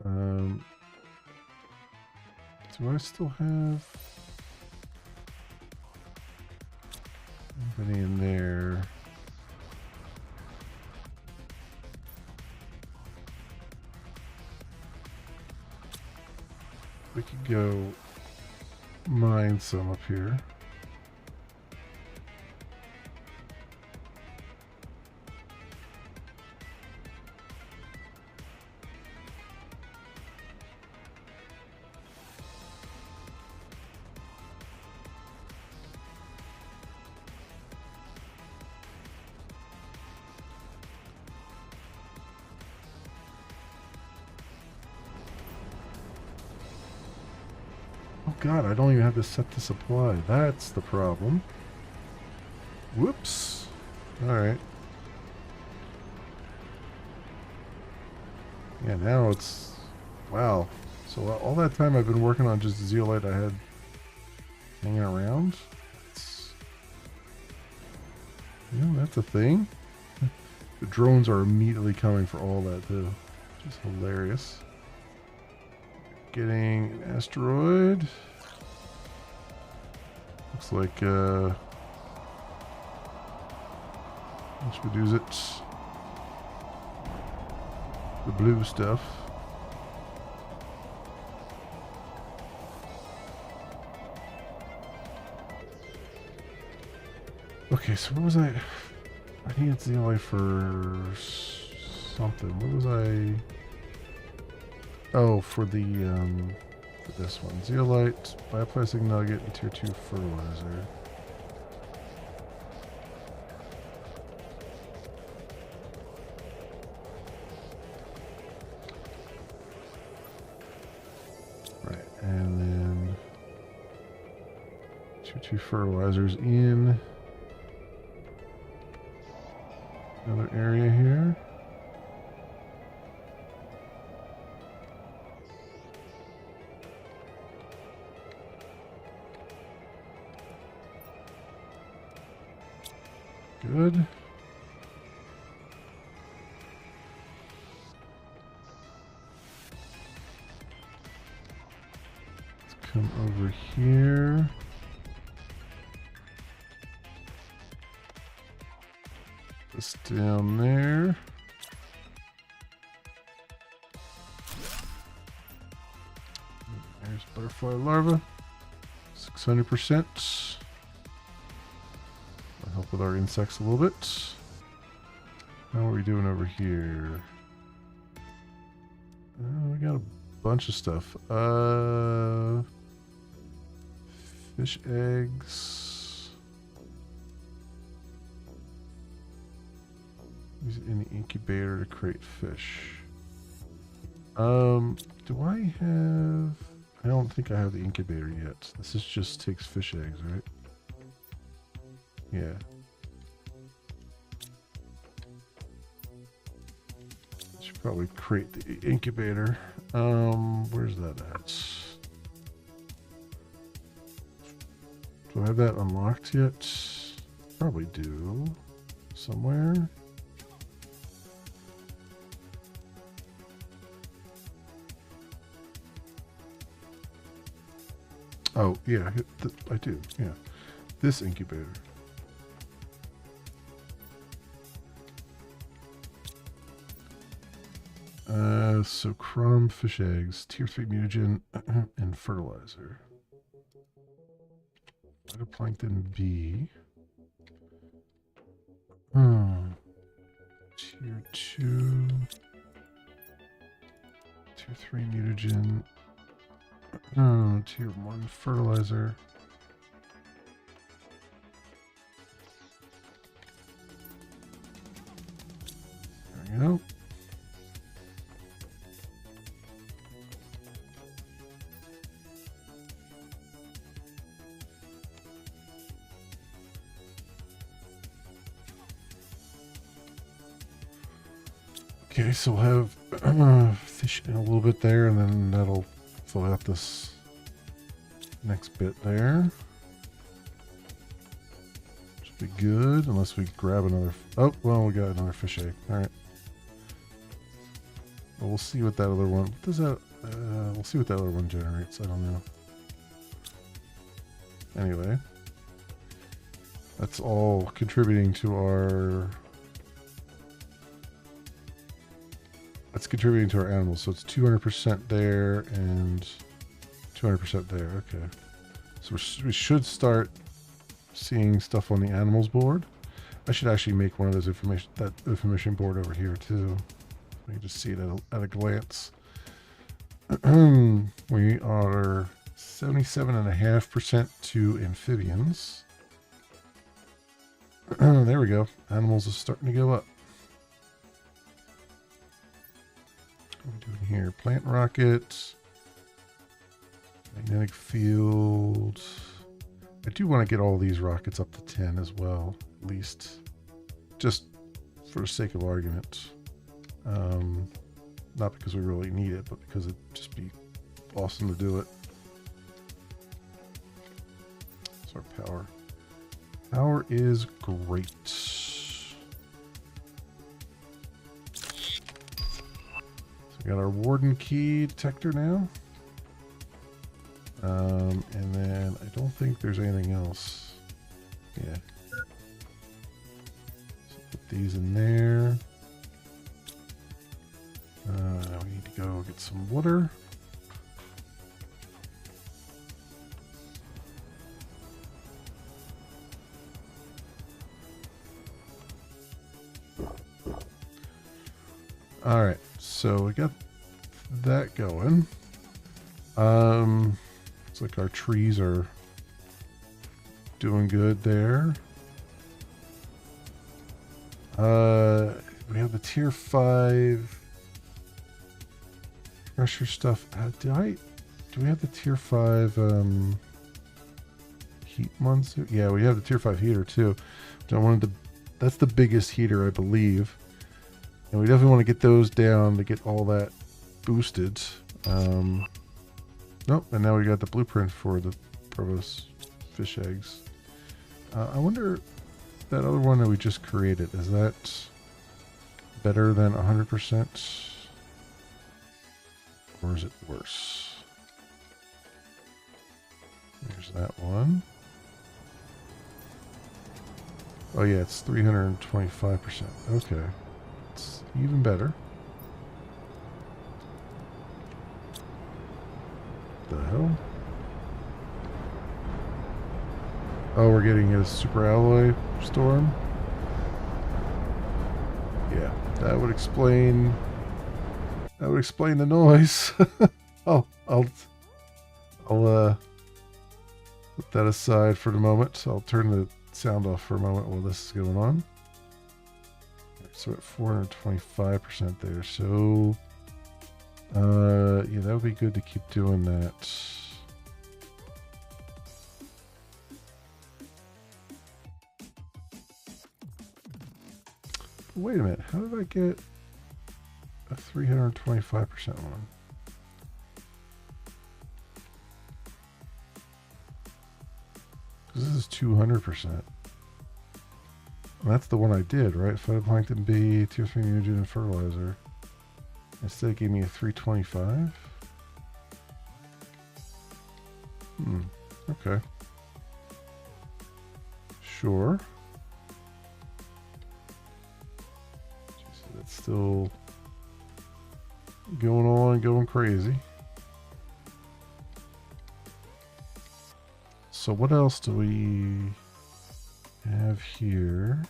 Do I still have any in there? We could go mine some up here. God, I don't even have to set the supply. That's the problem. Whoops. Alright. Yeah, now it's... Wow. So all that time I've been working on just the zeolite I had hanging around. Yeah, that's a thing. The drones are immediately coming for all that too, which is hilarious. Getting an asteroid. Looks like let's reduce it. The blue stuff. Okay, so what was I needed zeolite for something. What was I? Oh, for the for this one. Zeolite, bioplastic nugget, and tier 2 fertilizer. Right, and then tier 2 fertilizers in another area here. Good. Let's come over here. This down there. There's butterfly larva. 600%. That'll help with our insects a little bit. How are we doing over here? We got a bunch of stuff. Fish eggs. Use it in the incubator to create fish. Do I have... I don't think I have the incubator yet. This is just takes fish eggs, right? Yeah. Should probably create the incubator. Where's that at? Do I have that unlocked yet? Probably do. Somewhere. Oh, yeah, I do, yeah. This incubator. So crumb, fish eggs, tier 3 mutagen, and fertilizer. Phytoplankton B. Tier 2. Tier 3 mutagen. Tier 1 fertilizer. There we go. Okay, so we'll have fish in a little bit there, and then that'll fill out this next bit there. Should be good, unless we grab another... Oh, well, we got another fish egg. Alright. Well, we'll see what that other one... What does that... we'll see what that other one generates. I don't know. Anyway. That's all contributing to our... That's contributing to our animals, so it's 200% there and 200% there. Okay, so we should start seeing stuff on the animals board. I should actually make one of those information board over here too. You can just see it at a glance. We are 77.5% to amphibians. There we go. Animals is starting to go up. What are we doing here? Plant rocket, magnetic field. I do want to get all these rockets up to 10 as well, at least, just for the sake of argument. Not because we really need it, but because it'd just be awesome to do it. That's our power. Power is great. We got our warden key detector now. And then I don't think there's anything else. Yeah. So put these in there. We need to go get some water. All right, so we got that going. Looks like our trees are doing good there. We have the tier 5 pressure stuff. Do we have the tier 5 heat ones? Yeah, we have the tier 5 heater too. That's the biggest heater, I believe. And we definitely want to get those down to get all that boosted. Nope, and now we got the blueprint for the Provost fish eggs. I wonder, that other one that we just created, is that better than 100%? Or is it worse? There's that one. Oh yeah, it's 325%. Okay. It's even better. The hell? Oh, we're getting a super alloy storm? Yeah, that would explain the noise. Oh, I'll put that aside for the moment. I'll turn the sound off for a moment while this is going on. So at 425% there. So yeah, that would be good to keep doing that. Wait a minute, how did I get a 325% one? Because this is 200%. And that's the one I did, right? Phytoplankton B, tier 3 mutagen, and fertilizer. Instead it gave me a 325. Okay. Sure. Jeez, that's still going on, going crazy. So what else do we have here?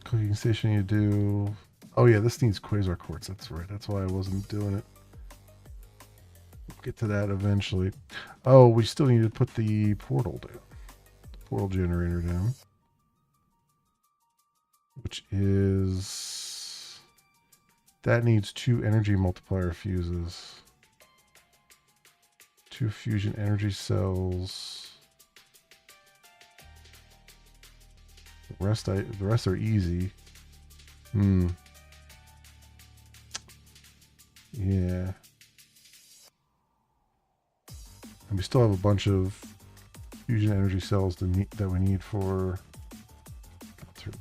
Cooking station you do. Oh yeah, this needs quasar quartz. That's right. That's why I wasn't doing it. We'll get to that eventually. Oh, we still need to put the portal down. The portal generator down. Which is... that needs 2 energy multiplier fuses. 2 fusion energy cells. The rest are easy. Yeah. And we still have a bunch of fusion energy cells that we need for... turn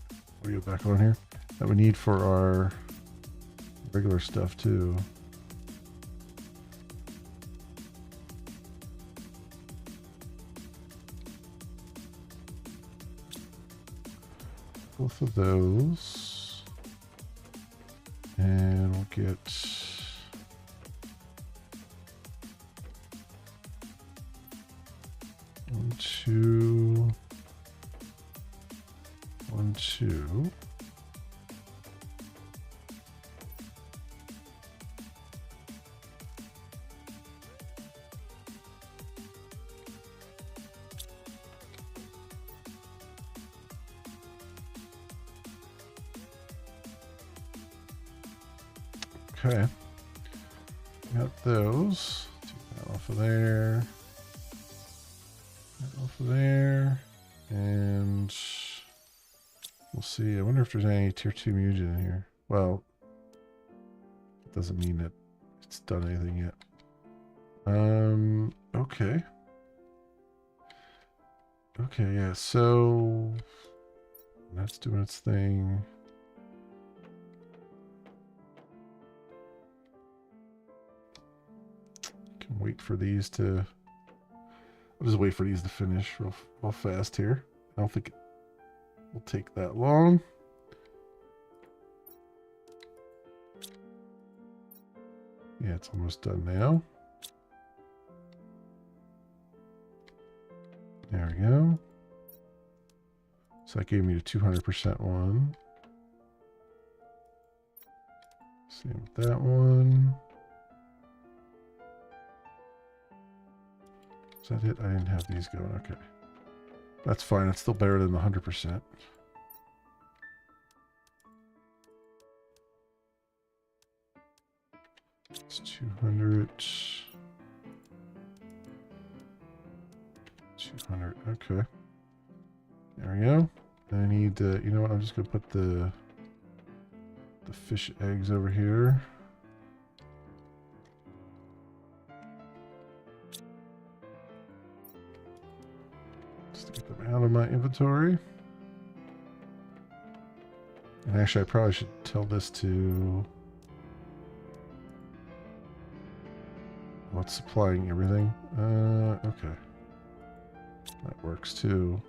audio back on here. That we need for our regular stuff too. Both of those. And we'll get... 1, 2... 1, 2... Okay, got those. Take that off of there. That off of there. And we'll see. I wonder if there's any tier 2 mutagen in here. Well, it doesn't mean that it's done anything yet. Okay. Okay, yeah, so that's doing its thing. Wait for these to... I'll just wait for these to finish real fast here. I don't think it will take that long. Yeah, it's almost done now. There we go. So that gave me the 200% one. Same with that one. Is that it? I didn't have these going. Okay. That's fine. It's still better than the 100%. It's 200. 200. Okay. There we go. I need to, you know what? I'm just going to put the fish eggs over here. Just to get them out of my inventory. And actually, I probably should tell this to what's supplying everything. Okay. That works too.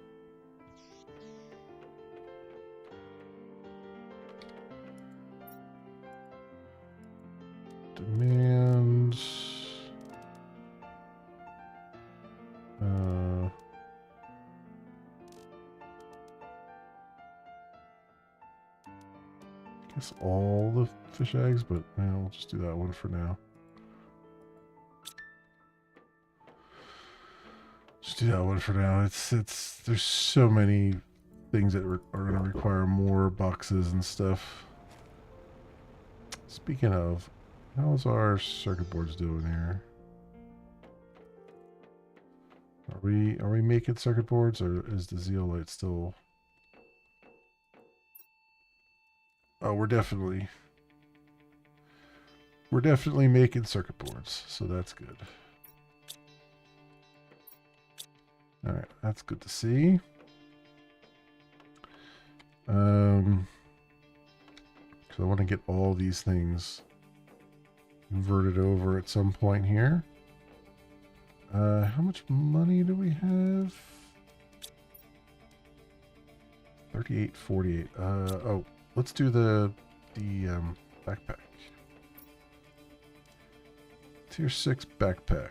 Demand. Guess all the fish eggs, but we'll just do that one for now. Just do that one for now. There's so many things that are going to require more boxes and stuff. Speaking of, how's our circuit boards doing here? Are we making circuit boards, or is the zeolite still? Oh, we're definitely making circuit boards, so that's good. All right, that's good to see. Because I want to get all these things converted over at some point here. How much money do we have? 38.48. Oh, let's do the backpack. Tier 6 backpack.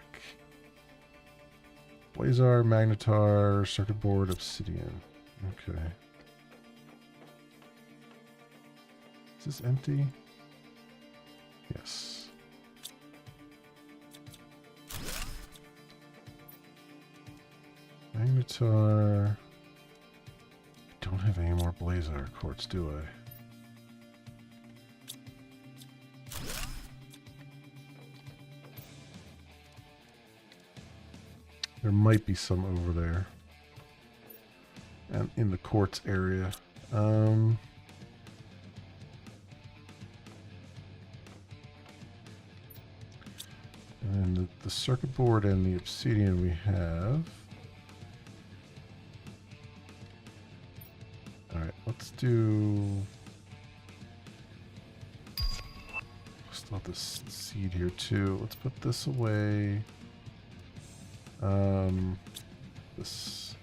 Blazar, Magnetar, circuit board, obsidian. Okay. Is this empty? Yes. Magnetar. I don't have any more Blazar quartz, do I? There might be some over there. And in the quartz area. And then the circuit board and the obsidian we have. Alright, let's do... Still have this seed here too. Let's put this away. This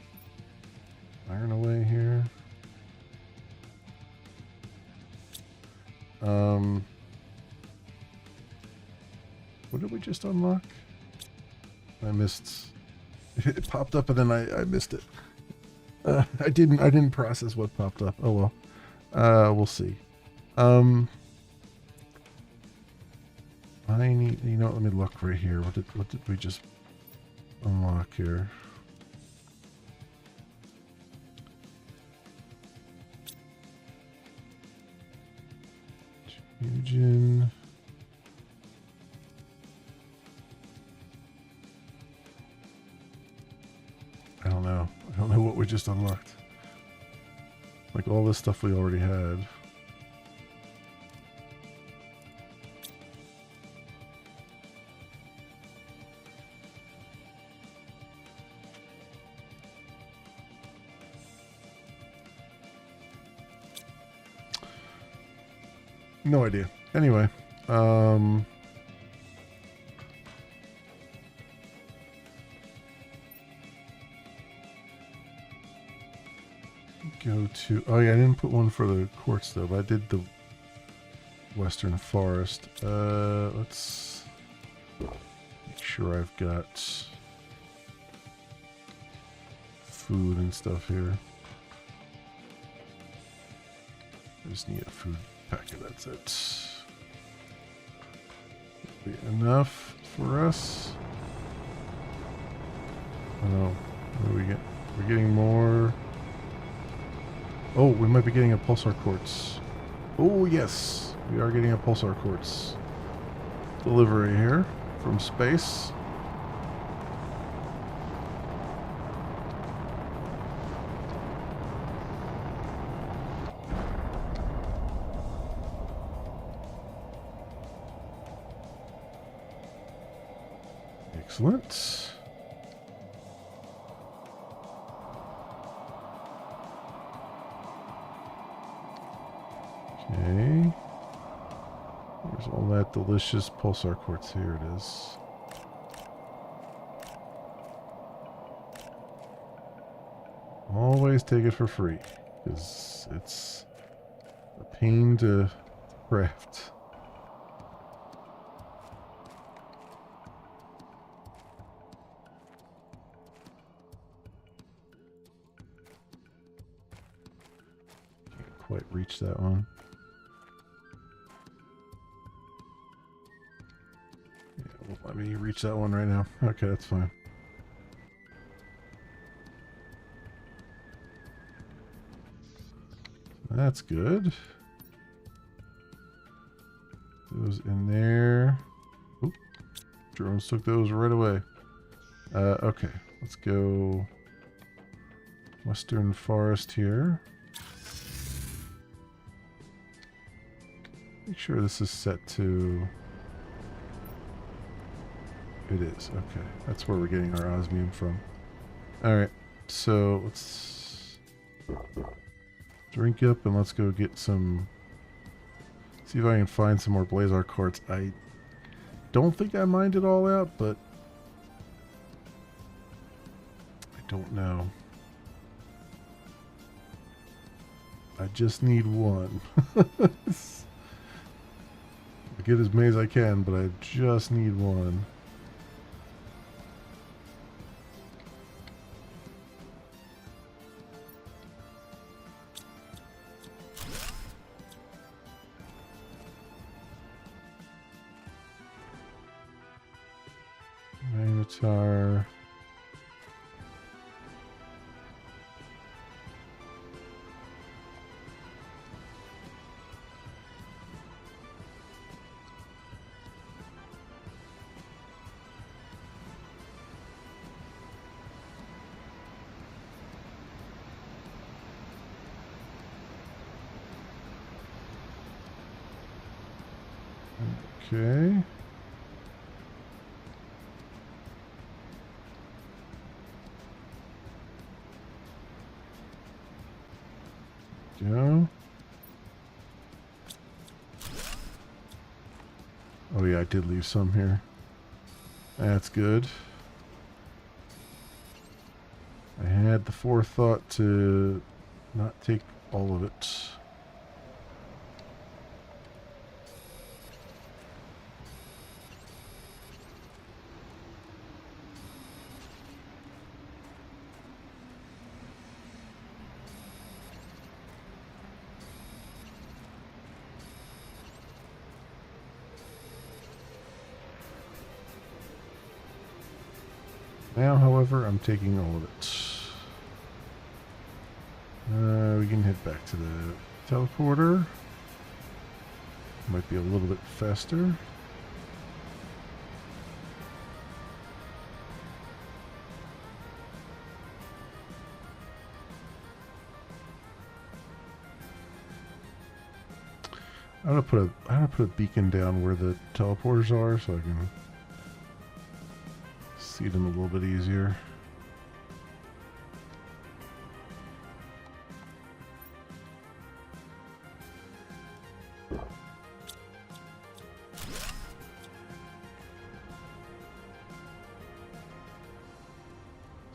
iron away here. What did we just unlock? I missed. It popped up and then I missed it. I didn't process what popped up. Oh well. We'll see. I need, you know, let me look right here. What did we just unlock here? Fusion. I don't know. I don't know what we just unlocked. Like all this stuff we already had. No idea. Anyway, go to... Oh yeah, I didn't put one for the quartz though, but I did the Western Forest. Let's make sure I've got food and stuff here. I just need a food packet, that's it. That'll be enough for us. Oh, what do we get? We're getting more. Oh, we might be getting a pulsar quartz. Oh yes, we are getting a pulsar quartz delivery here from space. Excellent. Okay. There's all that delicious pulsar quartz. Here it is. Always take it for free, because it's a pain to craft. Can't quite reach that one. Yeah, won't let me reach that one right now. Okay, that's fine. That's good. Those in there. Oop. Drones took those right away. Okay, let's go Western Forest here. Make sure this is set to... It is. Okay, that's where we're getting our osmium from. Alright, so let's drink up and let's go get some... See if I can find some more Blazar quartz. I don't think I mined it all out, but I don't know. I just need one. I'll get as many as I can, but I just need one. Magnetar. Okay. Go. Oh yeah, I did leave some here. That's good. I had the forethought to not take all of it. Now, however, I'm taking all of it. We can head back to the teleporter. Might be a little bit faster. I'm gonna put a beacon down where the teleporters are so I can see them a little bit easier.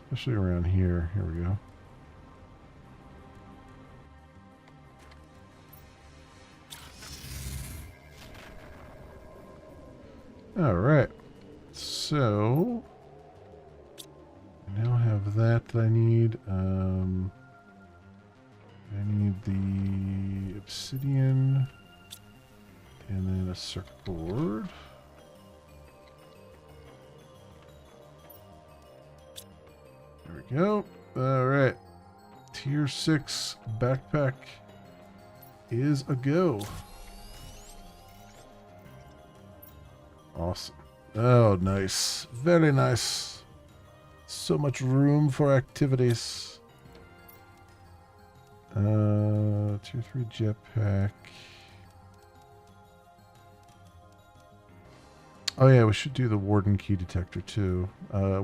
Especially around here. Here we go. of that I need. I need the obsidian and then a circuit board. There we go. All right. Tier 6 backpack is a go. Awesome. Oh, nice. Very nice. So much room for activities. Tier 3 jetpack. Oh yeah, we should do the Warden key detector too,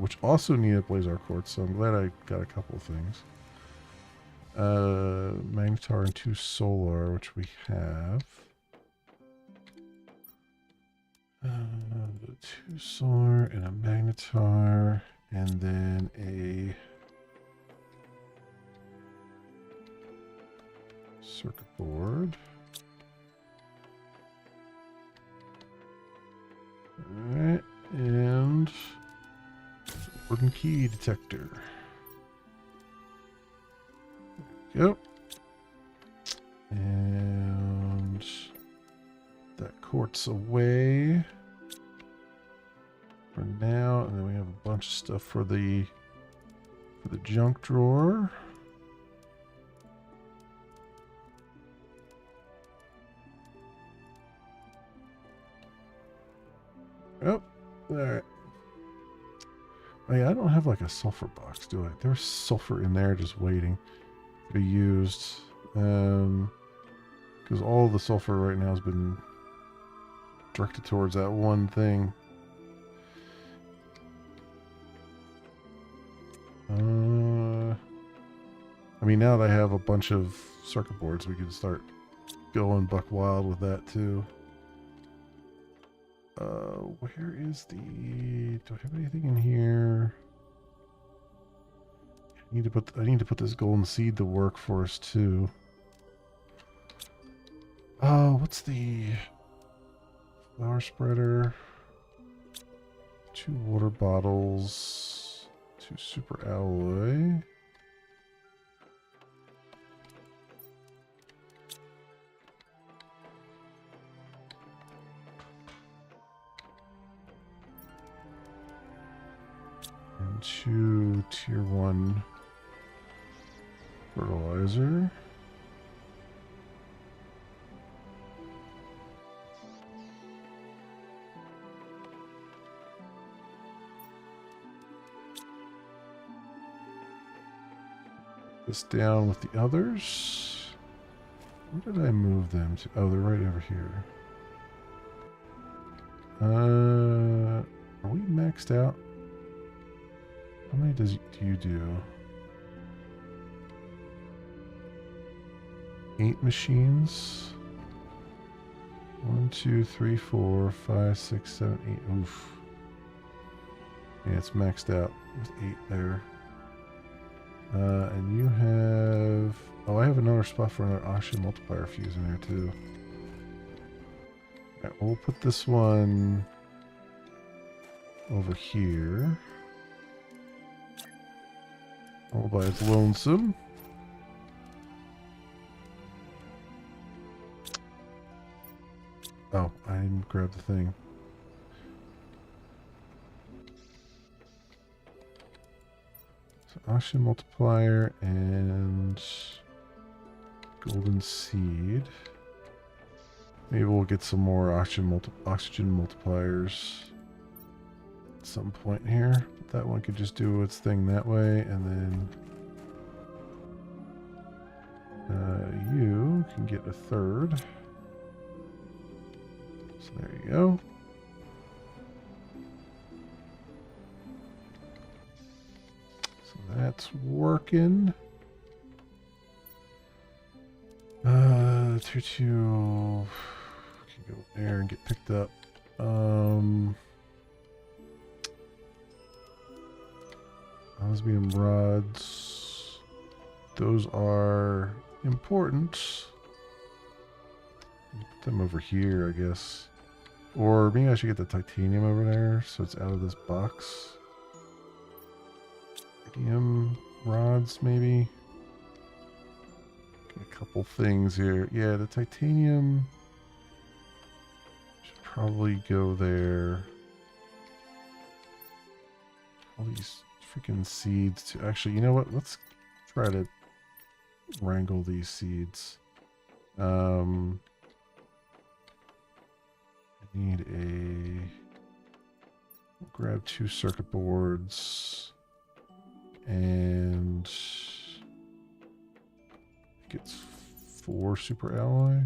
which also needed Blazar quartz, so I'm glad I got a couple of things. Magnetar and 2 solar, which we have. 2 solar and a Magnetar, and then a circuit board. Alright, and Warden key detector. There we go. And that quartz away for now, and then we have a bunch of stuff for the junk drawer. Oh, alright. Oh yeah, I don't have like a sulfur box, do I? There's sulfur in there just waiting to be used. Because all the sulfur right now has been directed towards that one thing. I mean, now that I have a bunch of circuit boards, we can start going buck wild with that too. Where is the... Do I have anything in here? I need to put this golden seed to work for us too. What's the flower spreader? 2 water bottles, 2 super alloy. And 2 tier 1 fertilizer. This down with the others. Where did I move them to? Oh, they're right over here. Are we maxed out? How many do you do? 8 machines. 1, 2, 3, 4, 5, 6, 7, 8. Oof. Yeah, it's maxed out with 8 there. And you have... Oh, I have another spot for another oxygen multiplier fuse in there too. Alright, we'll put this one over here. All by its lonesome. Oh, I didn't grab the thing. Oxygen multiplier and golden seed. Maybe we'll get some more oxygen multipliers at some point here. But that one could just do its thing that way, and then you can get a third. So there you go. That's working. Tier 2 can go there and get picked up. Osmium rods. Those are important. Put them over here, I guess. Or maybe I should get the titanium over there so it's out of this box. Titanium. rods, maybe. Get a couple things here. Yeah, the titanium should probably go there. All these freaking seeds too. Actually, you know what? Let's try to wrangle these seeds. I need a... grab 2 circuit boards. And... I think it's 4 super alloy.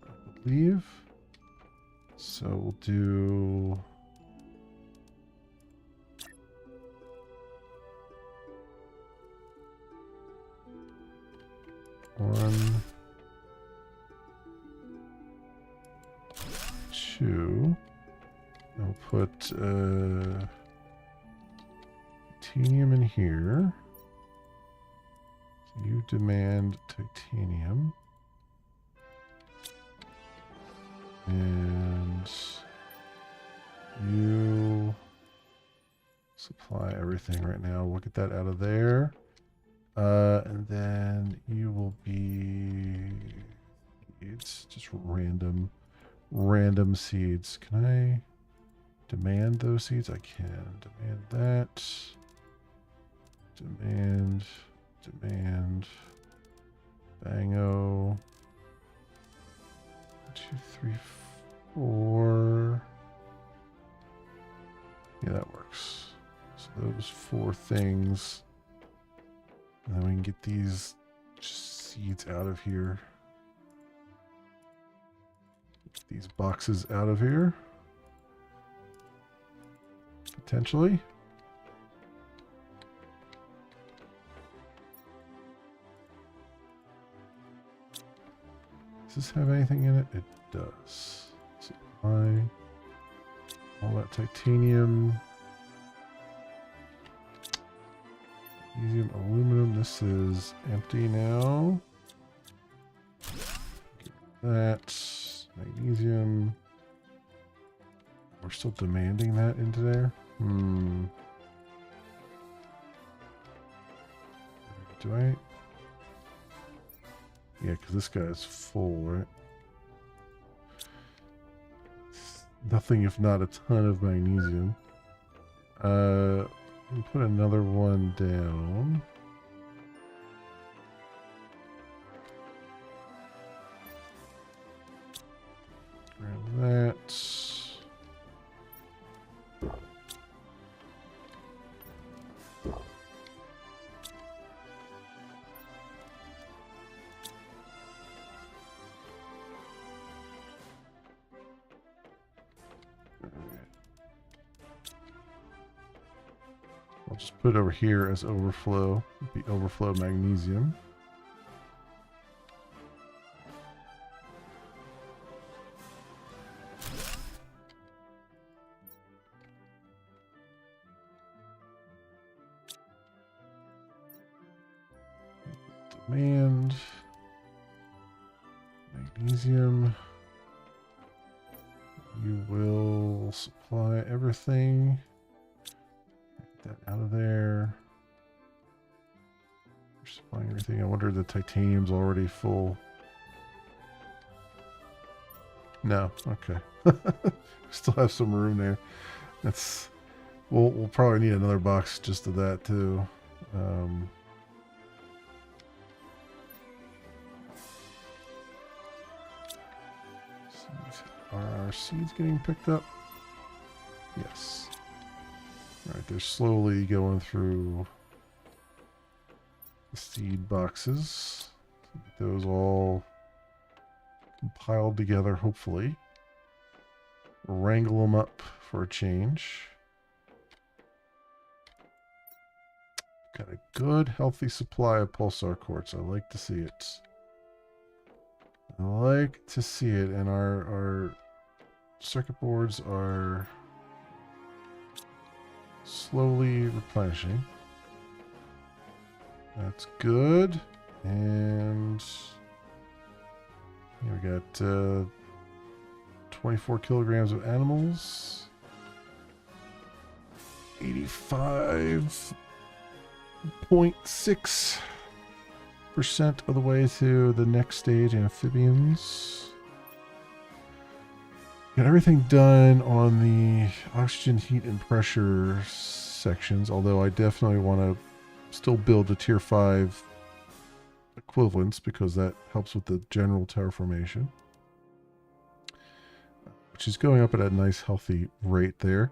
I believe. So we'll do... one, 2. I'll put titanium in here. So you demand titanium. And you supply everything right now. We'll get that out of there. And then you will be... It's just random seeds. Can I demand those seeds? I can. Demand that. Demand. Bango. 2, 3, 4. Yeah, that works. So those 4 things. And then we can get these seeds out of here. Get these boxes out of here. Potentially. Does this have anything in it? It does. Supply all that titanium. Magnesium, aluminum. This is empty now. Get that. Magnesium. We're still demanding that into there. Do I? Yeah, because this guy is full, right? Nothing if not a ton of magnesium. Put another one down. Grab that. I'll just put it over here as overflow. It'll be overflow magnesium. Demand magnesium. You will supply everything. Get that out of there. You're supplying everything. I wonder if the titanium's already full. No, okay. Still have some room there. That's we'll probably need another box just of that too. Are our seeds getting picked up? Yes. Alright, they're slowly going through the seed boxes. Get those all compiled together, hopefully. Wrangle them up for a change. Got a good, healthy supply of pulsar quartz. I like to see it. I like to see it, and our circuit boards are slowly replenishing. That's good. And here we got 24 kilograms of animals. 85.6% of the way to the next stage, amphibians. Got everything done on the oxygen, heat, and pressure sections, although I definitely want to still build the tier 5 equivalents because that helps with the general terraformation, which is going up at a nice healthy rate there.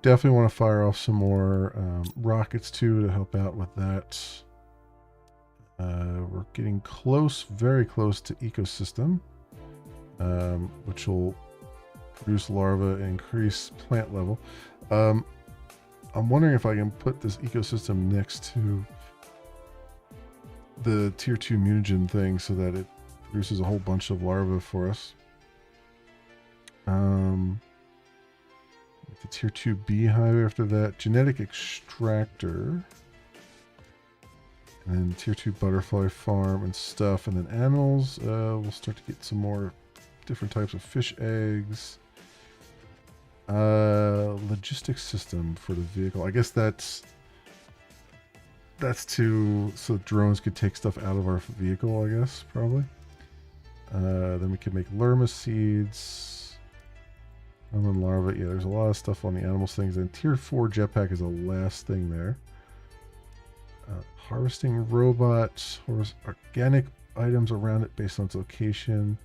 Definitely want to fire off some more rockets too to help out with that. We're getting close, very close to ecosystem, which will produce larvae and increase plant level. I'm wondering if I can put this ecosystem next to the tier 2 mutagen thing so that it produces a whole bunch of larvae for us. The tier 2 beehive after that, genetic extractor, and then tier 2 butterfly farm and stuff, and then animals. We'll start to get some more different types of fish eggs. Logistics system for the vehicle. I guess that's to so drones could take stuff out of our vehicle, I guess, probably. Then we could make lerma seeds. Lemon larvae. Yeah, there's a lot of stuff on the animals things. And tier 4 jetpack is the last thing there. Harvesting robot. Organic items around it based on its location.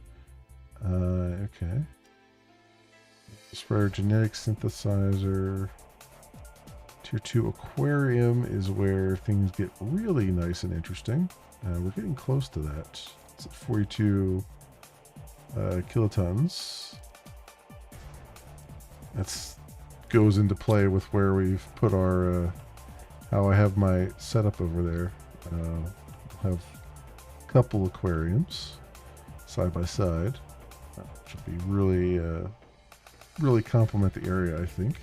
Okay. Spreader, genetic synthesizer. Tier 2 aquarium is where things get really nice and interesting. We're getting close to that. It's at 42 kilotons. That's goes into play with where we've put our how I have my setup over there. I'll have a couple aquariums side by side, which will be really really complement the area, I think.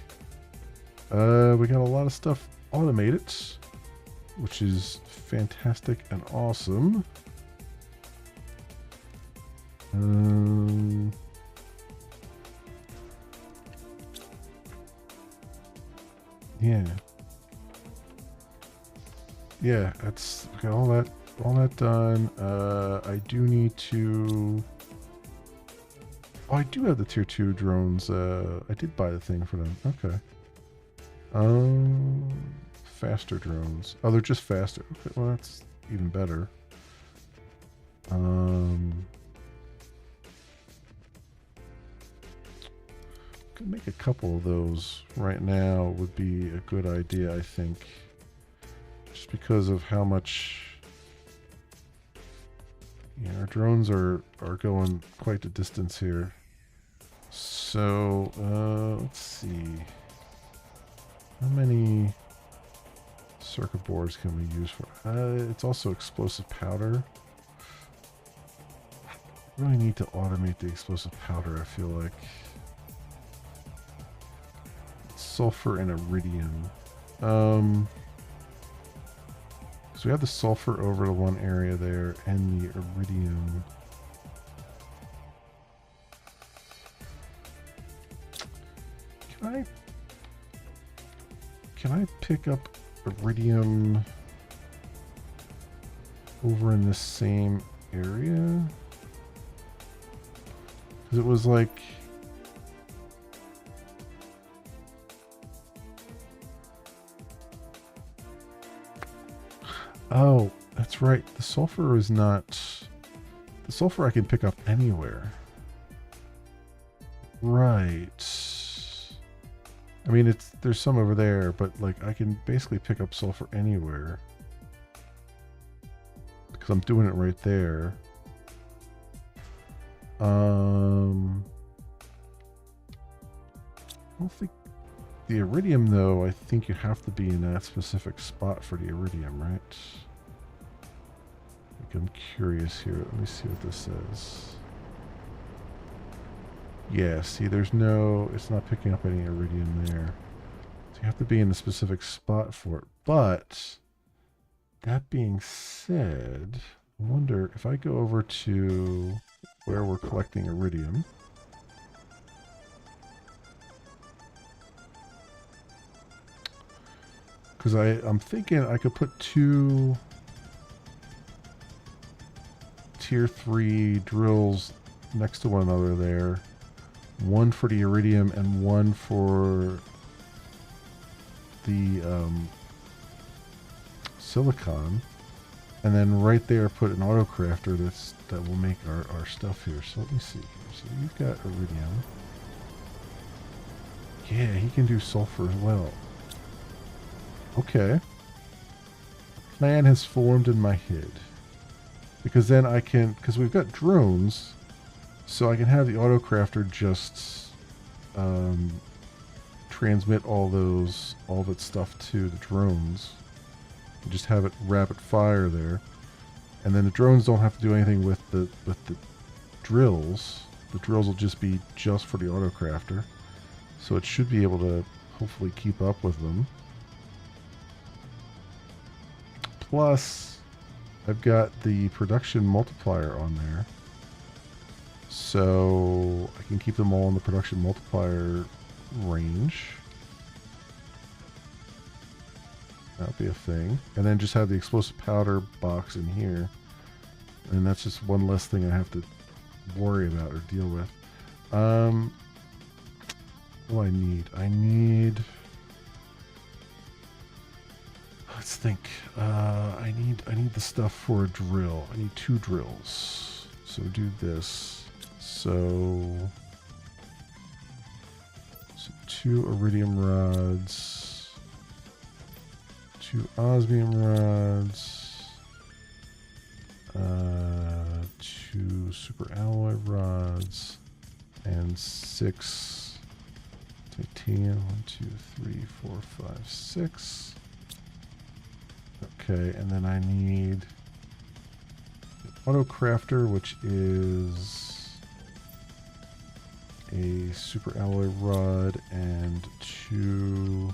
We got a lot of stuff automated, which is fantastic and awesome. Yeah, that's got all that done. I do need to. Oh, I do have the tier 2 drones. I did buy the thing for them. Okay. Faster drones. Oh, they're just faster. Okay, well, that's even better. Could make a couple of those right now would be a good idea, I think. Just because of how much... Yeah, our drones are going quite the distance here. So, let's see. How many circuit boards can we use for? It's also explosive powder. Really need to automate the explosive powder, I feel like. Sulfur and iridium. So we have the sulfur over to one area there, and the iridium. Can I pick up iridium over in this same area? Because it was like... Oh, that's right. The sulfur is not... The sulfur I can pick up anywhere. Right. I mean, there's some over there, but like I can basically pick up sulfur anywhere. Because I'm doing it right there. I don't think... The iridium, though, I think you have to be in that specific spot for the iridium, right? Like, I'm curious here. Let me see what this says. Yeah, see, there's no... It's not picking up any iridium there. So you have to be in a specific spot for it. But, that being said, I wonder if I go over to where we're collecting iridium... Because I'm thinking I could put 2 tier 3 drills next to one another there. One for the iridium and one for the silicon. And then right there put an auto crafter that will make our stuff here. So let me see here. So you've got iridium. Yeah, he can do sulfur as well. Okay. A plan has formed in my head. Because then I can, because we've got drones, so I can have the auto crafter just transmit all that stuff to the drones. And just have it rapid fire there. And then the drones don't have to do anything with the drills. The drills will just be just for the auto crafter. So it should be able to hopefully keep up with them. Plus, I've got the production multiplier on there. So I can keep them all in the production multiplier range. That'll be a thing. And then just have the explosive powder box in here. And that's just one less thing I have to worry about or deal with. What do I need? I need... Let's think. I need the stuff for a drill. I need 2 drills. So do this. So 2 iridium rods, 2 osmium rods, 2 super alloy rods, and 6 titanium. 1, 2, 3, 4, 5, 6. Okay, and then I need the auto crafter, which is a super alloy rod and 2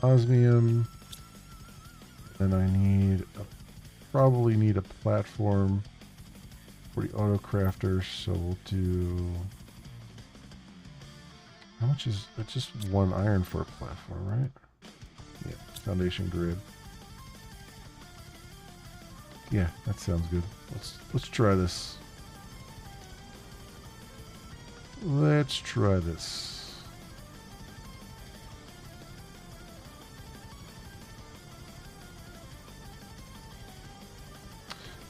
osmium. Then I probably need a platform for the auto crafter, so we'll do... How much is... It's just 1 iron for a platform, right? Yeah, foundation grid. Yeah, that sounds good. Let's try this. Let's try this.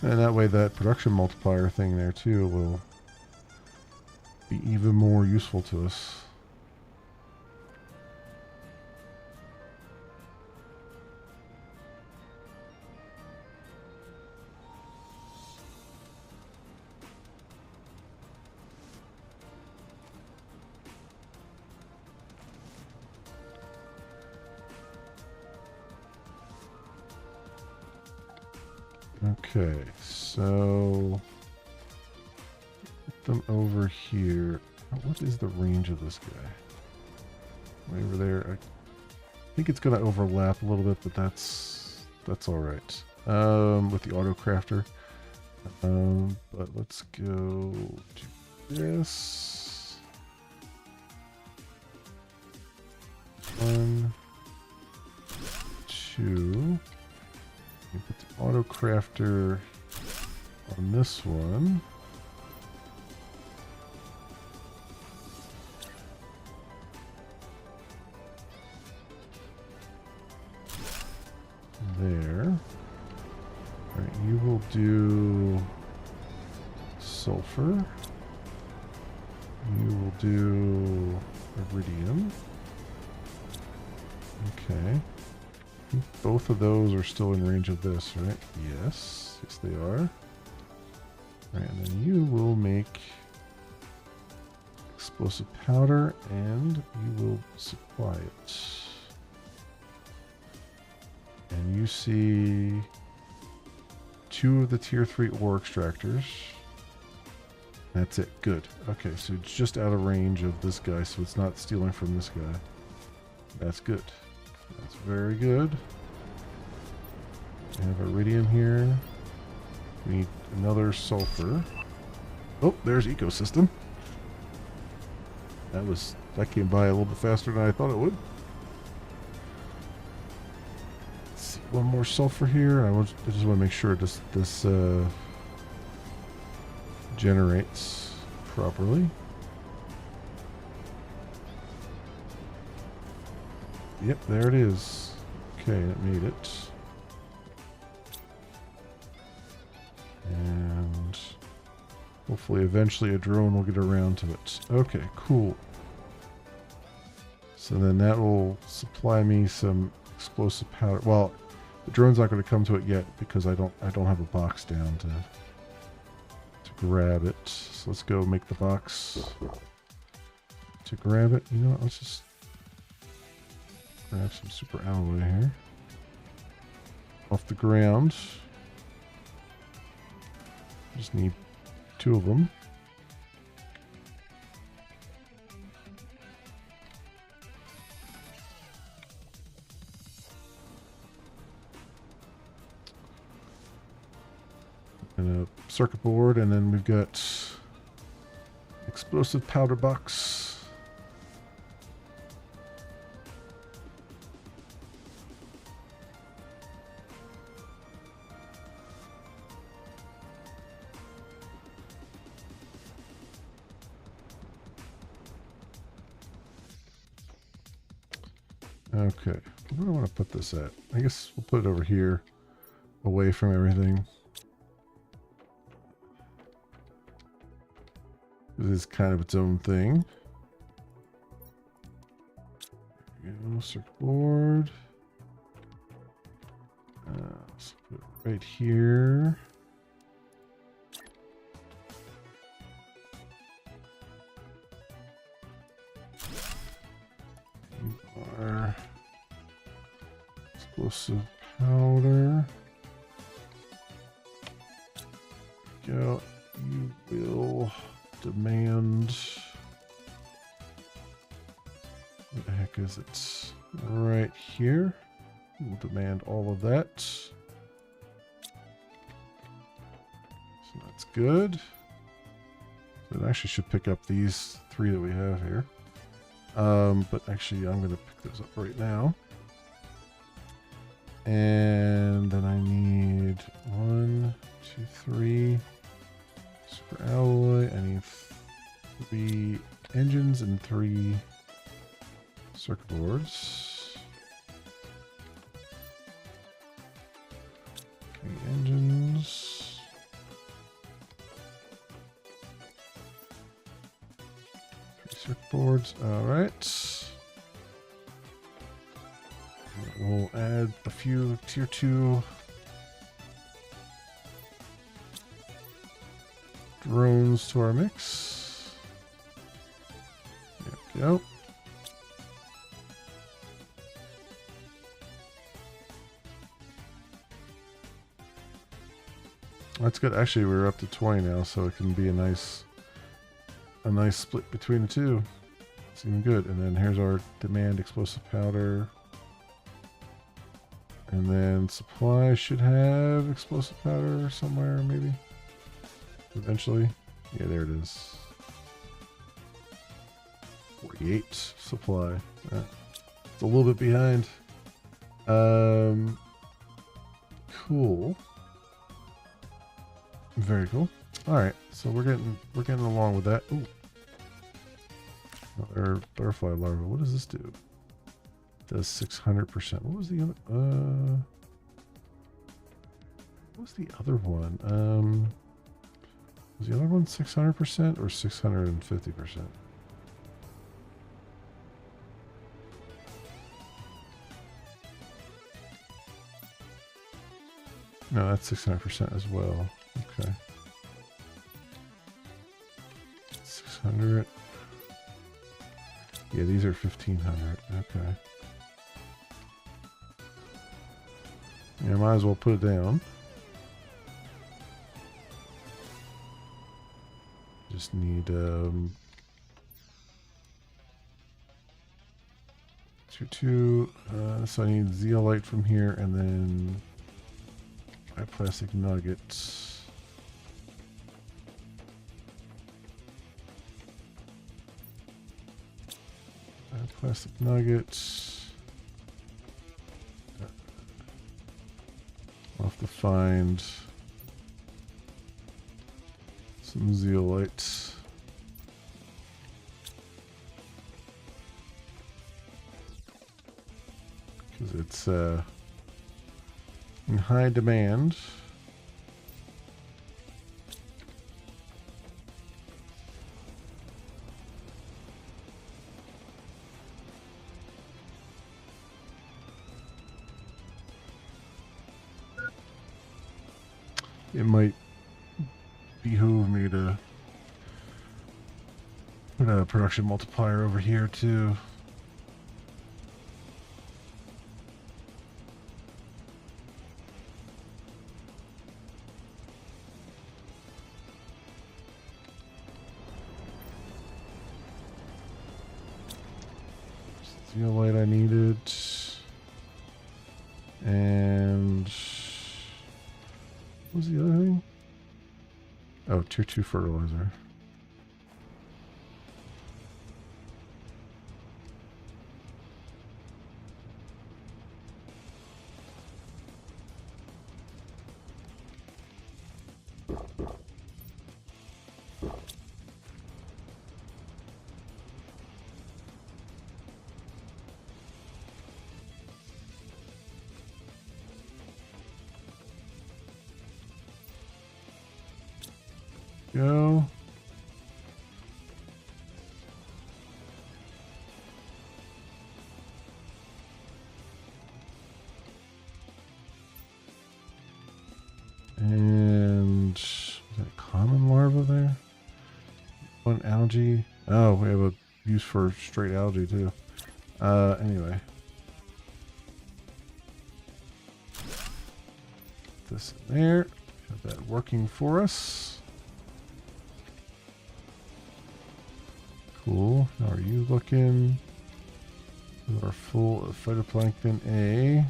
And that way that production multiplier thing there too will be even more useful to us. Okay, so put them over here. What is the range of this guy? Way over there. I think it's going to overlap a little bit, but that's all right. With the auto crafter. But let's go to this. 1, 2. You put the auto crafter on this one. There. Alright, you will do sulfur. You will do iridium. Okay. I think both of those are still in range of this, right? Yes. Yes, they are. Right, and then you will make explosive powder, and you will supply it. And you see 2 of the tier 3 ore extractors. That's it. Good. Okay, so it's just out of range of this guy, so it's not stealing from this guy. That's good. That's very good. We have iridium here. We need another sulfur. Oh, there's ecosystem. That came by a little bit faster than I thought it would. one more sulfur here. I just want to make sure this generates properly. Yep, there it is. Okay, it made it. And hopefully eventually a drone will get around to it. Okay, cool. So then that will supply me some explosive powder. Well, the drone's not going to come to it yet because I don't have a box down to grab it. So let's go make the box to grab it. You know what, let's just grab some super alloy here off the ground. Just need 2 of them. And a circuit board, and then we've got explosive powder box. Okay, where do I want to put this at? I guess we'll put it over here, away from everything. It is kind of its own thing. There we go, circuit board. Let's put it right here. Our explosive powder. Go. You will demand. What the heck is it? Right here. We'll demand all of that. So that's good. So it actually should pick up these 3 that we have here. But actually I'm going to pick those up right now. And then I need 1, 2, 3 super alloy. I need 3 engines and 3 circuit boards. 3 engines. 3 circuit boards. All right. We'll add a few tier 2 drones to our mix. There we go. That's good. Actually, we're up to 20 now, so it can be a nice split between the 2. It's even good. And then here's our demand explosive powder. And then supply should have explosive powder somewhere, maybe. Eventually. Yeah, there it is. 48 supply. It's a little bit behind. Cool. Very cool. Alright, so we're getting along with that. Ooh. Another butterfly larva. What does this do? Does 600%. What was the other? What was the other one? Was the other one 600% or 650%? No, that's 600% as well. Okay. 600. Yeah, these are 1500. Okay. Yeah, might as well put it down. Just need two. So I need zeolite from here, and then my plastic nuggets. Plastic nuggets. have to find some zeolites. Because it's in high demand. It might behoove me to put a production multiplier over here too. Zeolite I needed. And what was the other thing? Oh, tier 2 fertilizer. Go. And is that a common larva there? One algae. Oh, we have a use for straight algae too. Anyway. Put this in there. Have that working for us. Cool. How are you looking? We are full of phytoplankton A.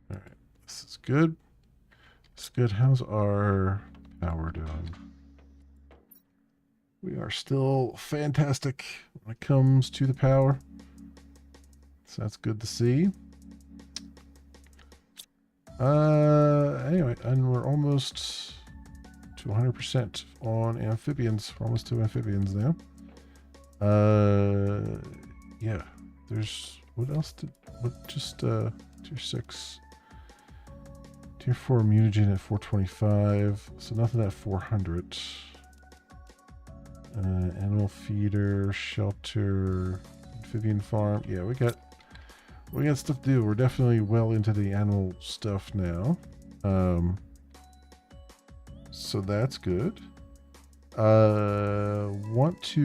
Alright, this is good. It's good. How's our power doing? We are still fantastic when it comes to the power. So that's good to see. Anyway, and we're almost to 100% on amphibians. We're almost to amphibians now. Yeah. There's what else did what just tier 6. Tier 4 mutagen at 425. So nothing at 400. Animal feeder, shelter, amphibian farm. Yeah, we got stuff to do. We're definitely well into the animal stuff now. So that's good. Want to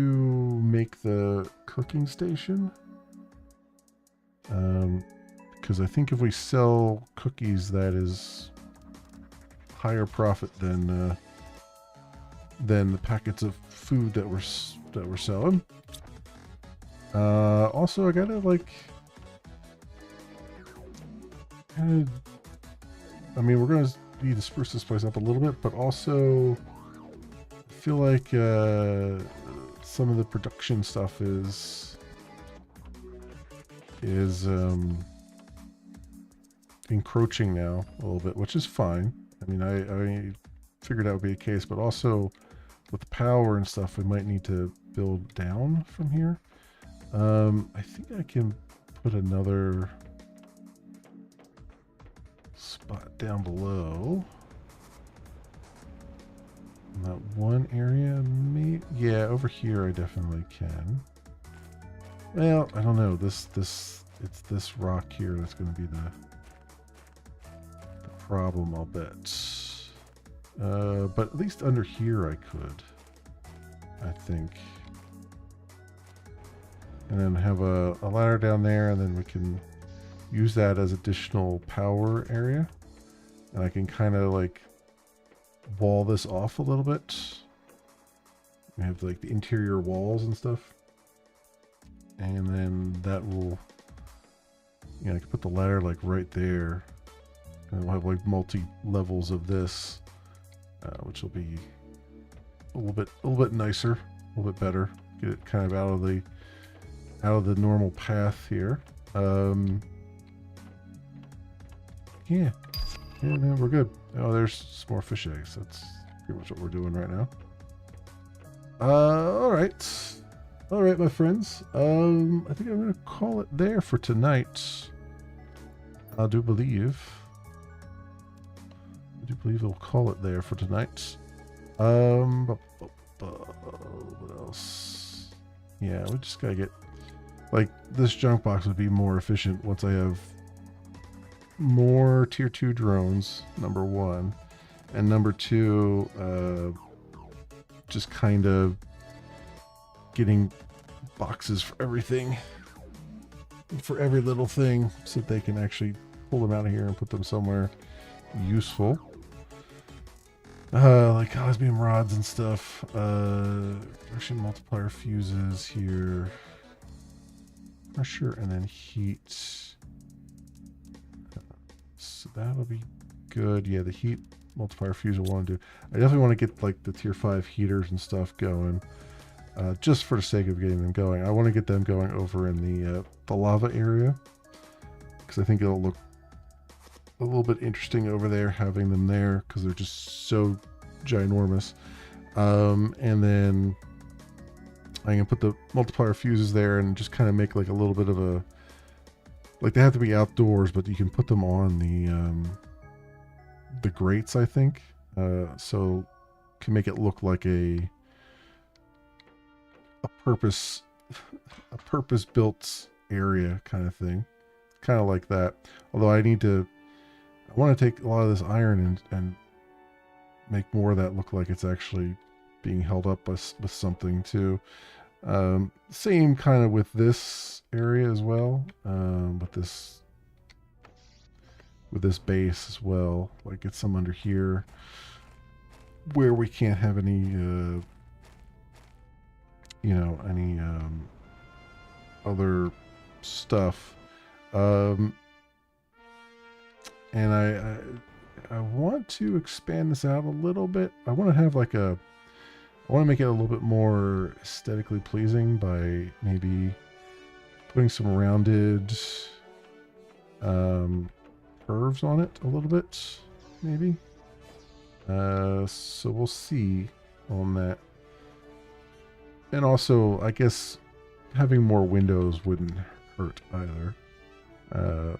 make the cooking station. Because I think if we sell cookies, that is higher profit than the packets of food that we're selling. Also, I gotta like. I mean, we're gonna need to spruce this place up a little bit, but also I feel like some of the production stuff is encroaching now a little bit, which is fine. I mean, I figured that would be the case, but also with the power and stuff, we might need to build down from here. I think I can put another spot down below. In that one area, maybe. Yeah, over here I definitely can. Well, I don't know. It's this rock here that's going to be the problem, I'll bet. But at least under here I could, I think. And then have a ladder down there, and then we can use that as additional power area. And I can kind of like wall this off a little bit. We have like the interior walls and stuff. And then that will, you know, I can put the ladder like right there. And we'll have like multi-levels of this, which will be a little bit nicer, a little bit better. Get it kind of out of the normal path here. Yeah, no, we're good. Oh, there's some more fish eggs. That's pretty much what we're doing right now. All right, my friends. I think I'm gonna call it there for tonight. I do believe we'll call it there for tonight. What else? Yeah, we just gotta get, like, this junk box would be more efficient once I have more tier 2 drones, number one, and number two, just kind of getting boxes for everything, for every little thing, so that they can actually pull them out of here and put them somewhere useful. Like osmium rods and stuff. Russian multiplier fuses here. Pressure and then heat. So that'll be good. Yeah, the heat multiplier fuse I want to do. I definitely want to get like the tier 5 heaters and stuff going. Just for the sake of getting them going. I want to get them going over in the lava area, because I think it'll look a little bit interesting over there, having them there, because they're just so ginormous. And then I can put the multiplier fuses there and just kind of make like a little bit of a, like, they have to be outdoors, but you can put them on the grates, I think, so can make it look like a purpose built area kind of thing, kind of like that. Although I want to take a lot of this iron and make more of that look like it's actually being held up with something too. Same kind of with this area as well, with this base as well. Like, get some under here where we can't have any any other stuff. And I want to expand this out a little bit. I want to have like I want to make it a little bit more aesthetically pleasing by maybe putting some rounded curves on it a little bit, maybe. So we'll see on that. And also, I guess having more windows wouldn't hurt either. I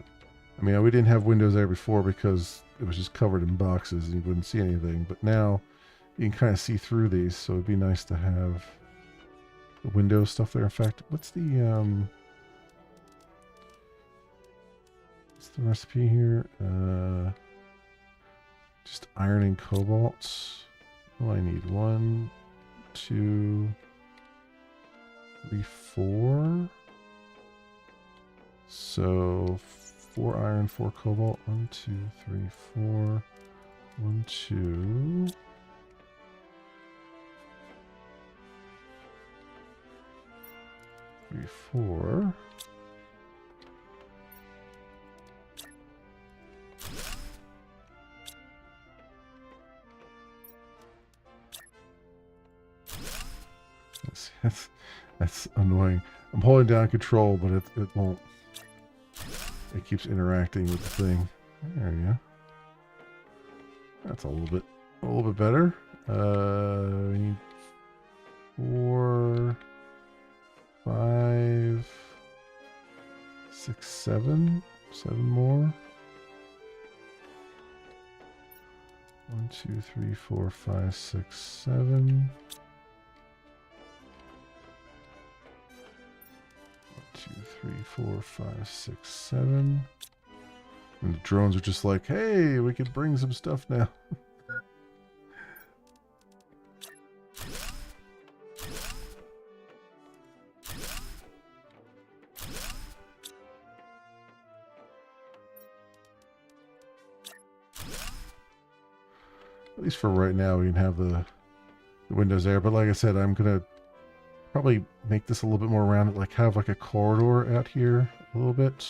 mean, we didn't have windows there before because it was just covered in boxes and you wouldn't see anything. But now you can kind of see through these, so it'd be nice to have the window stuff there. In fact, what's the recipe here? Just iron and cobalt. Oh, I need 1, 2, 3, 4. So 4 iron, 4 cobalt. 1, 2, 3, 4. 1, 2. 3, 4. That's annoying. I'm holding down control, but it won't. It keeps interacting with the thing. There you go. That's a little bit better. We need 4, 5, 6, 7. 7 more. 1, 2, 3, 4, 5, 6, 7. 2, 3, 4, 5, 6, 7. And the drones are just like, hey, we could bring some stuff now. At least for right now, we can have the windows there. But like I said, I'm going to probably make this a little bit more rounded, like have like a corridor out here a little bit,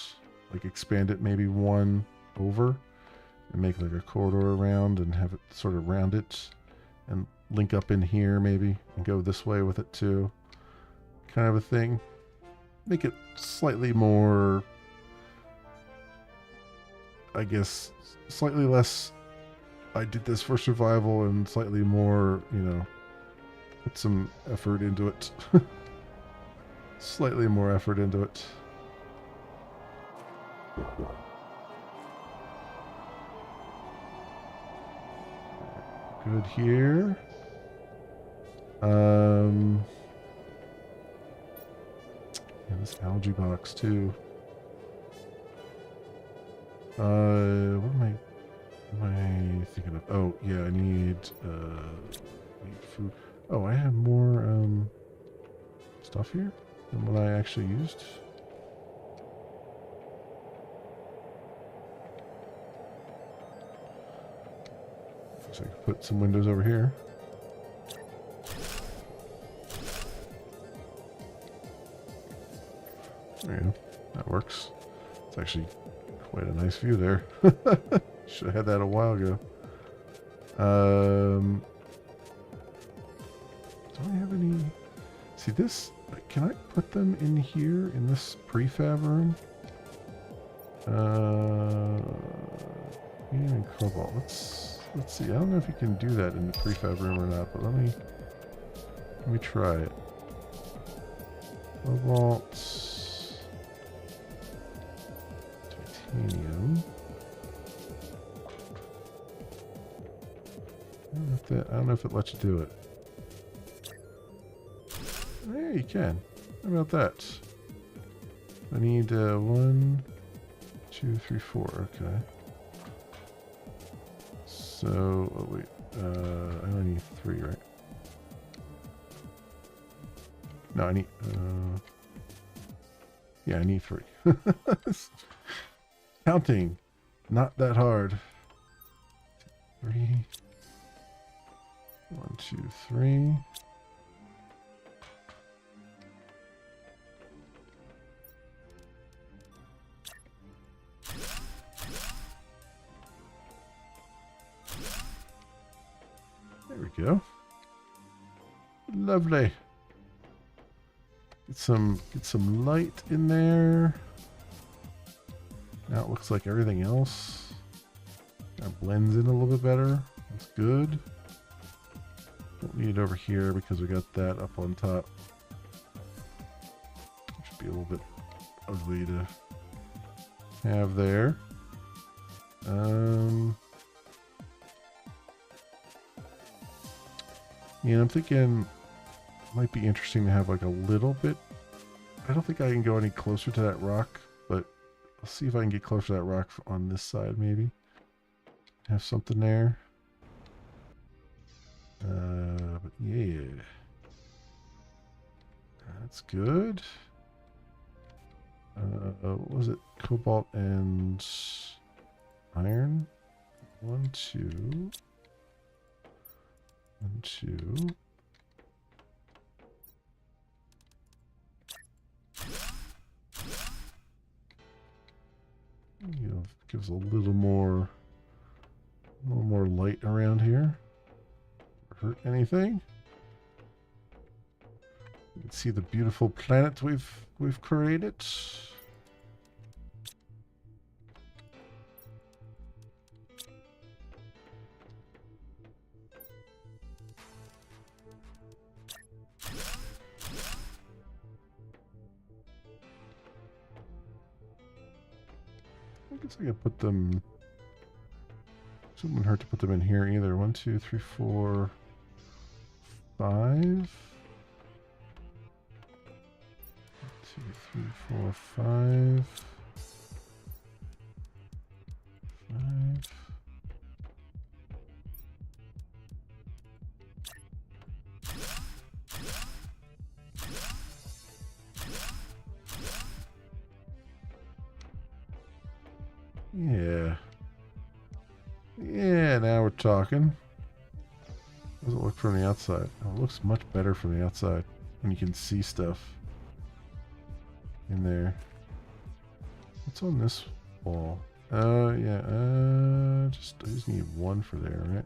like expand it maybe 1 over and make like a corridor around and have it sort of round it and link up in here maybe and go this way with it too. kind of a thing. Make it slightly more, I guess, slightly less I did this for survival and slightly more, you know, put some effort into it. Slightly more effort into it. Good here. And this algae box too. What am I thinking of? Oh, yeah, I need food. Oh, I have more stuff here than what I actually used. So I can put some windows over here. There you go. That works. It's actually quite a nice view there. Should have had that a while ago. Do I have any... See this? Can I put them in here in this prefab room? Uranium and cobalt. Let's see. I don't know if you can do that in the prefab room or not, but let me try it. Cobalt, titanium. I don't know if it lets you do it. There you can. How about that? I need 1, 2, 3, 4. Okay. So, oh wait. I only need 3, right? No, I need. Yeah, I need 3. Counting, not that hard. 3. 1, 2, 3. There we go. Lovely. Get some light in there. Now it looks like everything else kind of blends in a little bit better. That's good. Don't need it over here because we got that up on top. Should be a little bit ugly to have there. Yeah, I'm thinking it might be interesting to have like a little bit. I don't think I can go any closer to that rock, but I'll see if I can get closer to that rock on this side maybe. Have something there. But yeah. That's good. What was it? Cobalt and iron. 1, 2. 1, 2. You know, gives a little more light around here. Hurt anything? You can see the beautiful planet we've created. I guess I could put them. It wouldn't hurt to put them in here either. 1, 2, 3, 4, 5. 1, 2, 3, 4, 5. 5. Yeah. Yeah, now we're talking. How does it look from the outside? Oh, it looks much better from the outside when you can see stuff in there. What's on this wall? Yeah, I just need 1 for there, right?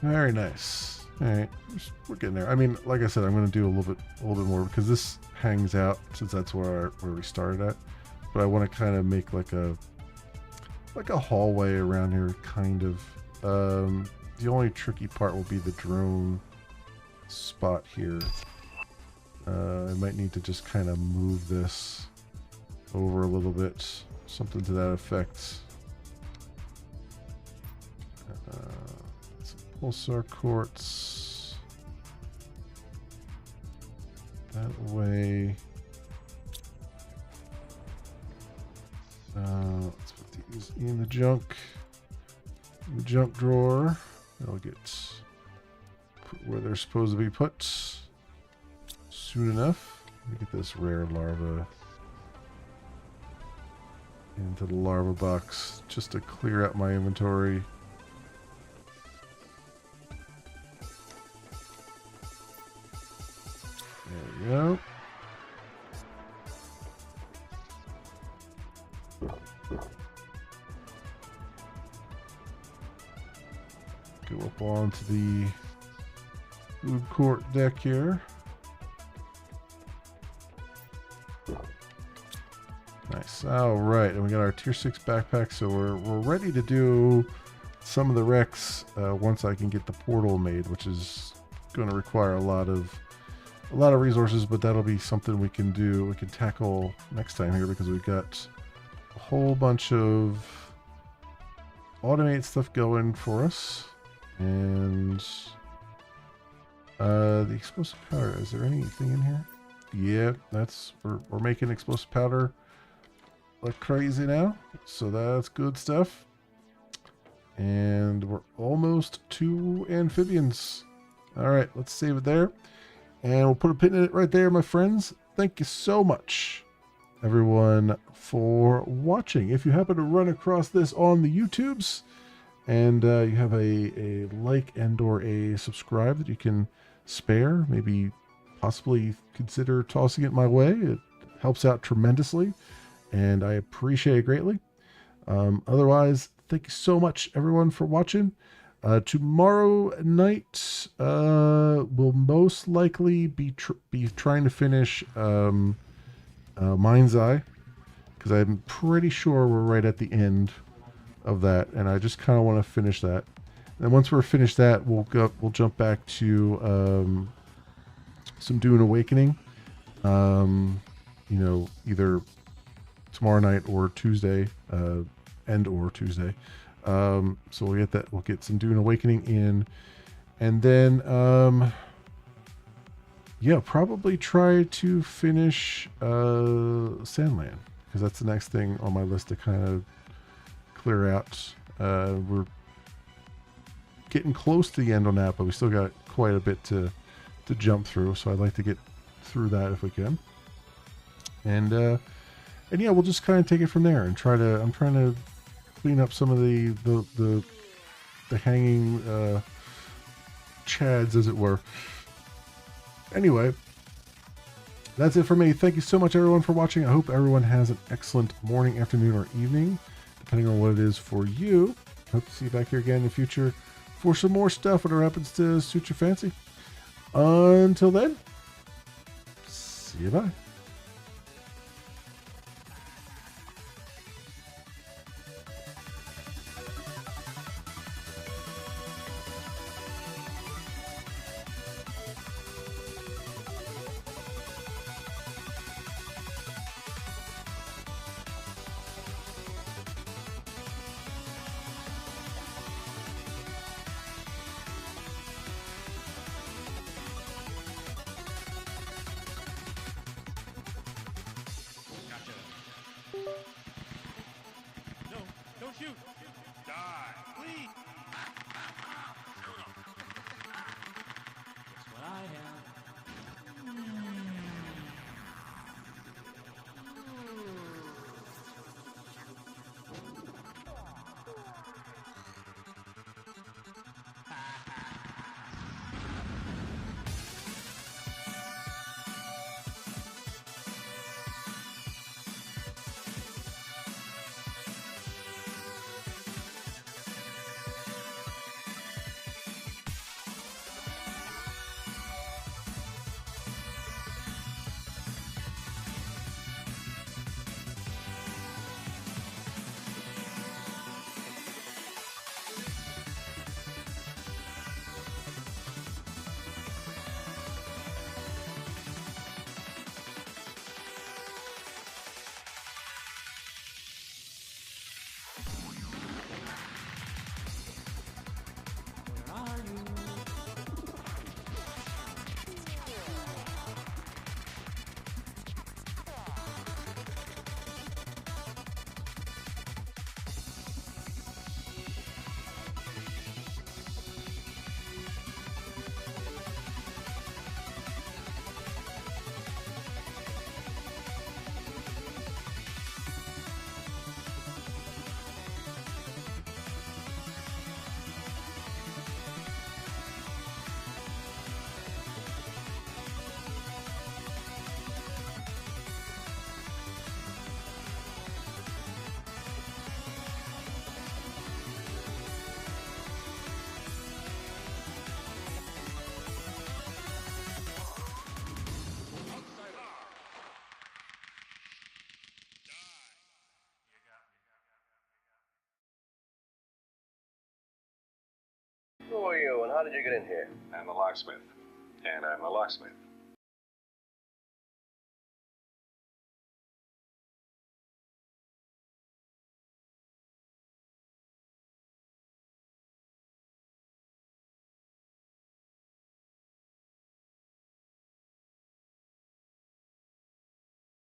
Very nice. All right, we're getting there. I mean, like I said, I'm going to do a little bit more because this hangs out since that's where we started at. But I want to kind of make like a hallway around here, kind of. The only tricky part will be the drone spot here. I might need to just kind of move this over a little bit, something to that effect. Some pulsar quartz that way. Let's put these in the junk drawer. They'll get put where they're supposed to be put soon enough. Let me get this rare larva into the larva box just to clear out my inventory. There we go. Go up onto the food court deck here. Nice. All right, and we got our tier 6 backpack, so we're ready to do some of the wrecks once I can get the portal made, which is going to require a lot of resources, but that'll be something we can do. We can tackle next time here because we've got a whole bunch of automate stuff going for us. And the explosive powder, is there anything in here? Yeah, that's we're making explosive powder like crazy now, so that's good stuff. And we're almost to amphibians. All right, let's save it there, and we'll put a pin in it right there, my friends. Thank you so much, everyone, for watching. If you happen to run across this on the YouTubes, and you have a like and or a subscribe that you can spare, maybe possibly consider tossing it my way. It helps out tremendously, and I appreciate it greatly. Otherwise, thank you so much, everyone, for watching. Tomorrow night, we'll most likely be trying to finish Mind's Eye, because I'm pretty sure we're right at the end of that, and I just kind of want to finish that. And once we're finished that, we'll jump back to some Dune Awakening. You know, either tomorrow night or Tuesday, or Tuesday. So we'll get that. We'll get some Dune Awakening in, and then yeah, probably try to finish Sandland, because that's the next thing on my list to kind of clear out. We're getting close to the end on that, but we still got quite a bit to jump through, so I'd like to get through that if we can. And yeah, we'll just kind of take it from there and I'm trying to clean up some of the hanging chads, as it were. Anyway, that's it for me. Thank you so much, everyone, for watching. I hope everyone has an excellent morning, afternoon, or evening, depending on what it is for you. Hope to see you back here again in the future for some more stuff, whatever happens to suit your fancy. Until then, see you, bye. how did you get in here? I'm the locksmith. And I'm the locksmith.